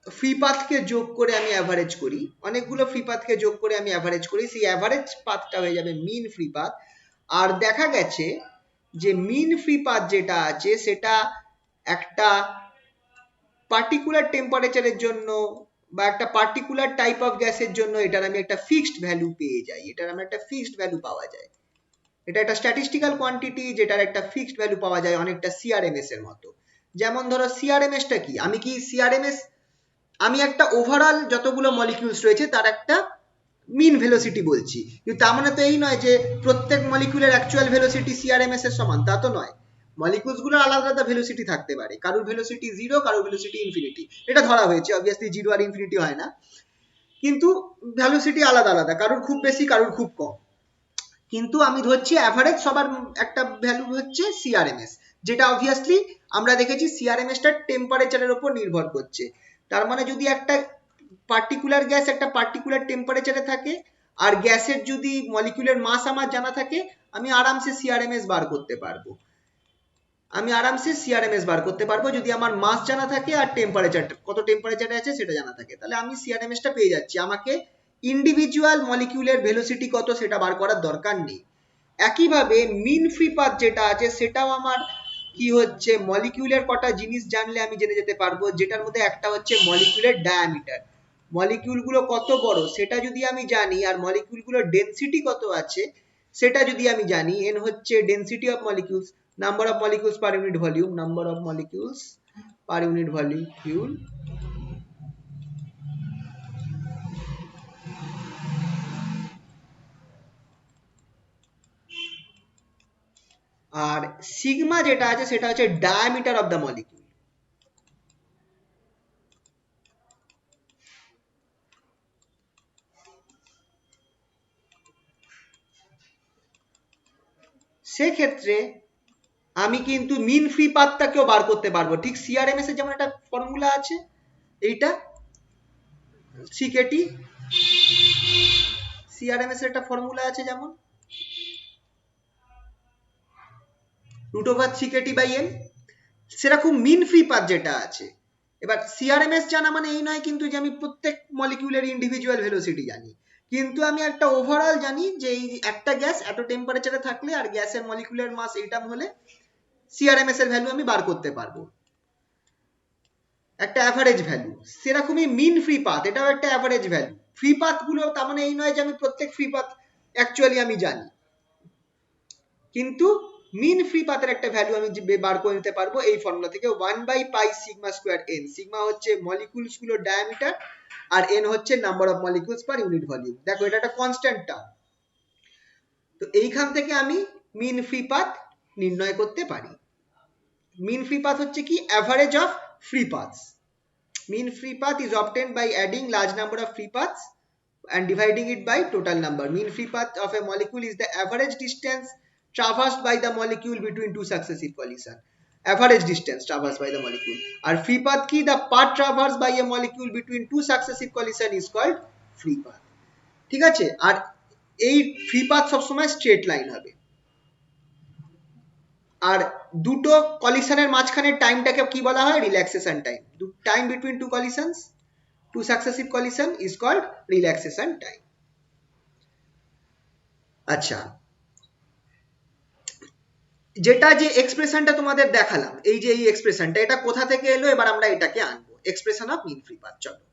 ফ্রি পাথকে যোগ করে আমি অ্যাভারেজ করি, অনেকগুলো ফ্রি পাথকে যোগ করে আমি অ্যাভারেজ করি, সেই অ্যাভারেজ পাথটা হয়ে যাবে মিন ফ্রি পাথ। আর দেখা গেছে যে মিন ফ্রি পাথ যেটা আছে সেটা একটা পার্টিকুলার টেম্পারেচারের জন্য বা একটা পার্টিকুলার টাইপ অফ গ্যাসের জন্য এটার আমি একটা ফিক্সড ভ্যালু পেয়ে যাই, এটার আমি একটা ফিক্সড ভ্যালু পাওয়া যায়। এটা একটা স্ট্যাটিস্টিক্যাল কোয়ান্টিটি যেটার একটা ফিক্সড ভ্যালু পাওয়া যায়, অনেকটা সিআরএমএস এর মতো। যেমন ধরো সিআরএমএস টা কি, আমি একটা ওভারঅল যতগুলো মলিকিউলস রয়েছে তার একটা মিন ভেলোসিটি বলছি, কিন্তু তার মানে তো এই নয় যে প্রত্যেক মলিকিউলের অ্যাকচুয়াল ভেলোসিটি সিআরএমএস এর সমান, তা তো নয়। মলিকিউলস গুলো আলাদা আলাদা ভেলোসিটি থাকতে পারে, কারোর ভেলোসিটি 0, কারোর ভেলোসিটি ইনফিনিটি, এটা ধরা হয়েছে। অবভিয়াসলি 0 আর ইনফিনিটি হয় না, কিন্তু ভেলোসিটি আলাদা আলাদা, কারোর খুব বেশি কারোর খুব কম। কিন্তু আমি ধরছি অ্যাভারেজ সবার একটা ভ্যালু হচ্ছে সিআরএমএস, যেটা অবভিয়াসলি আমরা দেখেছি সিআরএমএস টা টেম্পারেচারের উপর নির্ভর করছে। তার মানে যদি একটা পার্টিকুলার গ্যাস একটা পার্টিকুলার টেম্পারেচারে থাকে আর গ্যাসের যদি মলিকিউলের মাস আমার জানা থাকে, আমি আরামসে সিআরএমএস বার করতে পারবো। যদি আমার মাস জানা থাকে আর টেম্পারেচারটা কত টেম্পারেচারে আছে সেটা জানা থাকে, তাহলে আমি সিআরএমএস টা পেয়ে যাচ্ছি। আমাকে ইন্ডিভিজুয়াল মলিকিউলের ভেলোসিটি কত সেটা বার করার দরকার নেই। একইভাবে মিন ফ্রি পাথ যেটা আছে সেটাও আমার কি হচ্ছে, মলিকিউলের কটা জিনিস জানলে আমি জেনে যেতে পারবো, যেটার মধ্যে একটা হচ্ছে মলিকিউলের ডায়ামিটার, মলিকিউলগুলো কত বড় সেটা যদি আমি জানি, আর মলিকিউলগুলোর ডেনসিটি কত আছে সেটা যদি আমি জানি। n হচ্ছে density of molecules, number of molecules per unit volume, number of molecules per unit volume. আর সিগমা যেটা আছে সেটা হচ্ছে ডায়ামিটার অফ দ্য মলিকিউল। সেক্ষেত্রে আমি কিন্তু মিন ফ্রি পাথটাকেও বার করতে পারবো, ঠিক সিআরএমএস এর যেমন একটা ফর্মুলা আছে, এইটা সিকেটি সিআরএমএস এর একটা ফর্মুলা আছে যেমন √3kT/n, সেরকম মিন ফ্রি পাথ যেটা আছে। এবার সিআরএমএস জানা মানে এই নয় কিন্তু যে আমি প্রত্যেক মলিকিউলের ইন্ডিভিজুয়াল ভেলোসিটি জানি, কিন্তু আমি একটা ওভারঅল জানি যে এই একটা গ্যাস এত টেম্পারেচারে থাকলে আর গ্যাসের মলিকিউলার মাস এইটা হলে সিআরএমএস এর ভ্যালু আমি বার করতে পারবো, একটা অ্যাভারেজ ভ্যালু। সেরকমই মিন ফ্রি পাথ, এটাও একটা অ্যাভারেজ ভ্যালু। ফ্রি পাথ গুলো তার মানে এই নয় যে আমি প্রত্যেক ফ্রি পাথ অ্যাকচুয়ালি আমি জানি, কিন্তু মিন ফ্রি পাথের একটা ভ্যালু আমি বার করে নিতে পারবো এই ফর্মুলা থেকে, 1/πσ²n। সিগমা হচ্ছে মলিকিউলস গুলোর ডায়ামিটার আর n হচ্ছে number of molecules per unit volume. দেখো এটা একটা কনস্ট্যান্ট টার্ম, তো এইখান থেকে আমি মিন ফ্রি পাথ নির্ণয় করতে পারি। মিন ফ্রি পাথ হচ্ছে কি, average of free paths. Mean free path is obtained by adding large number of free paths and dividing it by total number. Mean free path of a molecule is the average distance traversed by the molecule between two successive collision. Average distance traversed by the molecule. আর free path কি, the path traversed by a molecule between two successive collision is called free path. ঠিক আছে, আর এই free path সবসময় straight line হবে। আর দুটো কলিশনের মাঝখানের টাইমটাকে কি বলা হয়, relaxation time. Time between two collisions, two successive collision is called relaxation time. আচ্ছা, যেটা যে এক্সপ্রেশনটা তোমাদের দেখালাম, এই যে এই এক্সপ্রেশনটা, এটা কোথা থেকে এলো, এবার আমরা এটাকে আনবো expression of mean free path. চলো,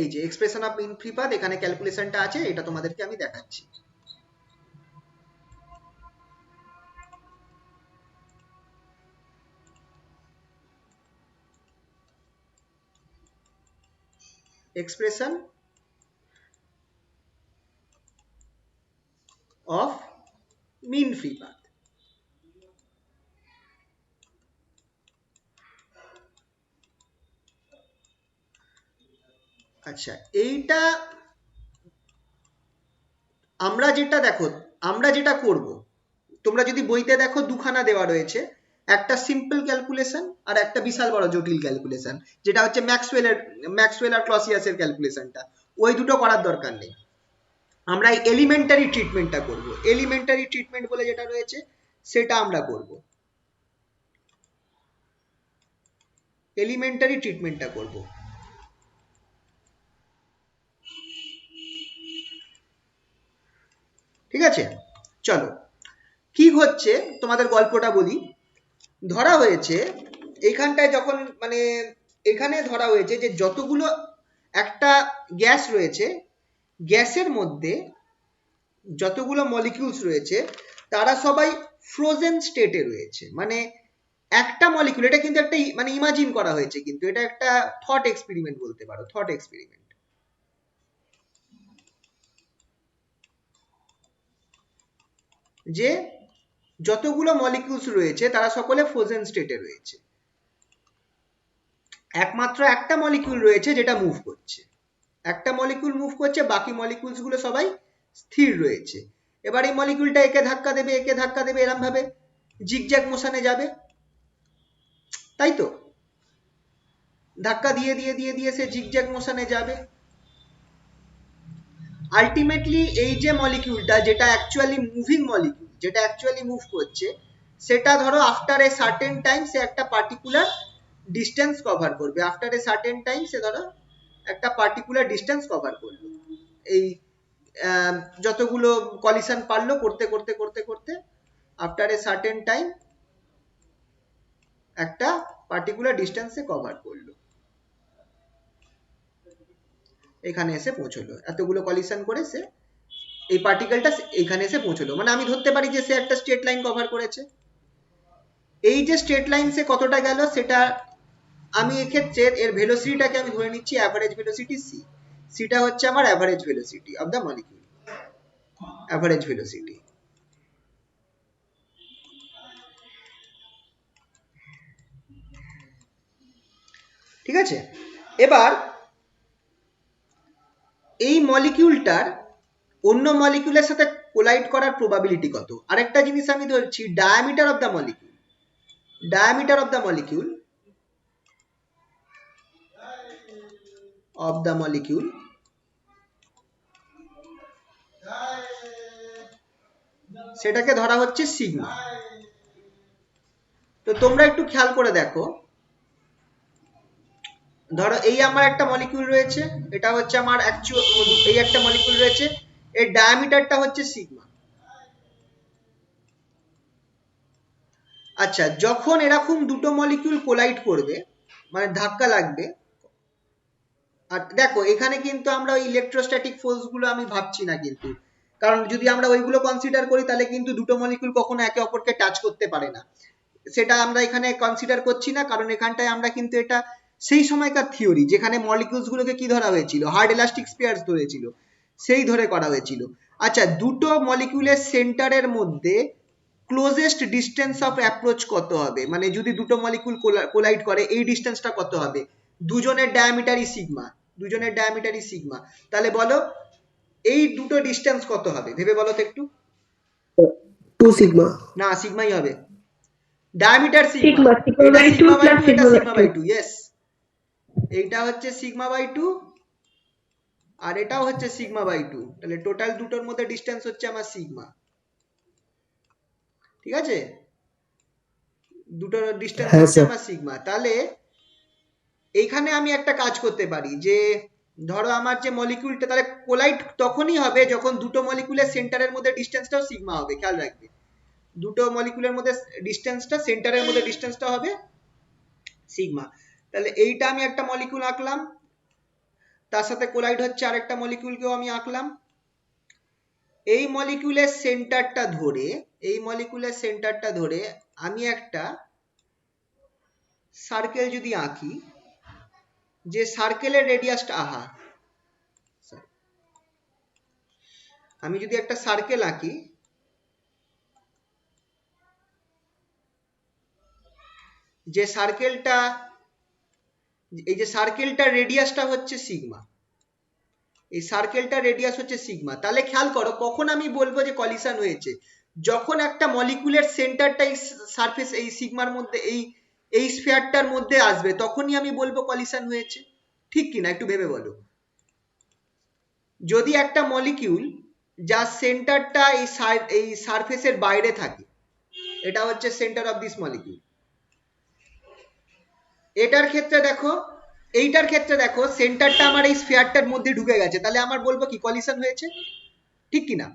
এই যে expression of mean free path, এখানে ক্যালকুলেশনটা আছে, এটা তোমাদেরকে আমি দেখাচ্ছি। Expression of mean free path. আচ্ছা, এইটা আমরা যেটা করব, তোমরা যদি বইতে দেখো দুখানা দেওয়া রয়েছে, একটা সিম্পল ক্যালকুলেশন আর একটা বিশাল বড় জটিল ক্যালকুলেশন, যেটা হচ্ছে ম্যাক্সওয়েল আর ক্লসিয়াসের ক্যালকুলেশনটা। ওই দুটো করার দরকার নেই, আমরা এই এলিমেন্টারি ট্রিটমেন্টটা করব। এলিমেন্টারি ট্রিটমেন্ট বলে যেটা রয়েছে সেটা আমরা করব, এলিমেন্টারি ট্রিটমেন্টটা করব। আছে, চলো কি হচ্ছে তোমাদের গল্পটা বলি। ধরা হয়েছে এইখানটায় যখন মানে এখানে ধরা হয়েছে যে যতগুলো একটা গ্যাস রয়েছে, গ্যাসের মধ্যে যতগুলো মলিকিউলস রয়েছে তারা সবাই ফ্রোজেন স্টেটে রয়েছে। মানে একটা মলিকিউল, এটা কিন্তু একটা মানে ইমাজিন করা হয়েছে, কিন্তু এটা একটা থট এক্সপেরিমেন্ট বলতে পারো, থট এক্সপেরিমেন্ট। যে যতগুলো মলিকিউলস রয়েছে তারা সকলে ফ্রোজেন স্টেটে রয়েছে, একমাত্র একটা মলিকিউল রয়েছে যেটা মুভ করছে, একটা মলিকিউল মুভ করছে, বাকি মলিকিউলস গুলো সবাই স্থির রয়েছে। এবার এই মলিকিউলটা একে ধাক্কা দেবে, একে ধাক্কা দেবে, এরম ভাবে জিগজ্যাগ মোশনে যাবে, তাই তো? ধাক্কা দিয়ে দিয়ে দিয়ে দিয়ে সে জিগজ্যাগ মোশনে যাবে। আলটিমেটলি এই যে মলিকিউলটা, যেটা অ্যাকচুয়ালি মুভিং মলিকিউল, যেটা অ্যাকচুয়ালি মুভ করছে, সেটা ধরো আফটার এ সার্টেন টাইম সে একটা পার্টিকুলার ডিস্টেন্স কভার করবে, আফটার এ সার্টেন টাইম সে ধরো একটা পার্টিকুলার ডিস্টেন্স কভার করলো, এই যতগুলো কলিশন পারলো করতে করতে করতে করতে আফটার এ সার্টেন টাইম একটা পার্টিকুলার ডিস্টেন্সে কভার করলো, এখানে এসে পৌঁছলো, এতগুলো কলিশন করে সে এই পার্টিকেলটা এখানে এসে পৌঁছলো। মানে আমি ধরতে পারি যে সে একটা স্ট্রেট লাইন কভার করেছে। এই যে স্ট্রেট লাইন সে কতটা গেল সেটা আমি এক্ষেত্রে এর ভেলোসিটিটাকে আমি ধরে নিচ্ছি অ্যাভারেজ ভেলোসিটি সি। সিটা হচ্ছে আমার average velocity of the molecule, average velocity. ঠিক আছে, এবার এই মলিকিউলটার অন্য মলিকিউলের সাথে কোলাইড করার প্রবাবিলিটি কত। আরেকটা জিনিস আমি ধরছি diameter of the molecule, diameter of the molecule সেটাকে ধরা হচ্ছে সিগমা। তো তোমরা একটু খেয়াল করে দেখো, ধরো এই আমার একটা মলিকিউল রয়েছে, এটা হচ্ছে আমার অ্যাকচুয়াল, এই একটা মলিকিউল রয়েছে, এর ডায়ামিটারটা হচ্ছে সিগমা। আচ্ছা, যখন এরকম দুটো মলিকিউল কোলাইড করবে, মানে ধাক্কা লাগবে, আর দেখো এখানে কিন্তু আমরা ওই ইলেকট্রোস্ট্যাটিক ফোর্স গুলো আমি ভাবছি না কিন্তু, কারণ যদি আমরা ওইগুলো কনসিডার করি তাহলে কিন্তু দুটো মলিকিউল কখনো একে অপরকে টাচ করতে পারে না, সেটা আমরা এখানে কনসিডার করছি না, কারণ এখানটায় আমরা কিন্তু এটা সেই সময়কার থিওরি যেখানে মলিকিউলস গুলোকে কি ধরা হয়েছিল, হার্ড ইলাস্টিক স্পিয়ারস ধরেছিল, সেই ধরে করা হয়েছিল। আচ্ছা, দুটো মলিকিউলের সেন্টারের মধ্যে ক্লোজেস্ট ডিস্টেন্স অফ অ্যাপ্রোচ কত হবে, মানে যদি দুটো মলিকিউল কোলাইড করে এই ডিস্টেন্সটা কত হবে, দুজনের ডায়ামিটারই সিগমা, দুজনের ডায়ামিটারই সিগমা, তাহলে বলো এই দুটো ডিস্টেন্স কত হবে, ভেবে বলো তো একটু। 2 sigma. না, সিগমাই হবে, ডায়ামিটার সিগমা, sigma এটা by 2 সিগমা বাই plus 2, এটা sigma by sigma by 2. 2, yes, এইটা হচ্ছে সিগমা বাই 2 আর এটাও হচ্ছে সিগমা বাই 2, তাহলে টোটাল দুটোর মধ্যে ডিস্টেন্স হচ্ছে আমার সিগমা। ঠিক আছে, দুটোর ডিস্টেন্স হ্যাঁ হচ্ছে স্যার। আমার সিগমা। তাহলে এইখানে আমি একটা কাজ করতে পারি যে ধরো আমার যে মলিকিউলটা, তাহলে কোলাইড তখনই হবে যখন দুটো মলিকিউলের সেন্টারের মধ্যে ডিস্টেন্সটাও সিগমা হবে, খেয়াল রাখবে দুটো মলিকিউলের মধ্যে ডিস্টেন্সটা, সেন্টারের মধ্যে ডিস্টেন্সটা হবে সিগমা। তাহলে এইটা আমি একটা মলিকিউল আঁকলাম, তার সাথে কোলাইড হচ্ছে আরেকটা মলিকিউলকেও আমি আঁকলাম। এই মলিকিউলের সেন্টারটা ধরে, এই মলিকিউলের সেন্টারটা ধরে আমি একটা সার্কেল যদি আঁকি, যে সার্কেলের রেডিয়াসটা, আমি যদি একটা সার্কেল আঁকি, যে সার্কেলটা, এই যে সার্কেলটার রেডিয়াসটা হচ্ছে সিগমা, এই সার্কেলটার রেডিয়াস হচ্ছে সিগমা, তাহলে খেয়াল করো কখন আমি বলবো যে কলিশন হয়েছে, যখন একটা মলিকিউলের সেন্টারটা এই সারফেস, এই সিগমার মধ্যে, এই স্ফিয়ারটার মধ্যে আসবে, তখনই আমি বলবো কলিশন হয়েছে। ঠিক কিনা একটু ভেবে বলো। যদি একটা মলিকিউল যার সেন্টারটা এই সারফেসের বাইরে থাকে, এটা হচ্ছে সেন্টার অফ দিস মলিকিউল, এটার ক্ষেত্রে দেখো, এইটার ক্ষেত্রে দেখো সেন্টারটা আমার এই স্ফিয়ারটার মধ্যে ঢুকে গেছে, তাহলে আমার বলবো কি কলিশন হয়েছে, ঠিক কিনা?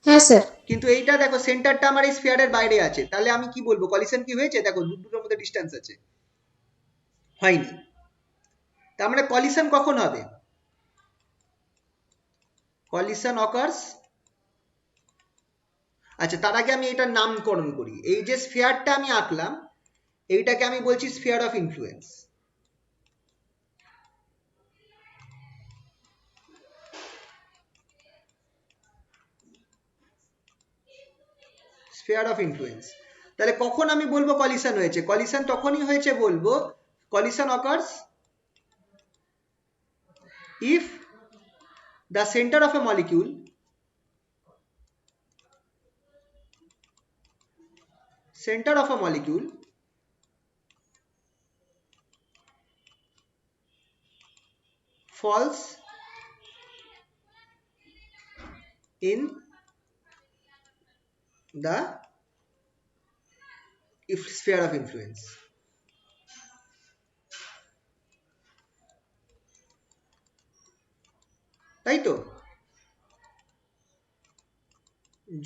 হ্যাঁ স্যার। কিন্তু এইটা দেখো সেন্টারটা আমার এই স্ফিয়ারের বাইরে আছে, তাহলে আমি কি বলবো কলিশন কি হয়েছে? দেখো দুটোর মধ্যে ডিস্টেন্স আছে, হয়নি। তার মানে কলিশন কখন হবে? কলিশন অকার্স, আচ্ছা তার আগে আমি এটার নামকরণ করি। এই যে স্ফিয়ারটা আমি আঁকলাম এইটাকে আমি বলছি sphere of influence. Sphere of influence. তাহলে কখন আমি বলবো কলিশন হয়েছে? কলিশন তখনই হয়েছে বলবো, collision occurs if the center of a molecule falls in the sphere of influence। তাই তো?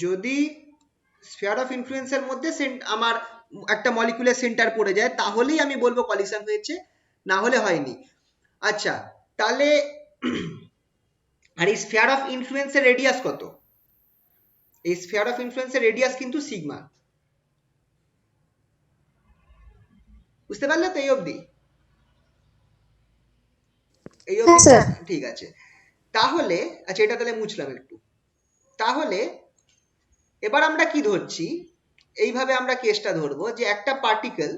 যদি স্ফিয়ার অফ ইনফ্লুয়েন্সের মধ্যে আমার একটা মলিকুলের সেন্টার পড়ে যায় তাহলেই আমি বলবো কলিশন হয়েছে, না হলে হয়নি। আচ্ছা তাহলে আর এই স্ফিয়ার অফ ইনফ্লুয়েন্সের রেডিয়াস কত? এই স্ফিয়ার অফ ইনফ্লুয়েন্সের রেডিয়াস কিন্তু সিগমা। বুঝতে পারলে তো এই অবধি? এই হ্যাঁ অবধি স্যার। ঠিক আছে। তাহলে আচ্ছা এটা তাহলে মুছলাম একটু। তাহলে এবার আমরা কি ধরছি, এইভাবে আমরা কেসটা ধরবো যে একটা পার্টিকেল,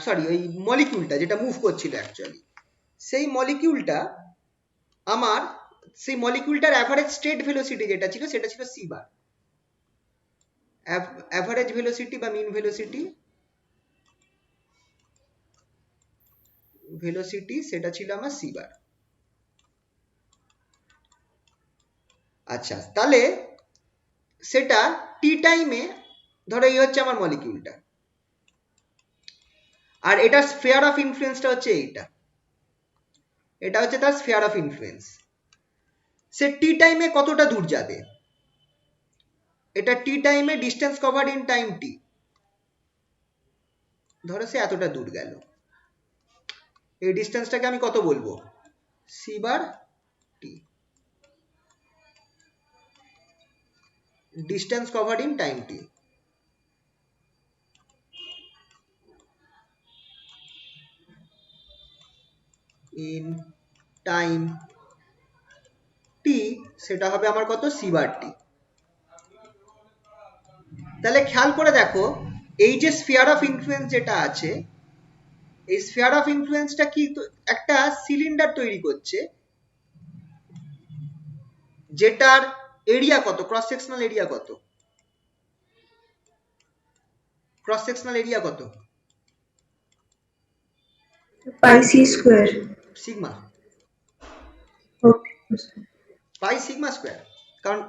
সরি ওই মলিকিউলটা যেটা মুভ করছিল অ্যাকচুয়ালি, সেই মলিকিউলটা আমার, সেই মলিকিউলটার অ্যাভারেজ স্টেট ভেলোসিটি যেটা ছিল সেটা ছিল সি বার। অ্যাভারেজ ভেলোসিটি বা মিন ভেলোসিটি সেটা ছিল আমার সি বার। আচ্ছা তাহলে সেটা টি টাইমে, ধরো এই হচ্ছে আমার মলিকিউলটা, আর এটার স্ফিয়ার অফ ইনফ্লুয়েন্সটা হচ্ছে এইটা, এটা হচ্ছে তার স্ফিয়ার অফ ইনফ্লুয়েন্স। সে টি টাইমে কতটা দূর যাবে? এটা টি টাইমে ডিস্টেন্স কভার্ড ইন টাইম টি, ধরো সে এতটা দূর গেল, এই ডিস্টেন্সটাকে আমি কত বলবো? C bar t, distance covered in time t. In time t সেটা হবে আমার কত? C bar t. তাহলে খেয়াল করে দেখো এই যে স্ফিয়ার অফ ইনফ্লুয়েন্স যেটা আছে, এই স্ফিয়ার অফ ইনফ্লুয়েন্সটা কি একটা সিলিন্ডার তৈরি করছে, যেটার এরিয়া কত, ক্রস সেকশনাল এরিয়া কত? ক্রস সেকশনাল এরিয়া কত? Pi c square. Sigma, okay. Pi sigma square. কারণ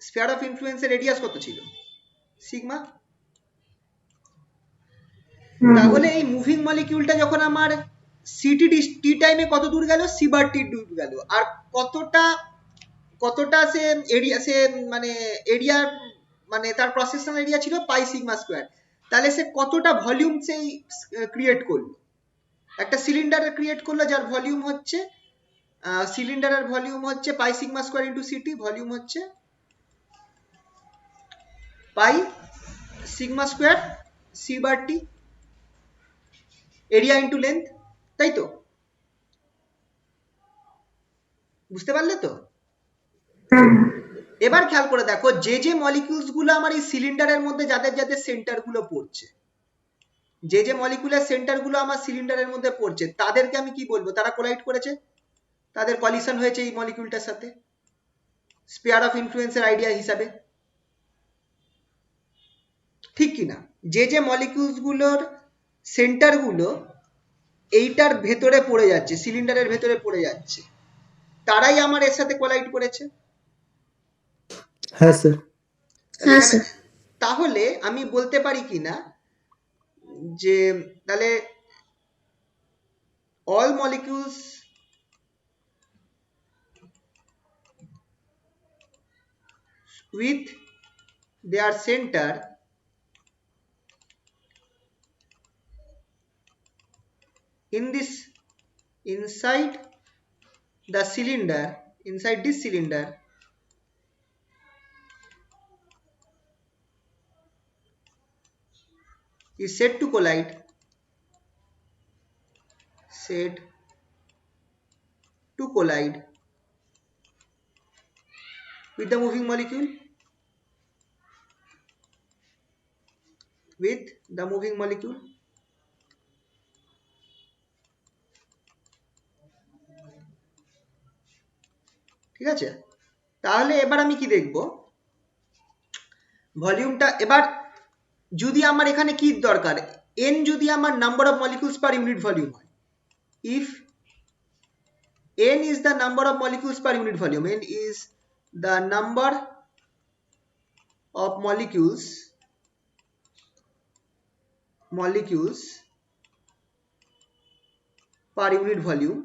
স্ফিয়ার অফ ইনফ্লুয়েন্সের রেডিয়াস কত ছিল? সিগমা। তাহলে এই মুভিং মলিকিউলটা যখন আমার সিটি টি টাইমে কত দূর গেল? সি বার টি দূর গেল। আর কতটা কতটা সে এরিয়া, সে মানে এরিয়া, মানে তার ক্রস সেকশনাল এরিয়া ছিল পাই সিগমা স্কোয়ার। তাহলে সে কতটা ভলিউম সেই ক্রিয়েট করলো? একটা সিলিন্ডার ক্রিয়েট করলো যার ভলিউম হচ্ছে, সিলিন্ডারের ভলিউম হচ্ছে pi sigma square into c t, volume হচ্ছে pi sigma square c bar t, area into length, তাই তো? বুঝতে পারলে তো? এবার খেয়াল করে দেখো যে যে মলিকিউলস গুলো আমার এই সিলিন্ডারের মধ্যে, যাদের যাদের সেন্টার গুলো পড়ছে, যে যে মলিকুলার সেন্টার গুলো আমার সিলিন্ডারের মধ্যে পড়ছে তাদেরকে আমি কি বলবো? তারা কোলাইড করেছে, তাদের কলিশন হয়েছে এই মলিকিউলটার সাথে, স্পেয়ার অফ ইনফ্লুয়েন্সের আইডিয়া হিসাবে, ঠিক কি না? যে যে মলিকিউলস গুলোর সেন্টার গুলো এইটার ভেতরে পড়ে যাচ্ছে, সিলিন্ডারের ভেতরে পড়ে যাচ্ছে, তারাই আমার এর সাথে কোলাইড করেছে। হ্যাঁ স্যার। তাহলে হ্যাঁ এখানে, স্যার। তাহলে আমি বলতে পারি কি না যে তাহলে all molecules with their center in this inside the cylinder, inside this cylinder is said to collide with the moving molecule, ঠিক আছে। তাহলে এবার আমি কি দেখব, ভলিউমটা এবার যদি আমার এখানে কি দরকার, n যদি আমার number of molecules per unit volume হয়, if n is the number of molecules per unit volume, n is the number of molecules per unit volume,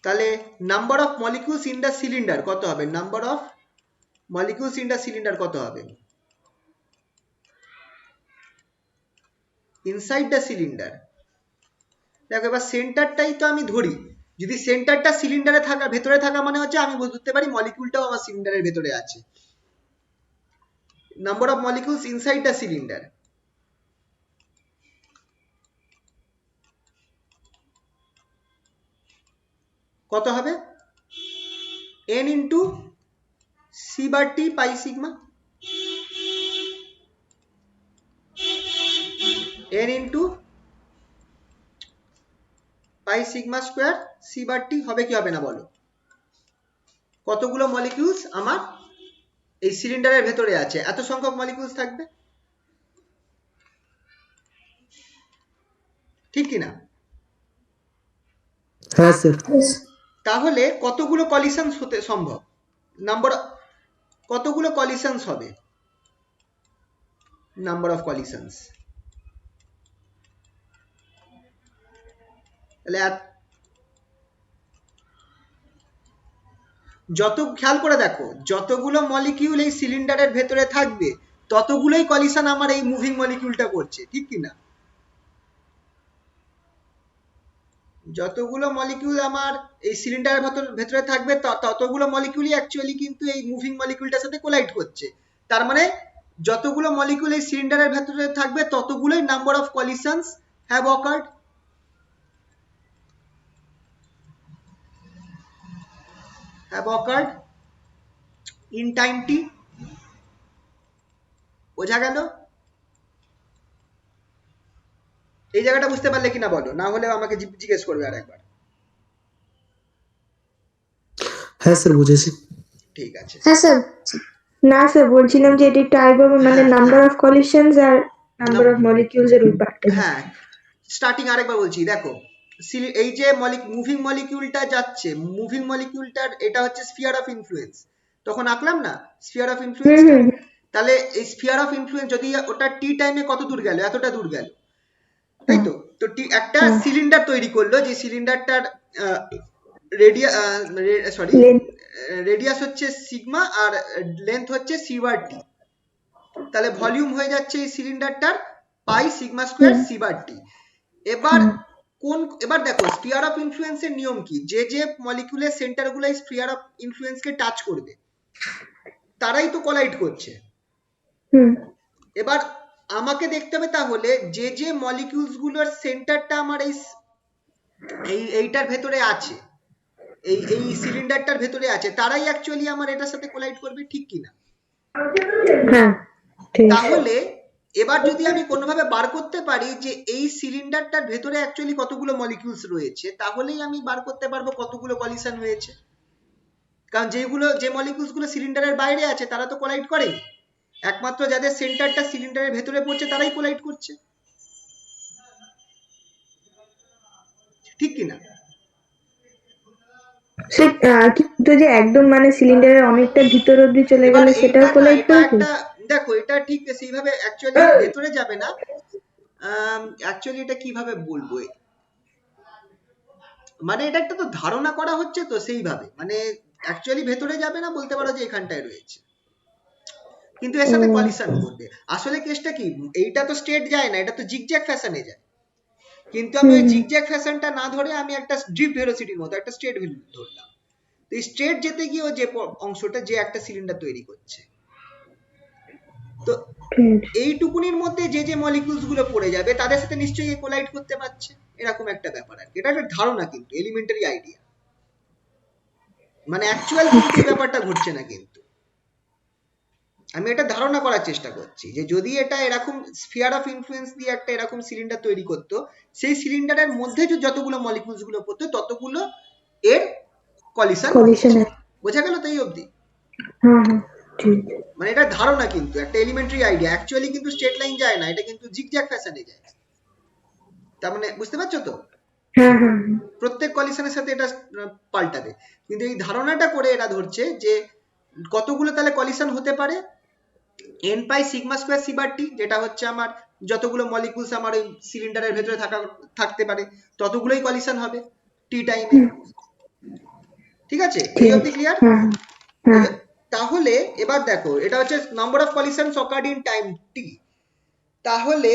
তাহলে number of molecules in the cylinder কত হবে, number of molecules in the cylinder কত হবে, inside the cylinder. দেখো এবার সেন্টারটাই তো আমি ধরি, যদি সেন্টারটা সিলিন্ডারে থাকা, ভেতরে থাকা মানে হচ্ছে আমি বুঝতে পারি মলিকিউলটাও আমার সিলিন্ডারের ভেতরে আছে। Number of molecules inside the cylinder কত হবে, n into c bar t pi sigma, n into pi sigma square c bar t, হবে কি হবে না বলো? কতগুলো মলিকিউলস আমার এই সিলিন্ডারের ভেতরে আছে, এত সংখ্যক মলিকিউলস থাকবে, ঠিক কি না? হ্যাঁ স্যার। তাহলে কতগুলো কলিশনস হতে সম্ভব, নাম্বার কতগুলো কলিশনস হবে, নাম্বার অফ কলিশনস, তাহলে যত খেয়াল করে দেখো, যতগুলো মলিকিউল এই সিলিন্ডারের ভেতরে থাকবে ততগুলোই কলিশন আমার এই মুভিং মলিকিউলটা করছে, ঠিক কি না? যতগুলো মলিকিউল আমার এই সিলিন্ডারের ভেতরে থাকবে ততগুলো মলিকিউলই অ্যাকচুয়ালি কিন্তু এই মুভিং মলিকিউলটার সাথে কোলাইড করছে। তার মানে যতগুলো মলিকিউল এই সিলিন্ডারের ভেতরে থাকবে ততগুলোই number of collisions have occurred in time t। বোঝা গেল? এই জায়গাটা বুঝতে পারলে কিনা বলো, না হলে আমাকে জিজ্ঞেস করবে আর একবার। হ্যাঁ স্যার বুঝেছি। ঠিক আছে। হ্যাঁ স্যার। না স্যার, বলছিলাম যে এটা একটু আগে মানে নাম্বার অফ কলিশনস আর নাম্বার অফ মলিকিউলস এর ব্যাপারটা। হ্যাঁ, স্টার্টিং আরেকবার বলছি, দেখো এই যে মুভিং মলিকিউলটা যাচ্ছে, মুভিং মলিকিউলটার এটা হচ্ছে স্ফিয়ার অফ ইনফ্লুয়েন্স, তখন আঁকলাম না স্ফিয়ার অফ ইনফ্লুয়েন্স, তাহলে এই স্ফিয়ার অফ ইনফ্লুয়েন্স যদি ওটা টি টাইমে কত দূর গেল, এতটা দূর গেল, তাই তো? তো একটা সিলিন্ডার তৈরি করলো, যে সিলিন্ডারটার রেডিয়াস হচ্ছে সিগমা আর লেন্থ হচ্ছে সি বার টি, তাহলে ভলিউম হয়ে যাচ্ছে এই সিলিন্ডারটার pi sigma square c bar t. এবার দেখো স্ফিয়ার অফ ইনফ্লুয়েন্স এর নিয়ম কি, যে যে মলিকিউলের সেন্টারগুলো স্ফিয়ার অফ ইনফ্লুয়েন্স কে টাচ করবে তারাই তো কোলাইড করছে। এবার আমাকে দেখতে হবে তাহলে যে যে মলিকিউলস গুলোর সেন্টারটা আমার এইটার ভেতরে আছে, এই সিলিন্ডারটার ভেতরে আছে, তারাই অ্যাকচুয়ালি আমার এটার সাথে কোলাইড করবে, ঠিক কি না? তাহলে এবার যদি আমি কোনোভাবে বার করতে পারি যে এই সিলিন্ডারটার ভেতরে অ্যাকচুয়ালি কতগুলো মলিকিউলস রয়েছে, তাহলেই আমি বার করতে পারবো কতগুলো কলিশন হয়েছে, কারণ যে মলিকিউলস গুলো সিলিন্ডারের বাইরে আছে তারা তো কোলাইড করেনি, একমাত্র যাদের সেন্টারটা সিলিন্ডারের ভেতরে পড়ছে তারাই কোলাইড করছে, ঠিক কি না? কিন্তু যে একদম মানে সিলিন্ডারের অনেকটা ভিতর অবধি চলে গেলে সেটাও কোলাইড করবে। দেখো এটা ঠিক সেইভাবে অ্যাকচুয়ালি ভেতরে যাবে না। অ্যাকচুয়ালি এটা কিভাবে বলবো, মানে এটা একটা তো ধারণা করা হচ্ছে তো সেইভাবে, মানে অ্যাকচুয়ালি ভেতরে যাবে না, বলতে পারো যে এখানটায় রয়েছে, কিন্তু এর সাথে কলিশন করবে। আসলে কেসটা কি, এইটা তো স্ট্রেট যায় না, এটা তো জিগজ্যাগ ফ্যাশনে যায়, কিন্তু আমি ওই জিগজ্যাগ ফ্যাশনটা না ধরে আমি একটা ড্রিফট ভেলোসিটির মতো একটা স্ট্রেট ভ্যালু ধরলাম। তো এই স্ট্রেট যেতে গিয়ে ও যে অংশটা যে একটা সিলিন্ডার তৈরি করছে, তো এইটুকুনির মধ্যে যে যে মলিকিউলস গুলো পড়ে যাবে তাদের সাথে নিশ্চয়ই কোলাইড করতে পারছে, এরকম একটা ব্যাপার আর কি। এটা একটা ধারণা, কিন্তু এলিমেন্টারি আইডিয়া, মানে অ্যাকচুয়াল কিন্তু এই ব্যাপারটা ঘটছে না, কিন্তু আমি এটা ধারণা করার চেষ্টা করছি যে যদি এটা এরকম স্ফিয়ার অফ ইনফ্লুয়েন্স দিয়ে একটা এরকম সিলিন্ডার তৈরি করতো, সেই সিলিন্ডারের মধ্যে যতগুলো মলিকিউলস গুলো পড়তো ততগুলো এর কলিশন বোঝা গেল তো এই অবধি? মানে এটা ধারণা, কিন্তু একটা এলিমেন্টারি আইডিয়া, অ্যাকচুয়ালি কিন্তু স্ট্রেট লাইন যায় না, এটা কিন্তু জিগজ্যাগ ফ্যাশনে যায়। তার মানে বুঝতে পারছো তো, প্রত্যেক কলিশনের সাথে এটা পাল্টাবে, কিন্তু এই ধারণাটা করে এরা ধরছে যে কতগুলো তাহলে কলিশন হতে পারে, n pi sigma square c bar t, যেটা হচ্ছে আমার যতগুলো মলিকিউলস আমার ওই সিলিন্ডারের ভেতরে থাকতে পারে ততগুলোই কলিশন হবে টি টাইমে। ঠিক আছে, এই অবধি ক্লিয়ার? তাহলে এবার দেখো, এটা হচ্ছে number of collisions occurred in time t, তাহলে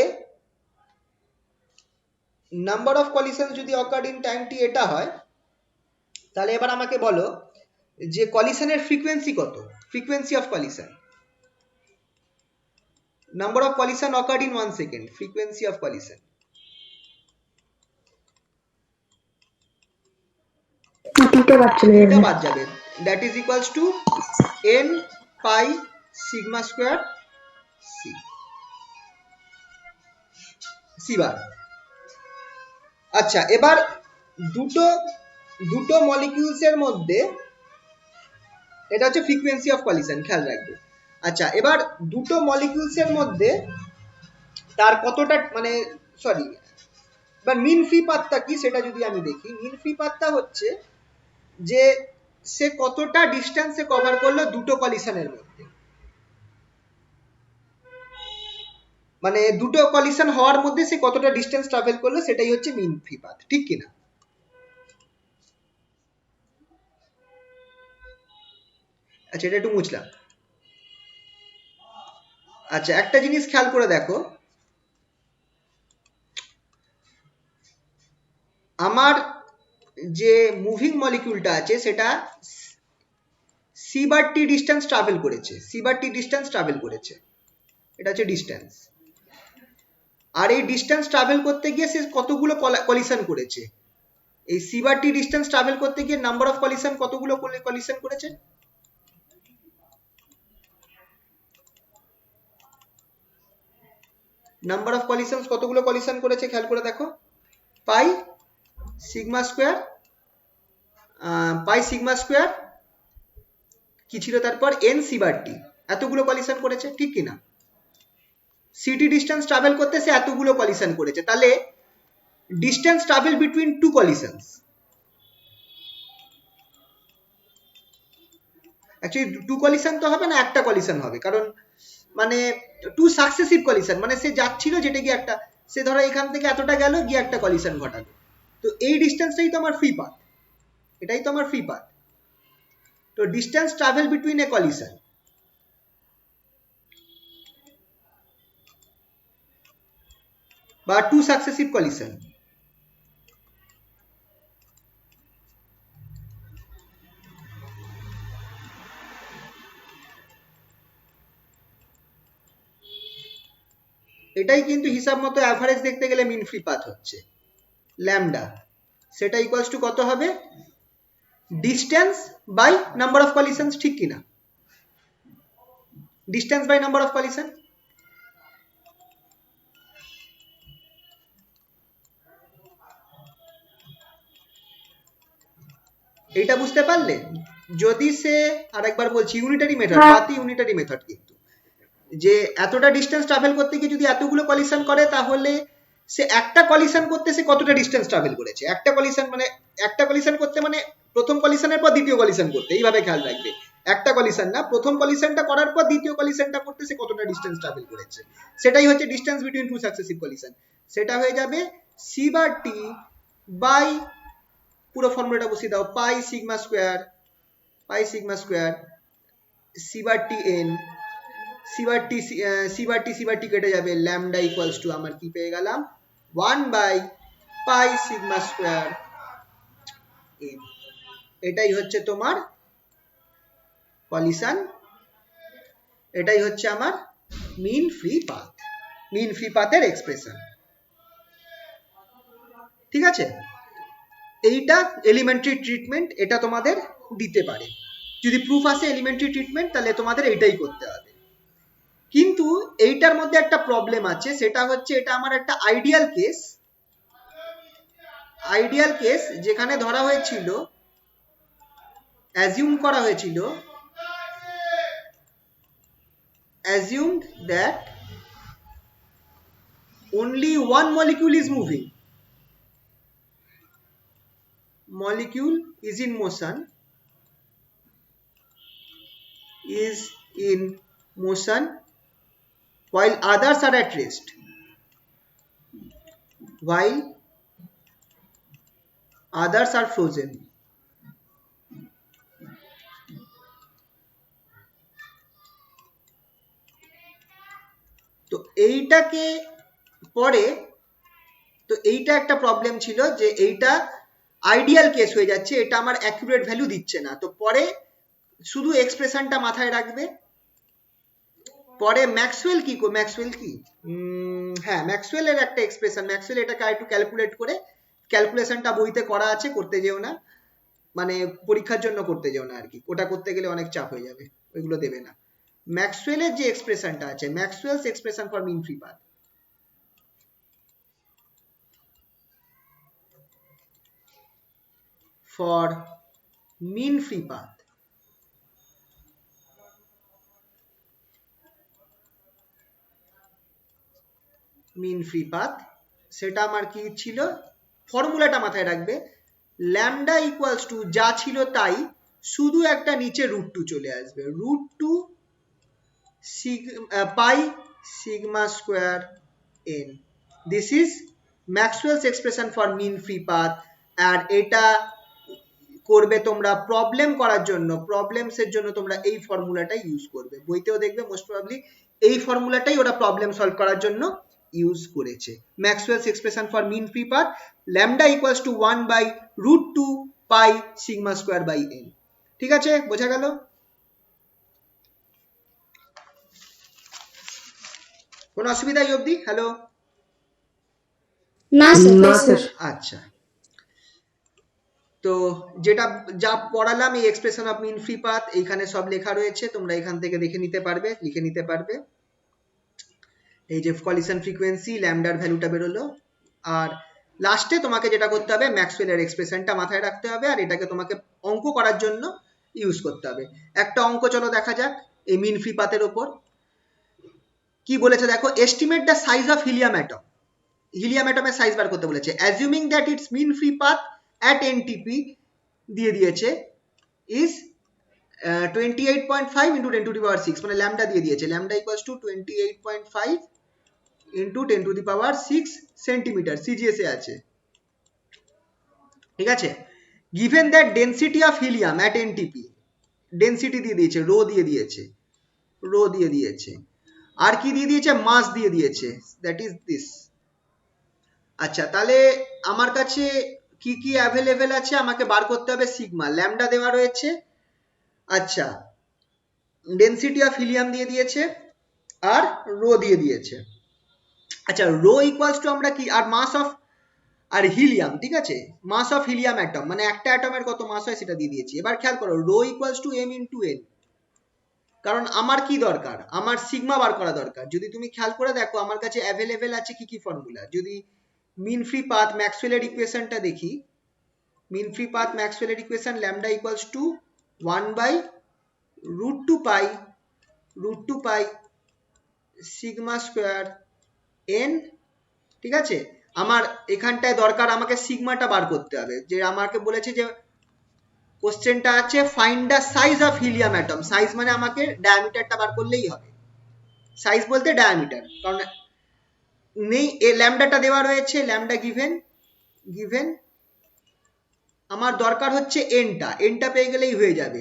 নাম্বার অফ কলিশন যদি অকার্ড ইন টাইম টি এটা হয়, তাহলে এবার আমাকে বলো যে কলিশনের ফ্রিকোয়েন্সি কত, frequency of collision, number of collision occurred in 1 second, frequency of collision, এটা বাদ যাবে, that is equals to n pi sigma square c c bar। আচ্ছা, এবার দুটো মলিকিউলস এর মধ্যে, এটা হচ্ছে ফ্রিকোয়েন্সি অফ কলিশন, খেয়াল রাখবে। আচ্ছা, এবার দুটো মলিকিউলস এর মধ্যে তার কতটা, মানে সরি, এবার মিন ফ্রি পাথটা কি সেটা যদি আমি দেখি, মিন ফ্রি পাথটা হচ্ছে যে সে কতটা ডিস্টেন্সে কভার করলো দুটো কলিশনের মধ্যে, মানে দুটো কলিশন হওয়ার মধ্যে সে কতটা ডিস্টেন্স ট্রাভেল করলো, সেটাই হচ্ছে মিন ফ্রি পাথ, ঠিক কিনা? আচ্ছা, এটা একটু মুছলাম। আচ্ছা, একটা জিনিস খেয়াল করে দেখো, আমার যে মুভিং মলিকিউলটা আছে সেটা C bar t distance travel করেছে, C bar t distance travel করেছে, এটা হচ্ছে ডিস্টেন্স। আর এই ডিস্টেন্স ট্রাভেল করতে গিয়ে সে কতগুলো কলিশন করেছে, এই C bar t distance travel করতে গিয়ে নাম্বার অফ কলিশন কতগুলো কলিশন করেছে, নাম্বার অফ কলিশনস কতগুলো কলিশন করেছে খেয়াল করে দেখো, পাই সিগমা স্কোয়ার, পাই সিগমা স্কোয়ার কি ছিল তারপর এন সি বার টি, এতগুলো কলিশন করেছে, ঠিক কিনা? সিটি ডিস্টেন্স ট্রাভেল করতে সে এতগুলো কলিশন করেছে, তাহলে distance travel between two collisions, actually two collision তো হবে না, একটা কলিশন হবে, কারণ মানে টু সাকসেসিভ কলিশন, মানে সে যাচ্ছিল যেটা গিয়ে একটা, সে ধরো এখান থেকে এতটা গেল গিয়ে একটা কলিশন ঘটালো, তো এই ডিস্টেন্সটাই তো আমার ফ্রি পাথ, এটাই তো আমার ফ্রি পাথ। তো distance travel between a collision, বা টু সাকসেসিভ কলিশন, এটাই কিন্তু হিসাব মতো অ্যাভারেজ দেখতে গেলে মিন ফ্রি পাথ হচ্ছে ল্যামডা, সেটা ইকুয়ালস টু কত হবে, distance by number of collisions, ঠিক কিনা? Distance by number of collision, এইটা বুঝতে পারলে? যদি সে, আরেকবার বলছি, ইউনিটারি মেথড, পাতি ইউনিটারি মেথড, কিন্তু যে এতটা ডিস্টেন্স ট্রাভেল করতে গিয়ে যদি এতগুলো কলিশন করে, তাহলে সে একটা কলিশন করতে সে কতটা ডিস্টেন্স ট্রাভেল করেছে, একটা কলিশন করতে মানে প্রথম কলিশনের পর দ্বিতীয় কলিশন করতে, এইভাবে খেয়াল রাখবে, একটা কলিশন না, প্রথম কলিশনটা করার পর দ্বিতীয় কলিশনটা করতে সে কতটা ডিস্টেন্স ট্রাভেল করেছে, সেটাই হচ্ছে distance between two successive collision. সেটা হয়ে যাবে সি বার টি বাই, পুরো ফর্মুলাটা বসিয়ে দাও, pi sigma square c bar t n, c bar t কেটে যাবে, ল্যামডা ইকুয়ালস টু আমার কি পেয়ে গেলাম 1 by pi sigma square N. এটাই হচ্ছে তোমার কলিশন, এটাই হচ্ছে আমার মিন ফ্রি পাথের এক্সপ্রেশন। ঠিক আছে, এইটা এলিমেন্টারি ট্রিটমেন্ট, এটা তোমাদের দিতে পারে। যদি প্রুফ আসে এলিমেন্টারি ট্রিটমেন্ট তাহলে তোমাদের এইটাই করতে হবে। কিন্তু এইটার মধ্যে একটা প্রবলেম আছে, সেটা হচ্ছে এটা আমার একটা আইডিয়াল কেস যেখানে ধরা হয়েছিল, অ্যাজিউম করা হয়েছিল, assumed that only one molecule is moving, molecule is in motion, while others are at rest, while others are frozen. তো এইটাকে পরে, তো এইটা একটা প্রবলেম ছিল যে এইটা আইডিয়াল কেস হয়ে যাচ্ছে, এটা আমার অ্যাকুরেট ভ্যালু দিচ্ছে না। তো পরে শুধু এক্সপ্রেশনটা মাথায় রাখবে, পরে ম্যাক্সওয়েল কি হ্যাঁ ম্যাক্সওয়েলের একটা এক্সপ্রেশন, ম্যাক্সওয়েল এটাকে একটু ক্যালকুলেট করে, ক্যালকুলেশনটা বইতে করা আছে, করতে যেও না, মানে পরীক্ষার জন্য করতে যেও না আর কি, ওটা করতে গেলে অনেক চাপ হয়ে যাবে, ওইগুলো দেবে না। ম্যাক্সওয়েলের যে এক্সপ্রেশনটা আছে, Maxwell's expression for mean free path, mean free path, সেটা আমার কি ছিল, ফর্মুলাটা মাথায় রাখবে, ল্যামডা ইকুয়ালস টু যা ছিল তাই, শুধু একটা নিচে √2 চলে আসবে, √2 pi sigma square n. This is Maxwell's expression for mean free path. আর এটা করবে তোমরা প্রবলেম করার জন্য, প্রবলেমসের জন্য তোমরা এই ফর্মুলাটাই ইউজ করবে, বইতেও দেখবে মোস্ট প্রবাবলি এই ফর্মুলাটাই ওরা প্রবলেম সলভ করার জন্য ইউজ করেছে। Maxwell's expression for mean free path, lambda equals to 1 by √2 pi sigma square by N. ঠিক আছে, বোঝা গেল? কোন অসুবিধা এই অবধি? হ্যালো? না স্যার। না স্যার। আচ্ছা, তো যেটা যা পড়ালাম, এই expression of mean free path এইখানে সব লেখা রয়েছে, তোমরা এখান থেকে দেখে নিতে পারবে, লিখে নিতে পারবে। এই যে কলিশন ফ্রিকোয়েন্সি, ল্যামডার ভ্যালুটা বেরোলো, আর লাস্টে তোমাকে যেটা করতে হবে ম্যাক্সওয়েলের এক্সপ্রেশনটা মাথায় রাখতে হবে, আর এটাকে তোমাকে অঙ্ক করার জন্য ইউজ করতে হবে। একটা অঙ্ক চলো দেখা যাক এই মিন ফ্রি পাথের ওপর কি বলেছে দেখো, estimate the size of helium atom, helium অ্যাটমের সাইজ বার করতে বলেছে, assuming that it's mean free path at NTP দিয়ে দিয়েছে is 28.5 into 10 to the power 6, মানে ল্যামডা দিয়ে দিয়েছে, lambda equals to 28.5 into 10 to the power 6 centimetre, CGS এ আছে। ঠিক আছে, given that density of helium at NTP, density দিয়ে দিয়েছে, রো দিয়ে দিয়েছে, আর কি দিয়ে দিয়েছে, মাস দিয়ে দিয়েছে, দ্যাট ইজ দিস। আচ্ছা, তাহলে আমার কাছে কি কি অ্যাভেলেবেল আছে, আমাকে বার করতে হবে সিগমা, ল্যামডা দেওয়া রয়েছে, আচ্ছা ডেনসিটি অফ হিলিয়াম দিয়ে দিয়েছে, আর রো দিয়ে দিয়েছে। আচ্ছা, রো ইকুয়ালস টু আমরা কি, আর মাস অফ, আর হিলিয়াম, ঠিক আছে, মাস অফ হিলিয়াম অ্যাটম, মানে একটা অ্যাটমের কত মাস হয় সেটা দিয়ে দিয়েছি। এবার খেয়াল করো, rho equals to M into N, কারণ আমার কি দরকার, আমার সিগমা বার করা দরকার। যদি তুমি খেয়াল করে দেখো আমার কাছে অ্যাভেলেবেল আছে কি কি ফর্মুলা, যদি মিন ফ্রি পাথ ম্যাক্সওয়েলের ইকুয়েশনটা দেখি, মিন ফ্রি পাথ ম্যাক্সওয়েলের ইকুয়েশন, lambda equals to 1 by √2 pi sigma square N. ঠিক আছে, আমার এখানটায় দরকার, আমাকে সিগমাটা বার করতে হবে, যে আমাকে বলেছে যে কোশ্চেনটা আছে find the size of helium atom. Size মানে আমাকে ডায়ামিটারটা বার করলেই হবে, সাইজ বলতে ডায়ামিটার, কারণ নেই এ ল্যামডাটা দেওয়া রয়েছে, ল্যামডা গিভেন গিভেন আমার দরকার হচ্ছে এনটা, এনটা পেয়ে গেলেই হয়ে যাবে,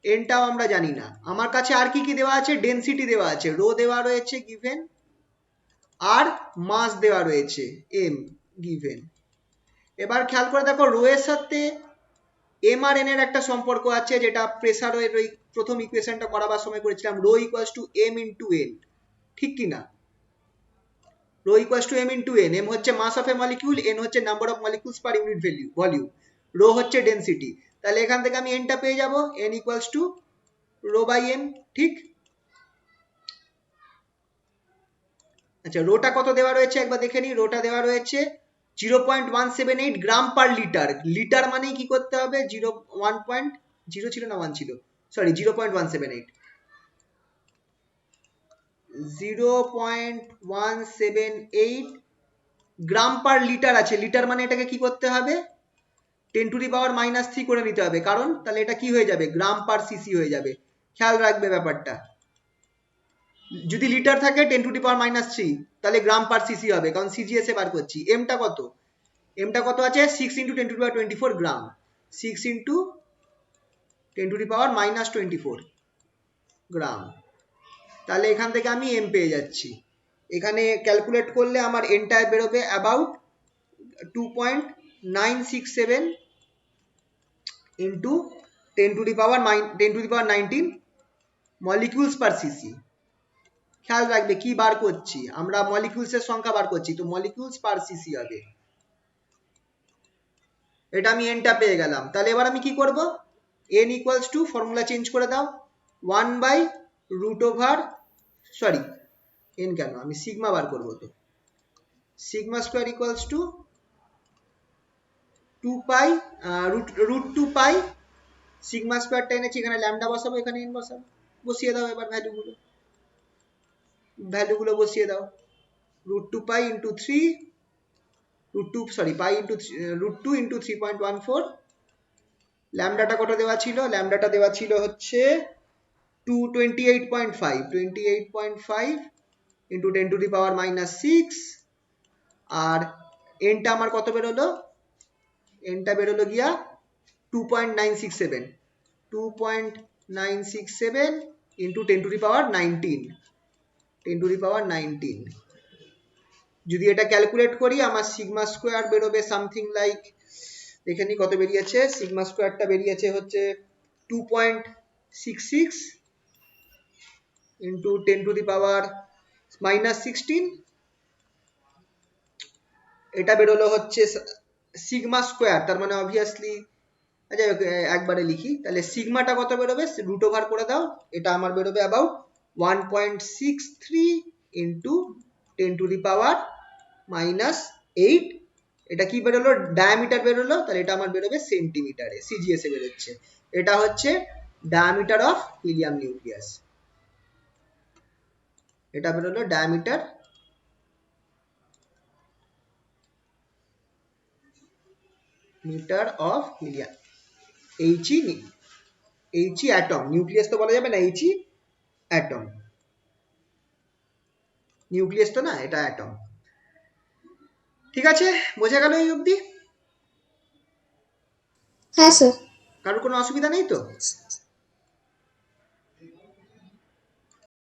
এনটাও আমরা জানি না। আমার কাছে আর কি কি দেওয়া আছে, ডেনসিটি দেওয়া আছে, রো দেওয়া রয়েছে গিভেন, আর মাস দেওয়া রয়েছে এম গিভেন। এবার খেয়াল করে দেখো রো এর সাথে এম আর এন এর একটা সম্পর্ক আছে, যেটা প্রেসারের ওই প্রথম ইকুয়েশনটা করাবার সময় করেছিলাম, rho equals to M into N, ঠিক কি না? Rho equals to M into N, M হচ্ছে mass of a molecule, N হচ্ছে number of molecules per unit volume, rho হচ্ছে ডেনসিটি। তাহলে এখান থেকে আমি এনটা পেয়ে যাব, N equals to rho by M, ঠিক? আচ্ছা রোটা কত দেওয়া রয়েছে একবার দেখে নিই, রোটা দেওয়া রয়েছে 0.178 গ্রাম পার লিটার। লিটার মানেই কি করতে হবে, 1.0 ছিল না 1 ছিল, সরি 0.178, 0.178 গ্রাম পার লিটার আছে। লিটার মানে এটাকে কি করতে হবে, 10⁻³ করে নিতে হবে, কারণ তাহলে এটা কি হয়ে যাবে, গ্রাম পার সিসি হয়ে যাবে। খেয়াল রাখবে ব্যাপারটা, যদি লিটার থাকে 10⁻³ তাহলে গ্রাম পার সিসি হবে, কারণ সিজিএস এ বার করছি। এমটা কত, এমটা কত আছে 6 × 10⁻24 গ্রাম, 6 × 10⁻24 গ্রাম। তাহলে এখান থেকে আমি এম পেয়ে যাচ্ছি, এখানে ক্যালকুলেট করলে আমার এনটা বেরোবে about 2.967 into 10⁻19 molecules per CC. খেয়াল রাখবে কি বার করছি আমরা, মলিকিউলস এর সংখ্যা বার করছি, তো মলিকিউলস পার সিসি হবে। এটা আমি এনটা পেয়ে গেলাম। তাহলে এবার আমি কি করব, N equals two, formula change করে দাও, 1/√ওভার, সরি এন কেন, আমি সিগমা বার করব, তো sigma square equals to 2 √2 pi, sigma স্কোয়ারটা এনেছি, এখানে ল্যামডা বসাবো, এখানে এন বসাবো, বসিয়ে দাও এবার ভ্যালুগুলো বসিয়ে দাও, √2 pi into 3, pi into √2 into 3.14, ল্যামডাটা কত দেওয়া ছিল, ল্যামডাটা দেওয়া ছিল হচ্ছে 28.5 ইন্টু 10⁻⁻6, আর এনটা আমার কত বেরোলো, এনটা বেরোলো গিয়া 2.967 ইন্টু 10⁻19, যদি এটা ক্যালকুলেট করি আমার সিগমা স্কোয়ার বেরোবে সামথিং লাইক, দেখে নি কত বেরিয়েছে, সিগমা স্কোয়ারটা বেরিয়েছে হচ্ছে 2.66 ইন্টু 10⁻⁻16, এটা বেরোলো হচ্ছে সিগমা স্কোয়ার, তার মানে অবভিয়াসলি, আচ্ছা একবারে লিখি, তাহলে সিগমাটা কত বেরোবে, রুট ওভার করে দাও, এটা আমার বেরোবে অ্যাবাউট 1.63 ইন্টু 10⁻⁻8, এটা কি বেরোলো, ডায়ামিটার বেরোলো, তাহলে এটা আমার বেরোবে সেন্টিমিটারে, সিজিএস এ বেরোচ্ছে। এটা হচ্ছে ডায়ামিটার অফ হিলিয়াম নিউক্লিয়াস, এটা বেরোলো diameter metre of helium, H E atom, nucleus তো বলা যাবে না, এইচই অ্যাটম, নিউক্লিয়াস তো না, এটা অ্যাটম। ঠিক আছে, বোঝা গেল এই অবধি? হ্যাঁ স্যার। কারোর কোনো অসুবিধা নেই তো?